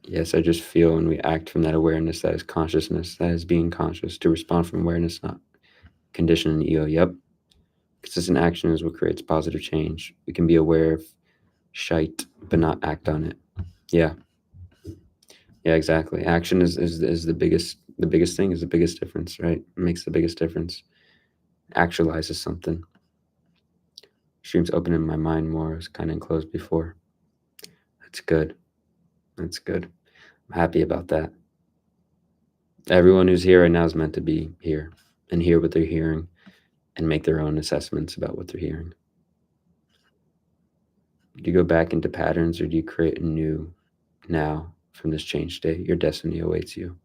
Speaker 1: Yes, I just feel when we act from that awareness, that is consciousness, that is being conscious, to respond from awareness, not condition and ego. Yep. Consistent action is what creates positive change. We can be aware of shite, but not act on it. Yeah. Yeah, exactly. Action is the biggest thing, is the biggest difference, right? It makes the biggest difference. Actualizes something. Streams open in my mind more. It was kind of enclosed before. That's good. That's good. I'm happy about that. Everyone who's here right now is meant to be here and hear what they're hearing and make their own assessments about what they're hearing. Do you go back into patterns or do you create a new now from this change state? Your destiny awaits you.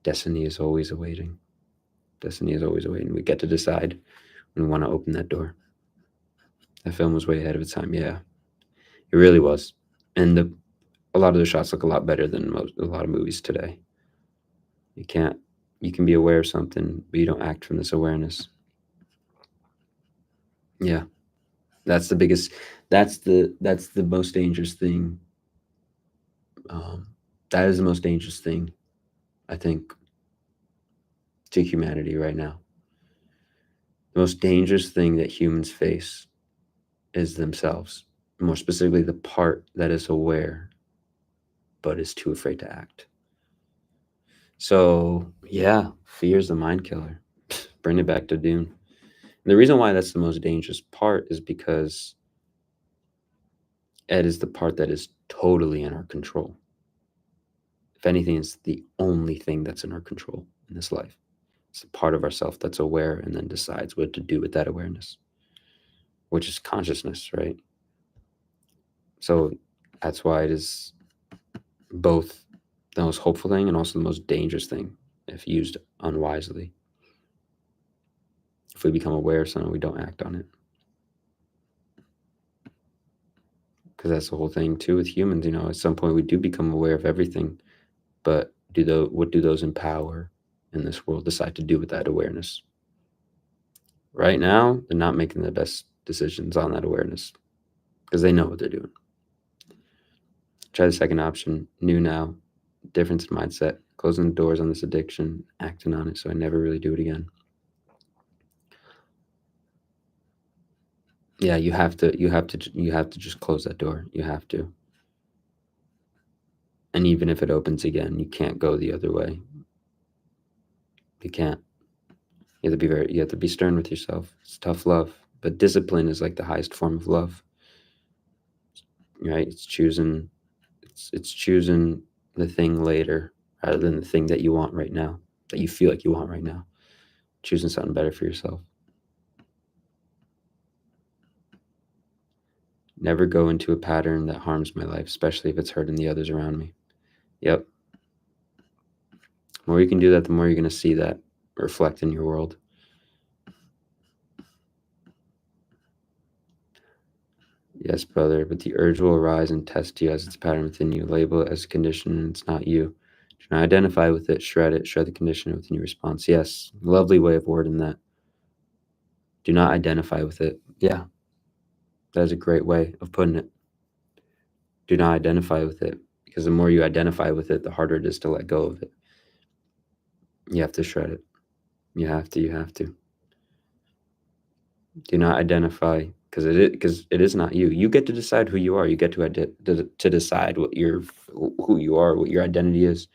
Speaker 1: Destiny is always awaiting. Destiny is always awaiting. We get to decide when we want to open that door. That film was way ahead of its time. Yeah, it really was. And a lot of the shots look a lot better than a lot of movies today. You can be aware of something, but you don't act from this awareness. Yeah. That's the biggest, that's the most dangerous thing. That is the most dangerous thing, I think, to humanity right now. The most dangerous thing that humans face is themselves, more specifically, the part that is aware but is too afraid to act. So, yeah, fear is the mind killer. Bring it back to Dune. And the reason why that's the most dangerous part is because it is the part that is totally in our control. If anything, it's the only thing that's in our control in this life. It's a part of ourself that's aware and then decides what to do with that awareness, which is consciousness, right? So that's why it is both the most hopeful thing and also the most dangerous thing if used unwisely. If we become aware of something, we don't act on it. Because that's the whole thing too with humans, at some point we do become aware of everything, but what do those in power in this world decide to do with that awareness? Right now, they're not making the best decisions on that awareness because they know what they're doing. Try the second option, new now, difference in mindset, closing the doors on this addiction, acting on it so I never really do it again. Yeah, you have to just close that door. You have to. And even if it opens again, you can't go the other way. You can't. You have to be stern with yourself. It's tough love, But discipline is like the highest form of love, right? It's choosing the thing later rather than the thing that you want right now, that you feel like you want right now. Choosing something better for yourself. Never go into a pattern that harms my life, especially if it's hurting the others around me. Yep. The more you can do that, the more you're going to see that reflect in your world. Yes, brother, but the urge will arise and test you as its pattern within you. Label it as a condition and it's not you. Do not identify with it, shred the condition within your response. Yes, lovely way of wording that. Do not identify with it. Yeah, that is a great way of putting it. Do not identify with it, because the more you identify with it, the harder it is to let go of it. You have to shred it. You have to. Do not identify, because it is not you. You get to decide who you are. You get to decide who you are, what your identity is.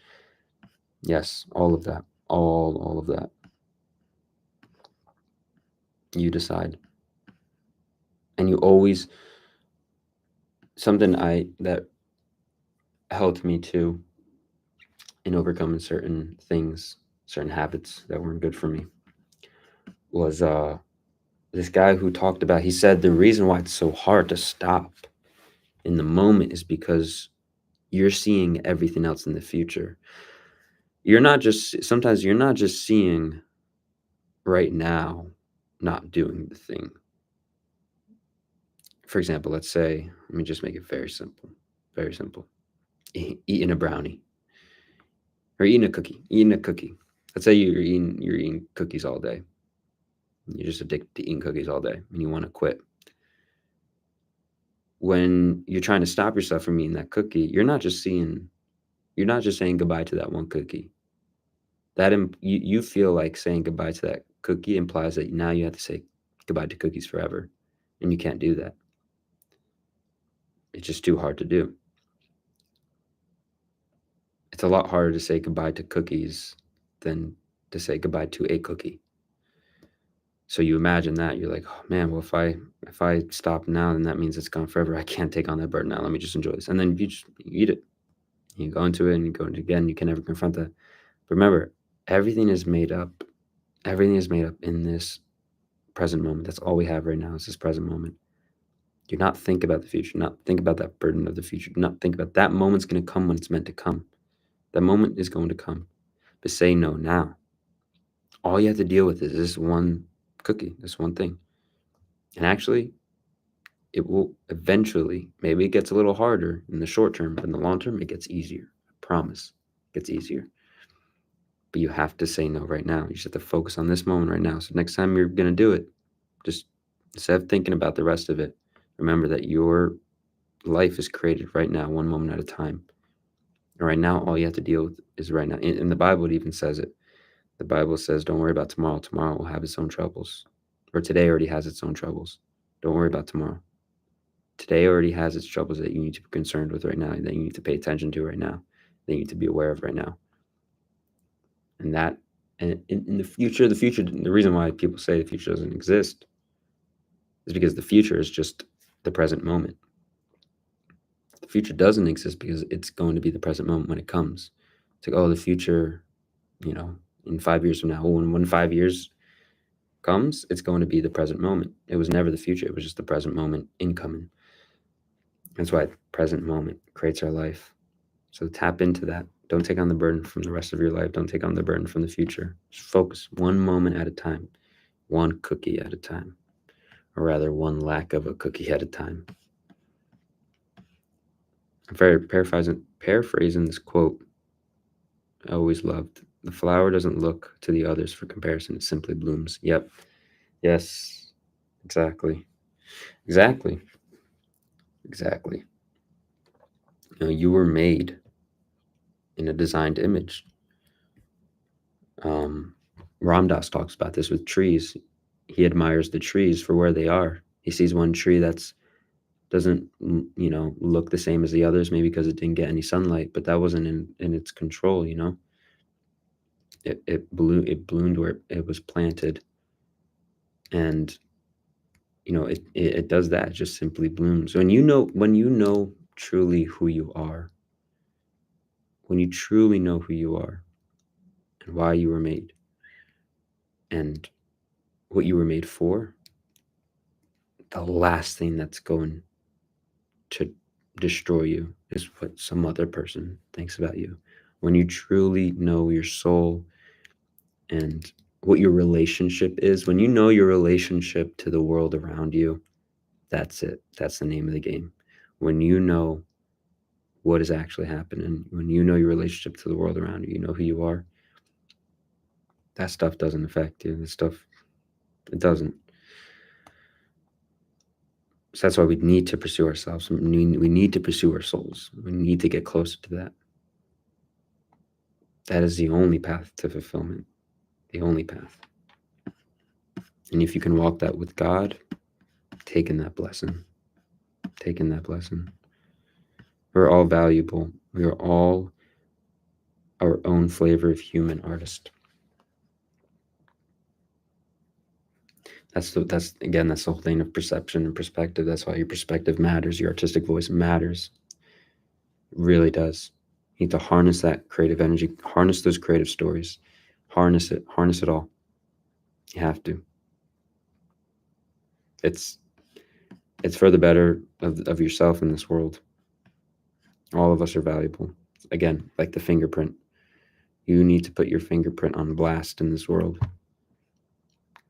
Speaker 1: Yes, all of that. All of that. You decide. And you always, something that helped me too in overcoming certain things, certain habits that weren't good for me, was this guy who talked about, he said the reason why it's so hard to stop in the moment is because you're seeing everything else in the future. Sometimes you're not just seeing right now not doing the thing. For example, let's say, let me just make it very simple. Very simple. Eating a brownie or eating a cookie. Eating a cookie. Let's say you're eating cookies all day. You're just addicted to eating cookies all day and you want to quit. When you're trying to stop yourself from eating that cookie, you're not just saying goodbye to that one cookie. You feel like saying goodbye to that cookie implies that now you have to say goodbye to cookies forever, and you can't do that. It's just too hard to do. It's a lot harder to say goodbye to cookies than to say goodbye to a cookie. So you imagine that, you're like, oh man, well if I stop now, then that means it's gone forever. I can't take on that burden now. Let me just enjoy this. And then you eat it. You go into it and you go into it again. You can never confront that. But remember, everything is made up. Everything is made up in this present moment. That's all we have right now is this present moment. Do not think about the future. Not think about that burden of the future. Do not think about that moment's going to come when it's meant to come. That moment is going to come. But say no now. All you have to deal with is this one cookie, this one thing. And actually, it will eventually, maybe it gets a little harder in the short term, but in the long term, it gets easier. I promise. It gets easier. But you have to say no right now. You just have to focus on this moment right now. So next time you're going to do it, just instead of thinking about the rest of it, remember that your life is created right now, one moment at a time. And right now, all you have to deal with is right now. In the Bible, it even says it. The Bible says, don't worry about tomorrow. Tomorrow will have its own troubles. Or today already has its own troubles. Don't worry about tomorrow. Today already has its troubles that you need to be concerned with right now, that you need to pay attention to right now, that you need to be aware of right now. And in the future, the reason why people say the future doesn't exist is because the future is just the present moment. The future doesn't exist because it's going to be the present moment when it comes. It's like, oh, the future, in 5 years from now, when 5 years comes, it's going to be the present moment. It was never the future. It was just the present moment incoming. That's why present moment creates our life. So tap into that. Don't take on the burden from the rest of your life. Don't take on the burden from the future. Just focus one moment at a time, one cookie at a time, or rather one lack of a cookie at a time. I'm very paraphrasing this quote I always loved. The flower doesn't look to the others for comparison. It simply blooms. Yep. Yes. Exactly. Exactly. Exactly. You were made in a designed image. Ram Dass talks about this with trees. He admires the trees for where they are. He sees one tree that's doesn't look the same as the others, maybe because it didn't get any sunlight, but that wasn't in its control. It bloomed where it was planted, and it does that. It just simply blooms. When you know truly who you are, when you truly know who you are and why you were made and what you were made for, the last thing that's going to destroy you is what some other person thinks about you. When you truly know your soul and what your relationship is, when you know your relationship to the world around you, that's it. That's the name of the game. When you know what is actually happening, when you know your relationship to the world around you, you know who you are, that stuff doesn't affect you. That stuff, it doesn't. So that's why we need to pursue ourselves. We need to pursue our souls. We need to get closer to that. That is the only path to fulfillment, the only path. And if you can walk that with God, taking that blessing, taking that blessing. We're all valuable. We are all our own flavor of human artist. That's the whole thing of perception and perspective. That's why your perspective matters. Your artistic voice matters. It really does. You need to harness that creative energy, harness those creative stories, harness it all. You have to. It's for the better of yourself in this world. All of us are valuable. Again, like the fingerprint. You need to put your fingerprint on blast in this world.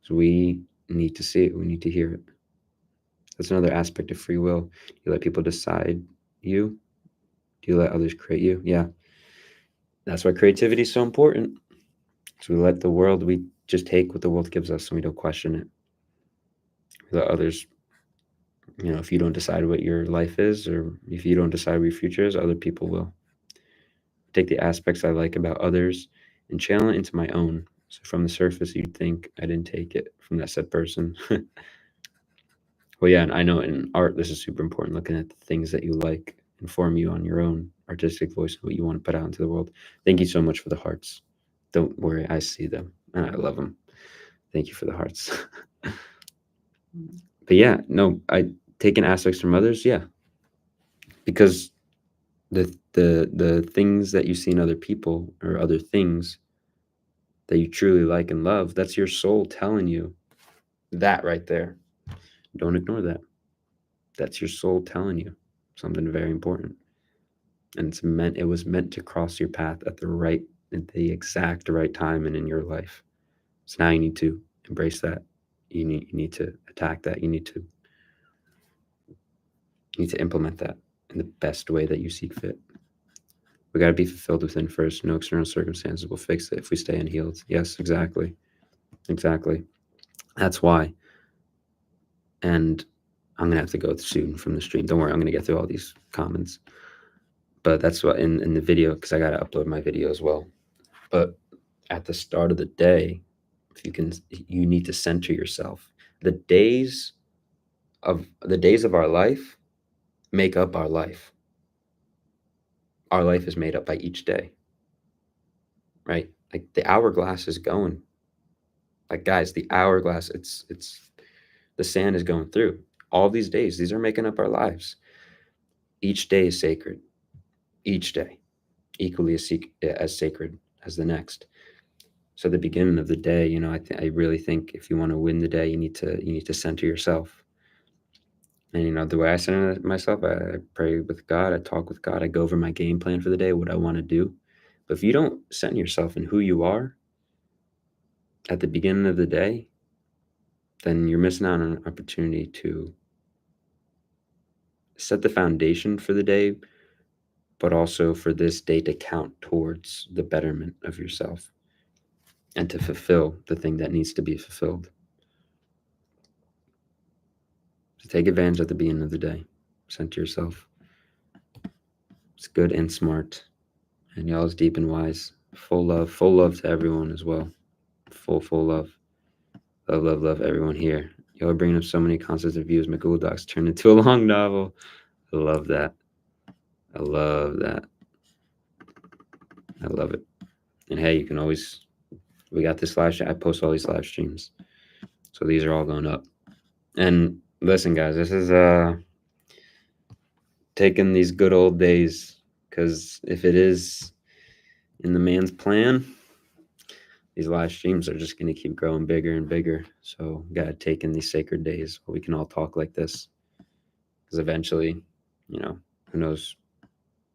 Speaker 1: So we need to see it. We need to hear it. That's another aspect of free will. You let people decide you. Do you let others create you? Yeah. That's why creativity is so important. So we let the world, we just take what the world gives us and we don't question it. We let others, if you don't decide what your life is or if you don't decide what your future is, other people will. Take the aspects I like about others and channel it into my own. So from the surface, you'd think I didn't take it from that said person. Well, yeah, and I know in art, this is super important, looking at the things that you like inform you on your own artistic voice, what you want to put out into the world. Thank you so much for the hearts. Don't worry, I see them and I love them. Thank you for the hearts. But yeah, no, I taking aspects from others, yeah, because the things that you see in other people or other things that you truly like and love, that's your soul telling you that right there. Don't ignore that. That's your soul telling you something very important. And it was meant to cross your path at the exact right time and in your life. So now you need to embrace that. You need to attack that. You need to implement that in the best way that you see fit. We got to be fulfilled within first. No external circumstances will fix it if we stay unhealed. Yes, exactly. That's why. And I'm gonna have to go soon from the stream. Don't worry, I'm gonna get through all these comments. But that's what in the video, because I gotta upload my video as well. But at the start of the day, you need to center yourself. The days of our life make up our life. Our life is made up by each day, right? Like the hourglass is going. Like guys, the hourglass, it's the sand is going through. All these days, these are making up our lives. Each day is sacred. Each day, equally as sacred as the next. So the beginning of the day, I really think if you want to win the day, you need to center yourself. And the way I center myself, I pray with God, I talk with God, I go over my game plan for the day, what I want to do. But if you don't center yourself in who you are at the beginning of the day, then you're missing out on an opportunity to set the foundation for the day, but also for this day to count towards the betterment of yourself and to fulfill the thing that needs to be fulfilled. So take advantage at the beginning of the day. Center yourself. It's good and smart. And y'all is deep and wise. Full love to everyone as well. Full love. Love everyone here. Y'all are bringing up so many concepts and views. My Google Docs turned into a long novel. I love that. I love it. And hey, you can always, we got this I post all these live streams. So these are all going up. And Listen, guys, this is taking these good old days, because if it is in the man's plan, these live streams are just going to keep growing bigger and bigger. So, gotta take in these sacred days where we can all talk like this, because eventually, who knows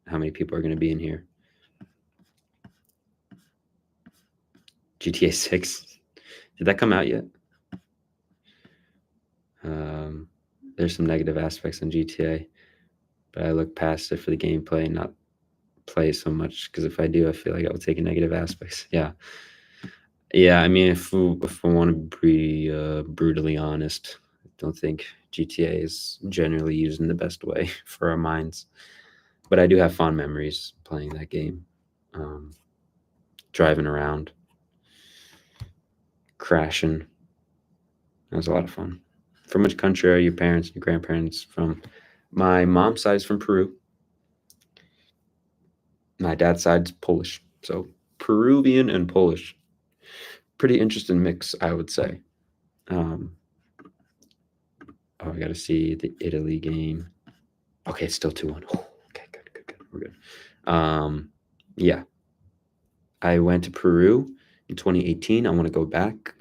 Speaker 1: how many people are going to be in here. GTA 6, did that come out yet? There's some negative aspects in GTA, but I look past it for the gameplay and not play so much, because if I do, I feel like I will take in negative aspects. Yeah. I mean, if I want to be brutally honest, I don't think GTA is generally used in the best way for our minds. But I do have fond memories playing that game, driving around, crashing. That was a lot of fun. From which country are your parents and grandparents from? My mom's side is from Peru. My dad's side's Polish. So Peruvian and Polish. Pretty interesting mix, I would say. Oh, I got to see the Italy game. Okay, it's still 2-1. Oh, okay, good. We're good. Yeah. I went to Peru in 2018. I want to go back.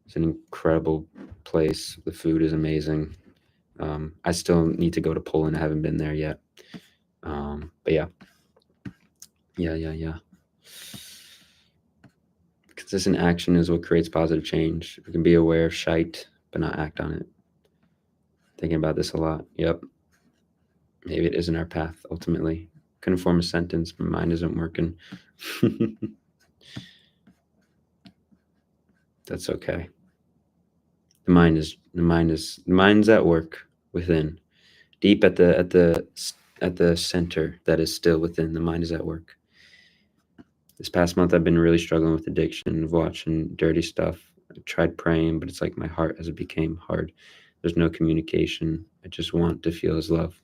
Speaker 1: It's an incredible place. The food is amazing. I still need to go to Poland. I haven't been there yet. But yeah. Consistent action is what creates positive change. We can be aware of shite, but not act on it. Thinking about this a lot. Yep. Maybe it isn't our path, ultimately. Couldn't form a sentence. My mind isn't working. That's okay. The mind's at work within, deep at the center that is still within. The mind is at work. This past month, I've been really struggling with addiction of watching dirty stuff. I tried praying, but it's like my heart as it became hard. There's no communication. I just want to feel His love.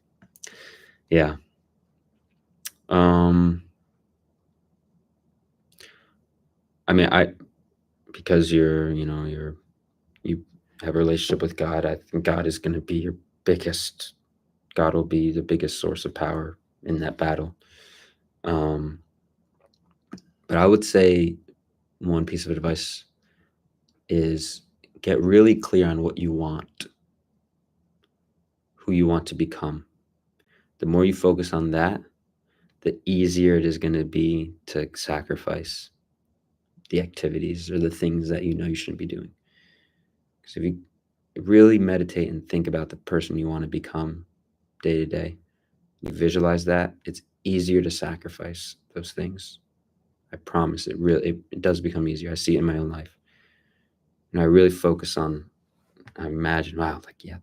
Speaker 1: Yeah. I mean, because you have a relationship with God, I think God is going to be your biggest. God will be the biggest source of power in that battle. But I would say one piece of advice is get really clear on what you want, who you want to become. The more you focus on that, the easier it is going to be to sacrifice the activities or the things that you know you shouldn't be doing. Because if you really meditate and think about the person you want to become day to day, you visualize that, it's easier to sacrifice those things. I promise it does become easier. I see it in my own life. And I really focus on, I imagine, wow, like, yeah,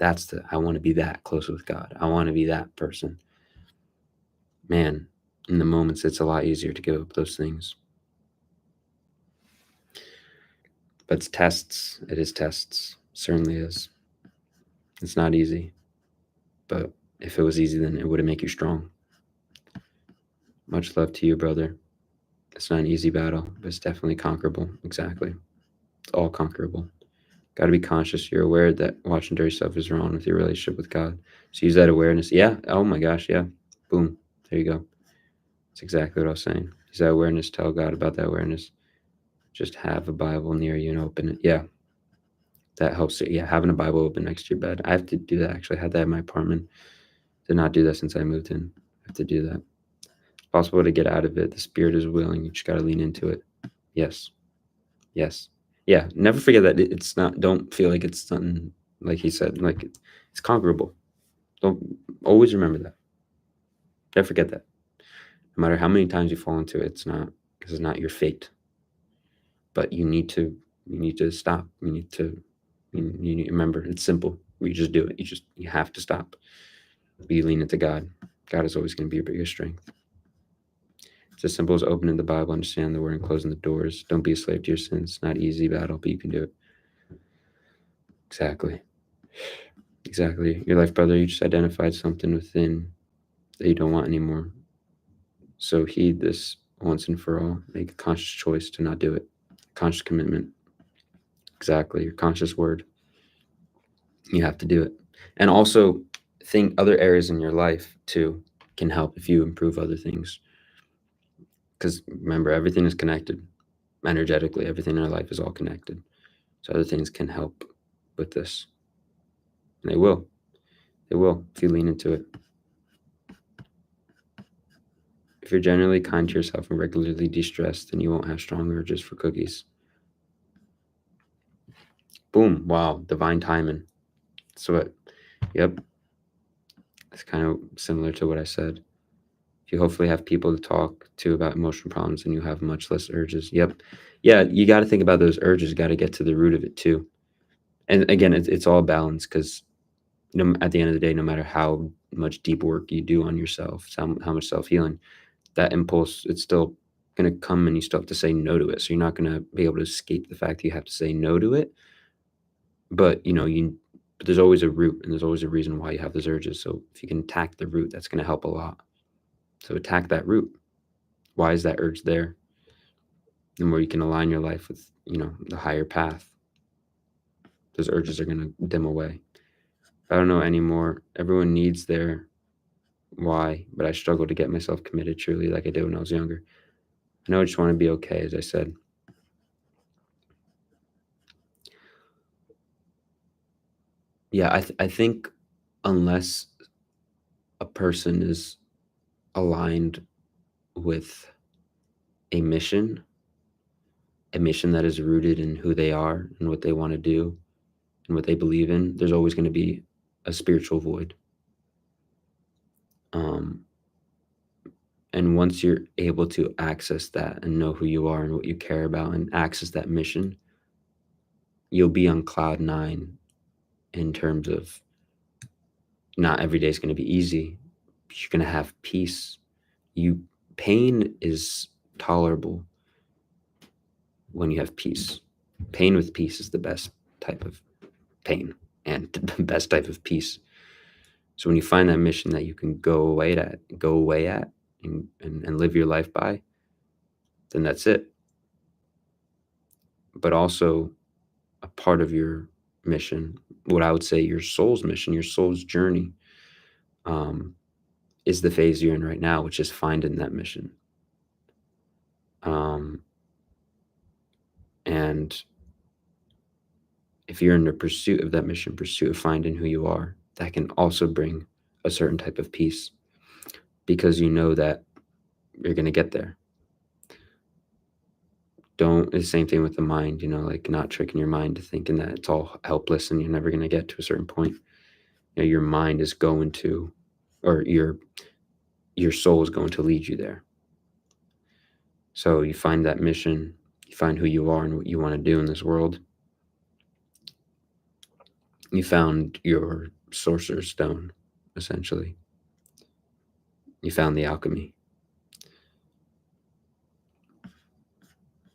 Speaker 1: I want to be that close with God. I want to be that person. Man, in the moments, it's a lot easier to give up those things. But it's tests. It is tests. Certainly is. It's not easy. But if it was easy, then it wouldn't make you strong. Much love to you, brother. It's not an easy battle, but it's definitely conquerable. Exactly. It's all conquerable. Got to be conscious. You're aware that watching dirty stuff is wrong with your relationship with God. So use that awareness. Yeah. Oh my gosh. Yeah. Boom. There you go. That's exactly what I was saying. Use that awareness. Tell God about that awareness. Just have a Bible near you and open it. Yeah. That helps. Yeah. Having a Bible open next to your bed. I have to do that. Actually, I had that in my apartment. Did not do that since I moved in. I have to do that. It's possible to get out of it. The spirit is willing. You just got to lean into it. Yes. Yeah, never forget that it's not. Don't feel like it's something, like he said, like it's conquerable. Don't always remember that. Never forget that. No matter how many times you fall into it, it's not, because it's not your fate. But you need to stop. You need to remember. It's simple. You just do it. You have to stop. You lean into God. God is always going to be your biggest strength. It's as simple as opening the Bible, understand the word, and closing the doors. Don't be a slave to your sins. It's not an easy battle, but you can do it. Exactly. Your life, brother. You just identified something within that you don't want anymore. So heed this once and for all. Make a conscious choice to not do it. Conscious commitment. Exactly. Your conscious word. You have to do it. And also think other areas in your life too can help if you improve other things. Because remember, everything is connected energetically. Everything in our life is all connected. So other things can help with this. And they will. They will if you lean into it. If you're generally kind to yourself and regularly de-stressed, then you won't have strong urges for cookies. Boom. Wow. Divine timing. So, yep. It's kind of similar to what I said. If you hopefully have people to talk to about emotional problems, and you have much less urges. Yep. Yeah, you got to think about those urges. Got to get to the root of it too. And again, it's all balance because at the end of the day, no matter how much deep work you do on yourself, how much self healing, that impulse, it's still going to come, and you still have to say no to it. So you're not going to be able to escape the fact that you have to say no to it. But but there's always a root, and there's always a reason why you have those urges. So if you can attack the root, that's going to help a lot. So attack that root. Why is that urge there? And where you can align your life with, the higher path, those urges are going to dim away. I don't know anymore. Everyone needs their why, but I struggle to get myself committed truly like I did when I was younger. I know I just want to be okay, as I said. Yeah, I think unless a person is aligned with a mission that is rooted in who they are and what they want to do and what they believe in, there's always going to be a spiritual void. And once you're able to access that and know who you are and what you care about and access that mission, you'll be on cloud nine in terms of not every day is going to be easy. You're going to have peace. Pain is tolerable when you have peace. Pain with peace is the best type of pain and the best type of peace. So when you find that mission that you can go away at and live your life by, then that's it. But also a part of your mission, what I would say your soul's mission, your soul's journey, is the phase you're in right now, which is finding that mission. And if you're in the pursuit of that mission, pursuit of finding who you are, that can also bring a certain type of peace because you know that you're going to get there. It's the same thing with the mind, like not tricking your mind to thinking that it's all helpless and you're never going to get to a certain point. Your mind is going to, or your soul is going to lead you there. So you find that mission, you find who you are and what you want to do in this world. You found your sorcerer's stone, essentially. You found the alchemy.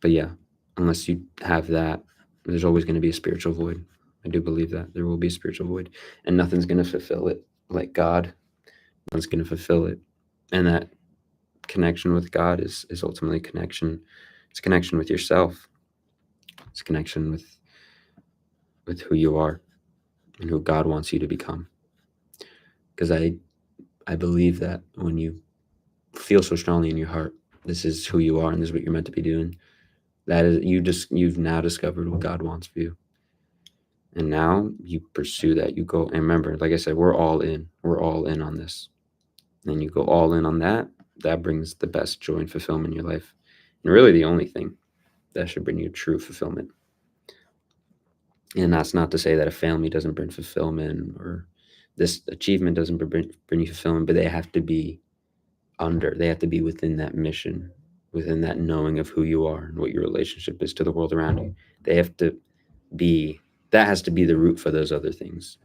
Speaker 1: But yeah, unless you have that, there's always going to be a spiritual void. I do believe that there will be a spiritual void, and nothing's going to fulfill it like God. Nothing's going to fulfill it. And that connection with God is ultimately connection. It's connection with yourself. It's connection with who you are and who God wants you to become. Because I believe that when you feel so strongly in your heart, this is who you are and this is what you're meant to be doing, that is you've now discovered what God wants for you. And now you pursue that. You go, and remember, like I said, we're all in on this. And you go all in on that. That brings the best joy and fulfillment in your life. And really the only thing that should bring you true fulfillment. And that's not to say that a family doesn't bring fulfillment or this achievement doesn't bring you fulfillment, but they have to be within that mission, within that knowing of who you are and what your relationship is to the world around you. That has to be the root for those other things.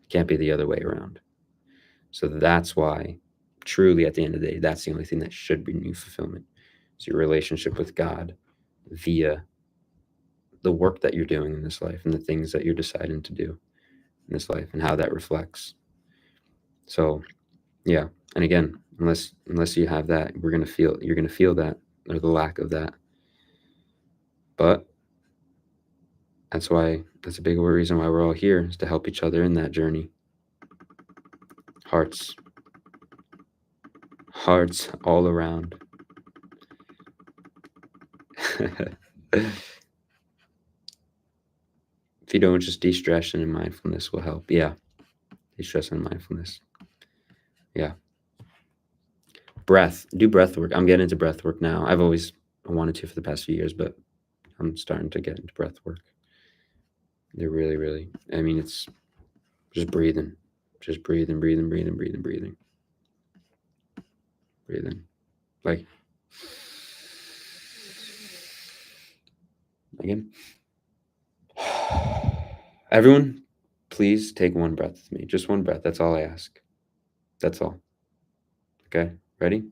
Speaker 1: It can't be the other way around. So that's why, truly, at the end of the day, that's the only thing that should bring you fulfillment. It's your relationship with God via the work that you're doing in this life and the things that you're deciding to do in this life and how that reflects. So, yeah. And again, unless you have that, you're going to feel that, or the lack of that. But That's a big reason why we're all here, is to help each other in that journey. Hearts all around. If you don't, just de-stressing and mindfulness will help. Yeah, de-stress and mindfulness. Yeah. Do breath work. I'm getting into breath work now. I've always wanted to for the past few years, but I'm starting to get into breath work. They're really, really, I mean, it's just breathing. Just breathing. Like, again. Everyone, please take one breath with me. Just one breath. That's all I ask. That's all. Okay, ready?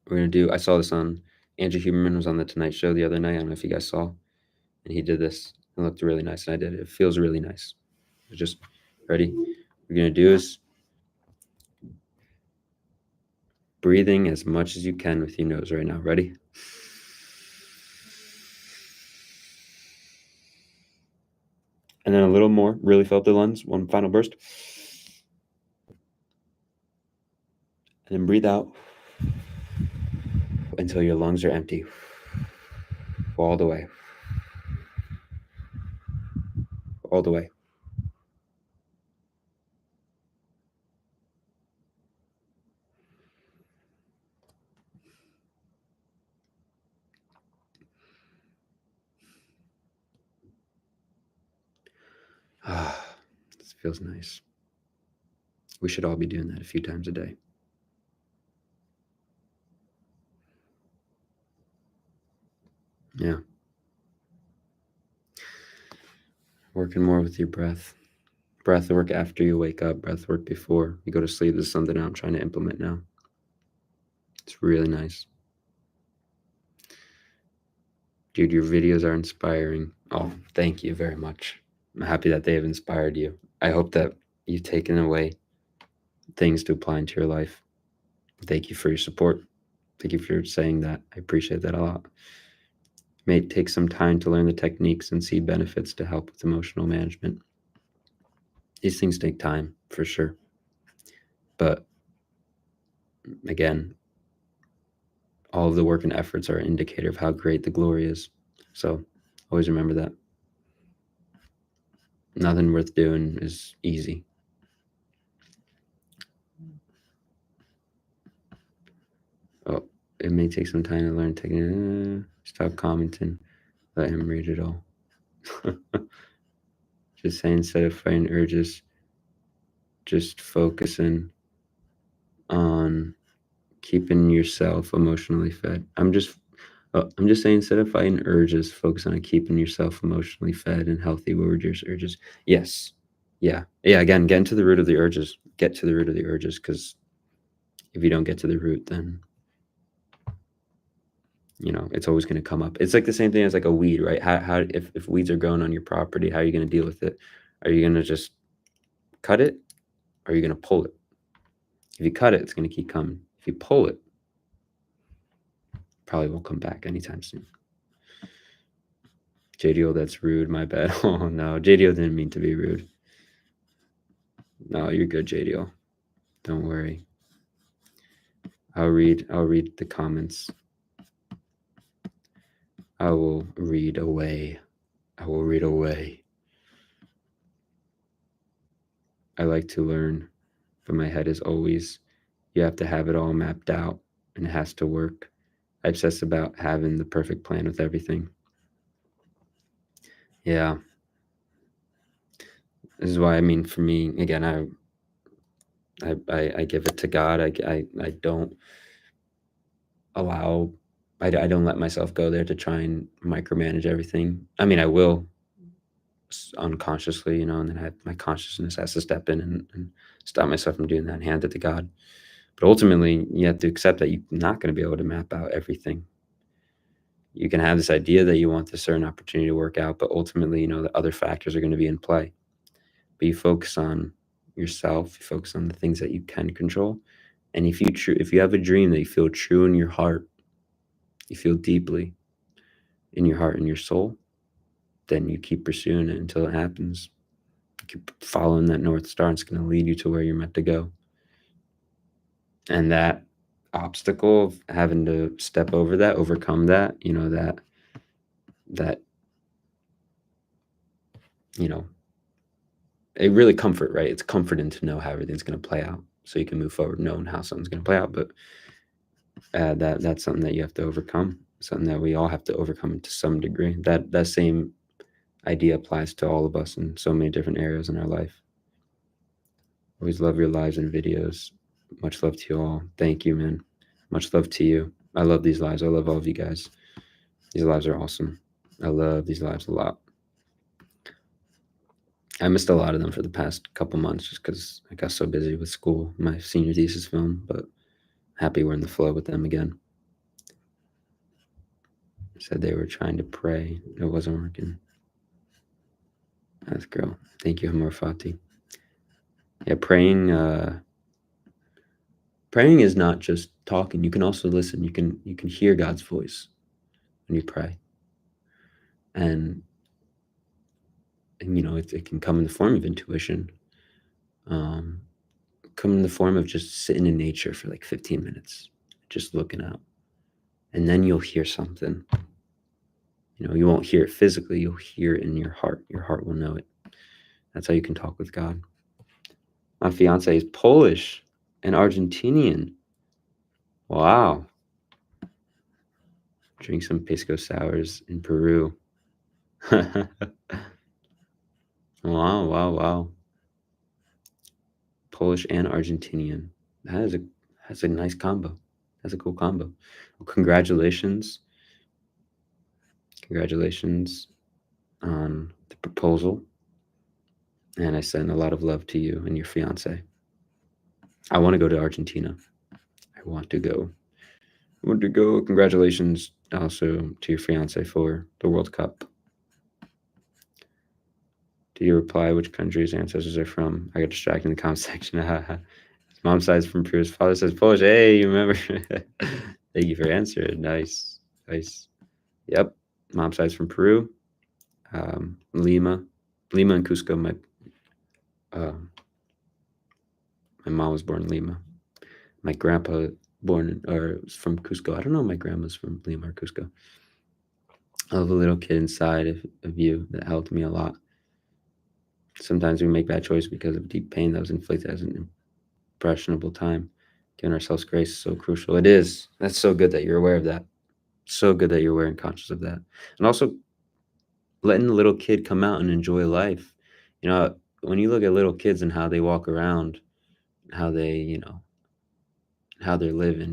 Speaker 1: We're going to do, I saw this on, Andrew Huberman was on the Tonight Show the other night. I don't know if you guys saw. And he did this. It looked really nice, and I did it. It feels really nice. Just ready? What we're going to do is breathing as much as you can with your nose right now. Ready? And then a little more. Really fill up the lungs. One final burst. And then breathe out until your lungs are empty. All the way. All the way. Ah, this feels nice. We should all be doing that a few times a day. Yeah. Working more with your breath. Breath work after you wake up, breath work before you go to sleep. This is something I'm trying to implement now. It's really nice. Dude, your videos are inspiring. Oh, thank you very much. I'm happy that they have inspired you. I hope that you've taken away things to apply into your life. Thank you for your support. Thank you for saying that. I appreciate that a lot. It may take some time to learn the techniques and see benefits to help with emotional management. These things take time, for sure. But again, all of the work and efforts are an indicator of how great the glory is. So always remember that. Nothing worth doing is easy. Oh, it may take some time to learn technique. Stop commenting. Let him read it all. Just say, instead of fighting urges, just focusing on keeping yourself emotionally fed. I'm just saying, instead of fighting urges, focus on keeping yourself emotionally fed and healthy. What were your urges? Yes. Yeah. Again, get into the root of the urges. Get to the root of the urges, because if you don't get to the root, then it's always going to come up. It's like the same thing as like a weed, right? How if weeds are growing on your property, how are you going to deal with it? Are you going to just cut it, or are you going to pull it? If you cut it, it's going to keep coming. If you pull it, probably won't come back anytime soon. JDO, that's rude. My bad. Oh no, JDO didn't mean to be rude. No, you're good, JDO. Don't worry. I'll read the comments. I will read away. I like to learn, but my head is always, you have to have it all mapped out, and it has to work. I obsess about having the perfect plan with everything. Yeah. This is why, I mean, for me, again, I give it to God. I don't allow, I don't let myself go there to try and micromanage everything. I mean, I will unconsciously, and then my consciousness has to step in and stop myself from doing that and hand it to God. But ultimately, you have to accept that you're not going to be able to map out everything. You can have this idea that you want this certain opportunity to work out, but ultimately, the other factors are going to be in play. But you focus on yourself, you focus on the things that you can control. And if you have a dream that you feel true in your heart, you feel deeply in your heart and your soul, then you keep pursuing it until it happens. You keep following that North Star, and it's going to lead you to where you're meant to go. And that obstacle of having to step over that, overcome that, that, it really comfort, right? It's comforting to know how everything's going to play out, so you can move forward knowing how something's going to play out. But that's something that you have to overcome, something that we all have to overcome to some degree. That same idea applies to all of us in so many different areas in our life. Always love your lives and videos. Much love to you all. Thank you, man. Much love to you. I love these lives. I love all of you guys. These lives are awesome. I love these lives a lot. I missed a lot of them for the past couple months just because I got so busy with school, my senior thesis film, but happy we're in the flow with them again. Said they were trying to pray. It wasn't working. That's girl. Thank you, Hamor Fati. Yeah, praying is not just talking. You can also listen. You can hear God's voice when you pray. And it can come in the form of intuition. Come in the form of just sitting in nature for like 15 minutes, just looking out. And then you'll hear something. You won't hear it physically, you'll hear it in your heart. Your heart will know it. That's how you can talk with God. My fiance is Polish and Argentinian. Wow. Drink some pisco sours in Peru. Wow. Polish and Argentinian. That's a nice combo. That's a cool combo. Well, congratulations. Congratulations on the proposal. And I send a lot of love to you and your fiance. I want to go to Argentina. I want to go. Congratulations also to your fiance for the World Cup. Do you reply which country his ancestors are from? I got distracted in the comment section. His mom's side is from Peru. His father says Polish. Hey, you remember? Thank you for answering. Nice. Yep. Mom's side's from Peru. Lima and Cusco. My mom was born in Lima. My grandpa was from Cusco. I don't know if my grandma's from Lima or Cusco. I have a little kid inside of you that helped me a lot. Sometimes we make bad choices because of deep pain that was inflicted as an impressionable time. Giving ourselves grace is so crucial. It is. That's so good that you're aware of that. So good that you're aware and conscious of that. And also letting the little kid come out and enjoy life. When you look at little kids and how they walk around, how they, how they're living,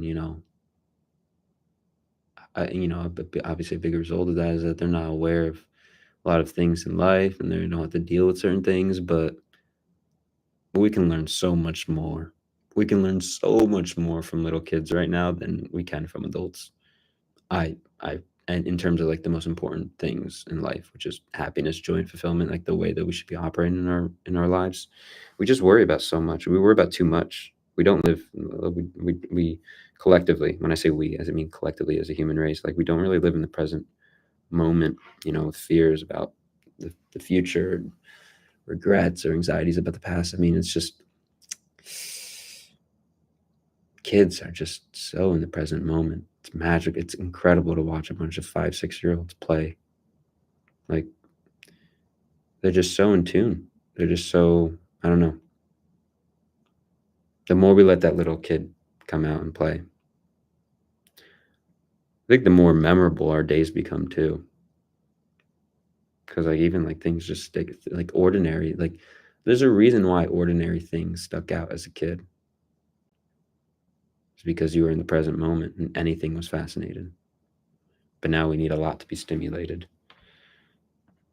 Speaker 1: obviously a big result of that is that they're not aware of a lot of things in life and they don't have to deal with certain things, but we can learn so much more. We can learn so much more from little kids right now than we can from adults. And in terms of like the most important things in life, which is happiness, joy, and fulfillment, like the way that we should be operating in our lives, we just worry about so much. We worry about too much. We don't live. We collectively. When I say we, as I mean collectively as a human race, like we don't really live in the present moment. With fears about the future, regrets or anxieties about the past. I mean, it's just kids are just so in the present moment. It's magic. It's incredible to watch a bunch of 5, 6-year-olds play. Like, they're just so in tune. They're just so, I don't know. The more we let that little kid come out and play, I think the more memorable our days become too. Because like even like things just stick, like ordinary, like there's a reason why ordinary things stuck out as a kid. It's because you were in the present moment and anything was fascinating. But now we need a lot to be stimulated.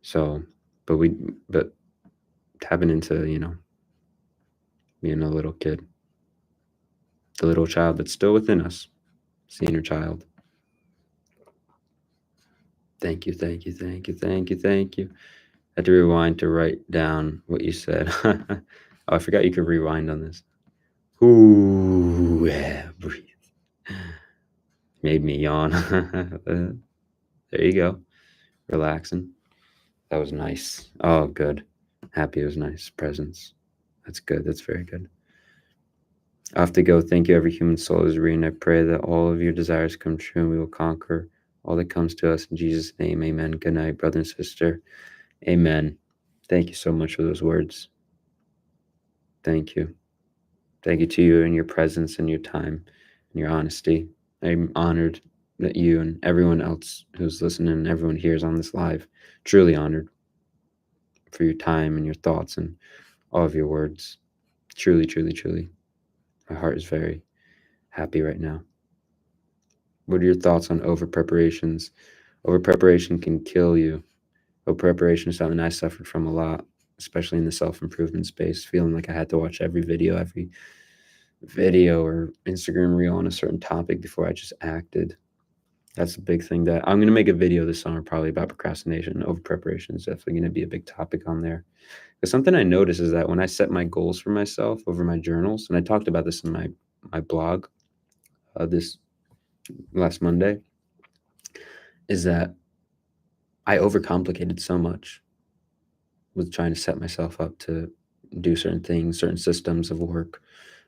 Speaker 1: So, but tapping into, being a little kid, the little child that's still within us, seeing your child. Thank you. I had to rewind to write down what you said. Oh, I forgot you could rewind on this. Ooh, yeah, breathe. Made me yawn. There you go. Relaxing. That was nice. Oh, good. Happy it was nice. Presence. That's good. That's very good. I have to go. Thank you. Every human soul is reading. I pray that all of your desires come true and we will conquer all that comes to us in Jesus' name. Amen. Good night, brother and sister. Amen. Thank you so much for those words. Thank you. Thank you to you and your presence and your time and your honesty. I'm honored that you and everyone else who's listening and everyone here is on this live. Truly honored for your time and your thoughts and all of your words. Truly, truly, truly. My heart is very happy right now. What are your thoughts on over preparations? Over preparation can kill you. Over preparation is something I suffered from a lot, especially in the self improvement space, feeling like I had to watch every video or Instagram reel on a certain topic before I just acted. That's a big thing that I'm going to make a video this summer probably about procrastination. Over preparation is definitely going to be a big topic on there. But something I notice is that when I set my goals for myself over my journals, and I talked about this in my blog this last Monday, is that I overcomplicated so much with trying to set myself up to do certain things, certain systems of work.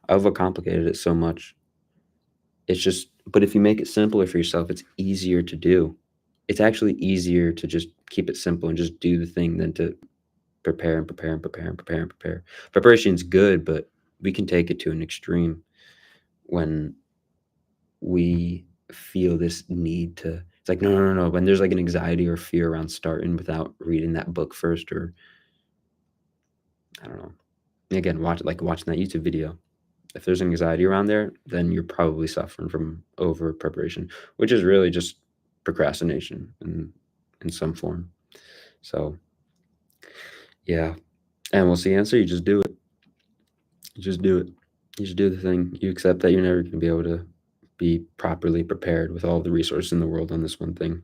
Speaker 1: I overcomplicated it so much. It's just, but if you make it simpler for yourself, it's easier to do. It's actually easier to just keep it simple and just do the thing than to prepare and prepare and prepare and prepare and prepare. Preparation's good, but we can take it to an extreme when we feel this need to, it's like, no, no, no, no. When there's like an anxiety or fear around starting without reading that book first, or I don't know. Again, watching that YouTube video. If there's anxiety around there, then you're probably suffering from over preparation, which is really just procrastination in some form. So yeah. And what's the answer? You just do it. You just do it. You just do the thing. You accept that you're never going to be able to be properly prepared with all the resources in the world on this one thing.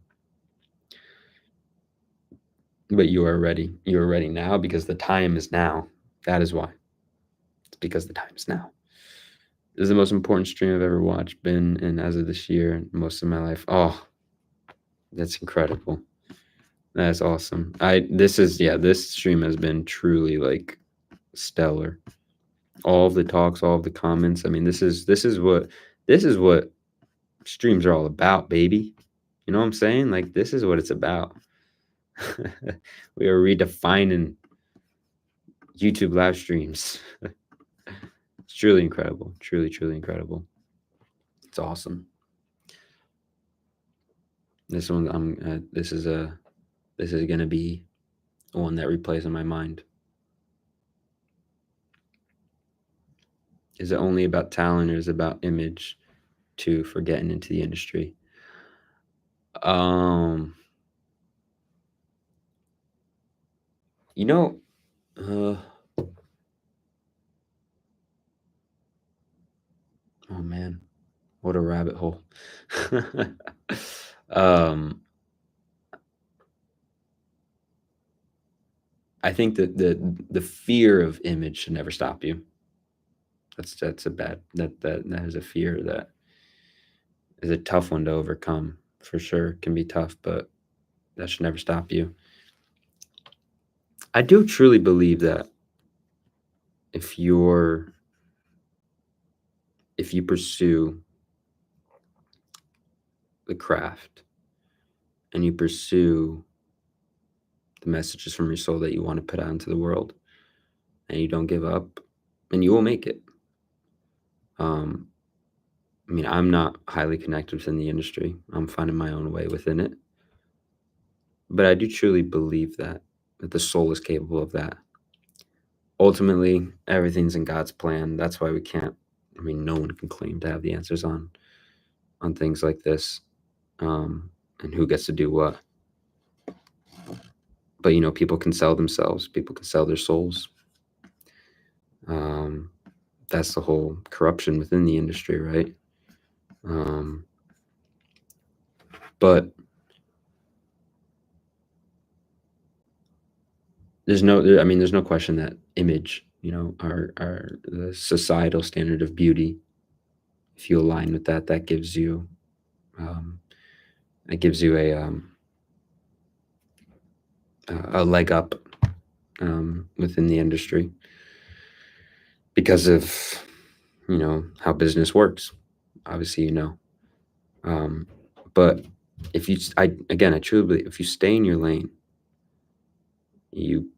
Speaker 1: But you are ready. You are ready now because the time is now. That is why. It's because the time is now. This is the most important stream I've ever watched, been, and as of this year, most of my life. Oh, that's incredible. That's awesome. This stream has been truly like stellar. All of the talks, all of the comments. I mean, this is what streams are all about, baby. You know what I'm saying? Like, this is what it's about. We are redefining YouTube live streams. It's truly incredible. Truly, truly incredible. It's awesome. This one, this is gonna be one that replays in my mind. Is it only about talent, or is it about image too for getting into the industry? You know, oh man, what a rabbit hole. I think that the fear of image should never stop you. That's a bad, that is a fear that is a tough one to overcome, for sure. It can be tough, but that should never stop you. I do truly believe that if you pursue the craft and you pursue the messages from your soul that you want to put out into the world, and you don't give up, and you will make it. I mean, I'm not highly connected within the industry. I'm finding my own way within it. But I do truly believe that the soul is capable of that. Ultimately, everything's in God's plan. That's why we can't, I mean, no one can claim to have the answers on things like this, and who gets to do what. But, you know, people can sell themselves. People can sell their souls. That's the whole corruption within the industry, right? But there's no question that image, you know, our the societal standard of beauty, if you align with that, that gives you a leg up within the industry because of how business works. Obviously, um, but if you, I truly believe if you stay in your lane, you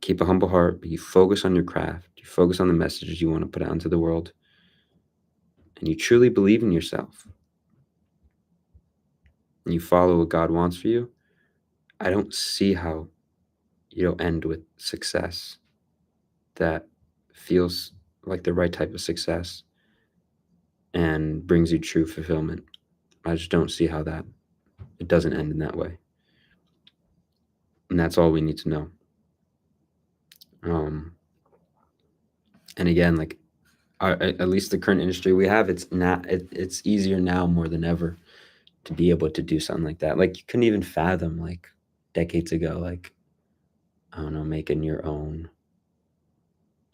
Speaker 1: keep a humble heart, but you focus on your craft, you focus on the messages you want to put out into the world, and you truly believe in yourself, and you follow what God wants for you, I don't see how you don't end with success that feels like the right type of success and brings you true fulfillment. I just don't see how that it doesn't end in that way. And that's all we need to know. Um, and again, like at least the current industry we have, it's easier now more than ever to be able to do something like that. Like you couldn't even fathom like decades ago, like I don't know, making your own,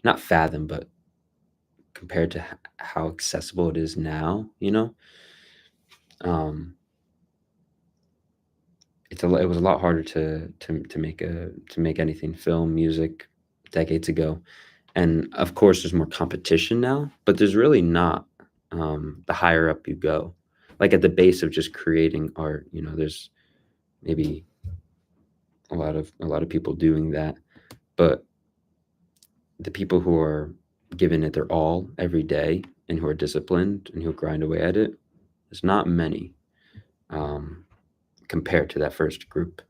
Speaker 1: not fathom, but compared to how accessible it is now, um, it was a lot harder to make anything, film, music, decades ago. And of course, there's more competition now, but there's really not. The higher up you go, like at the base of just creating art, there's maybe a lot of people doing that, but the people who are giving it their all every day and who are disciplined and who grind away at it, there's not many um, compared to that first group.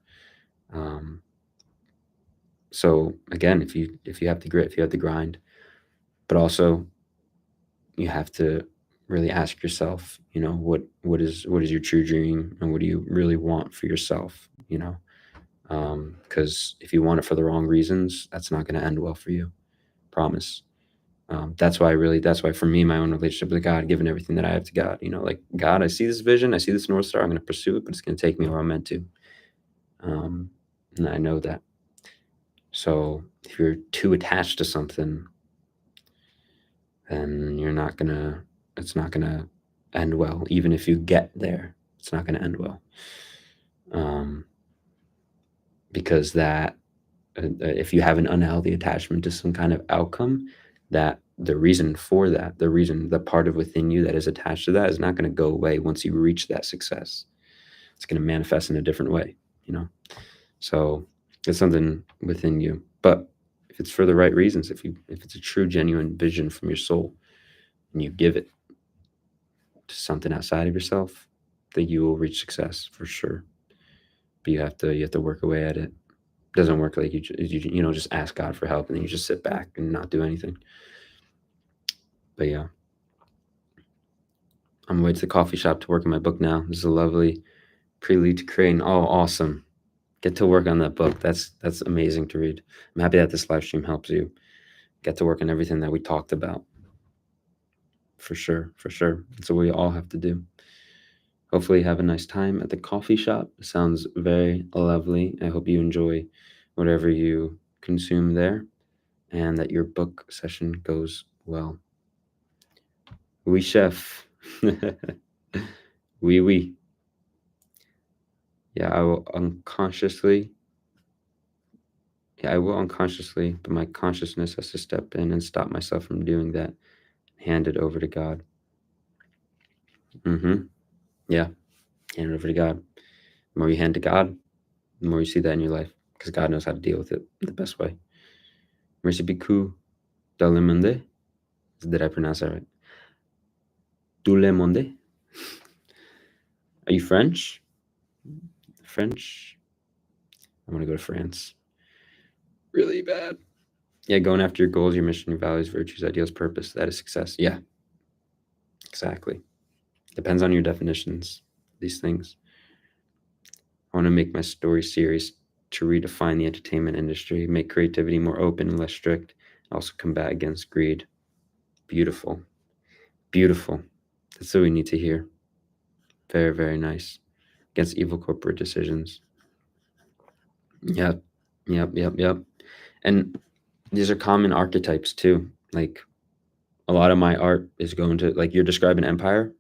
Speaker 1: Um, so again, if you have the grit, if you have the grind, but also you have to really ask yourself, what is your true dream and what do you really want for yourself, because if you want it for the wrong reasons, that's not going to end well for you. Promise. That's why for me, my own relationship with God, giving everything that I have to God, like God, I see this vision, I see this North Star, I'm going to pursue it, but it's going to take me where I'm meant to. And I know that. So if you're too attached to something, then it's not gonna end well. Even if you get there, it's not gonna end well. Um, because if you have an unhealthy attachment to some kind of outcome, that the reason for that, the part of within you that is attached to that is not going to go away once you reach that success. It's going to manifest in a different way, So it's something within you. But if it's for the right reasons, if it's a true, genuine vision from your soul, and you give it to something outside of yourself, that you will reach success for sure. But you have to work away at it. It doesn't work like you just ask God for help and then you just sit back and not do anything. But yeah, I'm on my way to the coffee shop to work on my book now. This is a lovely prelude to creating. Oh, awesome! Get to work on that book. That's amazing to read. I'm happy that this live stream helps you get to work on everything that we talked about. For sure, for sure. That's what we all have to do. Hopefully you have a nice time at the coffee shop. It sounds very lovely. I hope you enjoy whatever you consume there and that your book session goes well. Oui, chef. Oui, oui. Yeah, I will unconsciously, but my consciousness has to step in and stop myself from doing that. Hand it over to God. Yeah, hand it over to God. The more you hand to God, the more you see that in your life, because God knows how to deal with it the best way. Merci beaucoup, dans le monde. Did I pronounce that right? Tout le monde. Are you French? French? I want to go to France. Really bad. Yeah, going after your goals, your mission, your values, virtues, ideals, purpose. That is success. Yeah, exactly. Depends on your definitions, these things. I want to make my story series to redefine the entertainment industry, make creativity more open and less strict, also combat against greed. Beautiful. Beautiful. That's what we need to hear. Very, very nice. Against evil corporate decisions. Yep. And these are common archetypes too. Like a lot of my art is going to, like you're describing empire.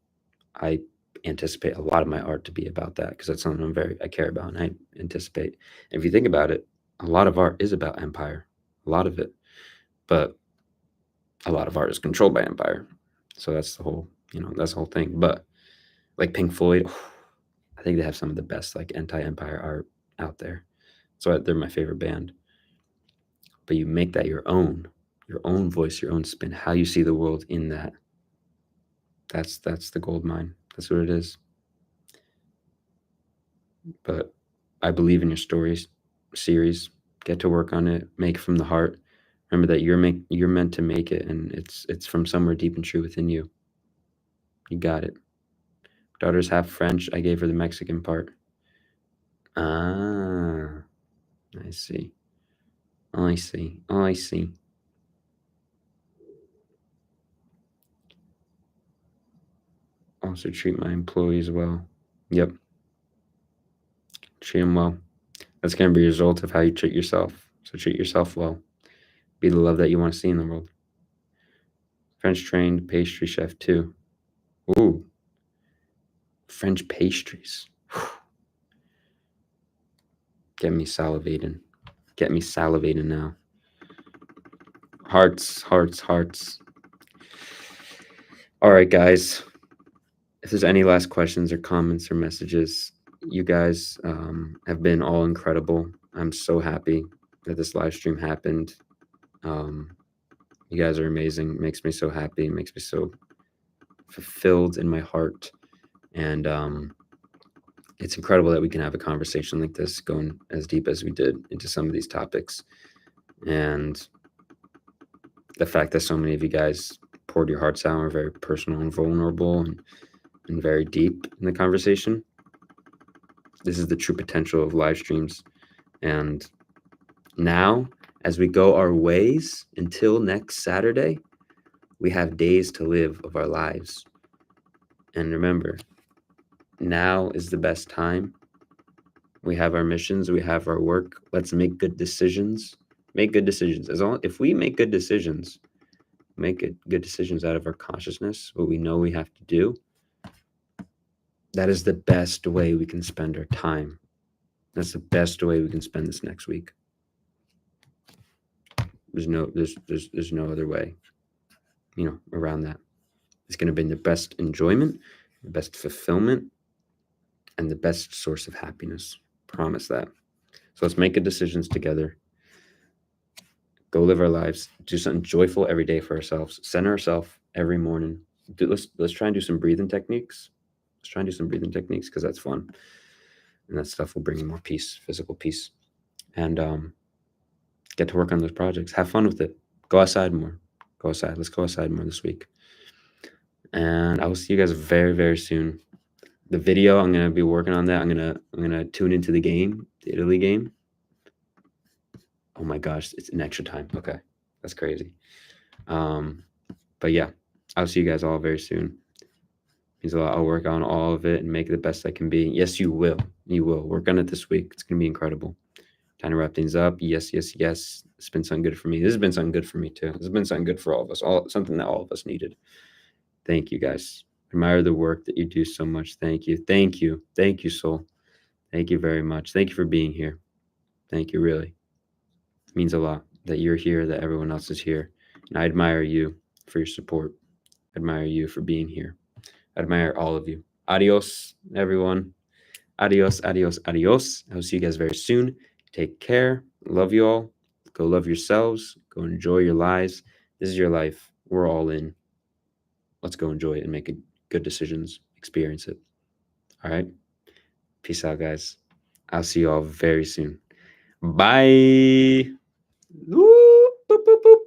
Speaker 1: I anticipate a lot of my art to be about that, because that's something I care about, and I anticipate. And if you think about it, a lot of art is about empire, a lot of it, but a lot of art is controlled by empire. So that's the whole, that's the whole thing. But like Pink Floyd, I think they have some of the best like anti-empire art out there. So they're my favorite band. But you make that your own voice, your own spin, how you see the world in that. That's the gold mine. That's what it is. But I believe in your stories series. Get to work on it. Make from the heart. Remember that you're meant to make it, and it's from somewhere deep and true within you. You got it. Daughter's half French. I gave her the Mexican part. Ah, I see. I see. I see. Also treat my employees well. Yep. Treat them well. That's going to be a result of how you treat yourself. So treat yourself well. Be the love that you want to see in the world. French trained pastry chef too. Ooh. French pastries. Get me salivating. Get me salivating now. Hearts, hearts, hearts. All right, guys. If there's any last questions or comments or messages, you guys have been all incredible. I'm so happy that this live stream happened. You guys are amazing. It makes me so happy. It makes me so fulfilled in my heart. And it's incredible that we can have a conversation like this, going as deep as we did into some of these topics. And the fact that so many of you guys poured your hearts out, were very personal and vulnerable and very deep in the conversation. This is the true potential of live streams. And now, as we go our ways until next Saturday, we have days to live of our lives. And remember, now is the best time. We have our missions, we have our work. Let's make good decisions. Make good decisions. If we make good decisions, good decisions out of our consciousness, what we know we have to do, that is the best way we can spend our time. That's the best way we can spend this next week. There's no other way, around that. It's going to bring the best enjoyment, the best fulfillment, and the best source of happiness. Promise that. So let's make good decisions together. Go live our lives. Do something joyful every day for ourselves. Center ourselves every morning. Let's try and do some breathing techniques. Let's try and do some breathing techniques, because that's fun. And that stuff will bring you more peace, physical peace. And get to work on those projects. Have fun with it. Go outside more. Go outside. Let's go outside more this week. And I will see you guys very, very soon. The video, I'm gonna be working on that. I'm gonna tune into the game, the Italy game. Oh my gosh, it's an extra time. Okay, that's crazy. But yeah, I'll see you guys all very soon. Means a lot. I'll work on all of it and make it the best I can be. Yes, you will. You will work on it this week. It's gonna be incredible. Time to wrap things up. Yes, yes, yes. It's been something good for me. This has been something good for me too. This has been something good for all of us. Something that all of us needed. Thank you, guys. Admire the work that you do so much. Thank you. Thank you. Thank you, soul. Thank you very much. Thank you for being here. Thank you, really. It means a lot that you're here, that everyone else is here. And I admire you for your support. I admire you for being here. I admire all of you. Adios, everyone. Adios, adios, adios. I will see you guys very soon. Take care. Love you all. Go love yourselves. Go enjoy your lives. This is your life. We're all in. Let's go enjoy it and make good decisions. Experience it. All right? Peace out, guys. I'll see you all very soon. Bye. Woo, boop, boop, boop.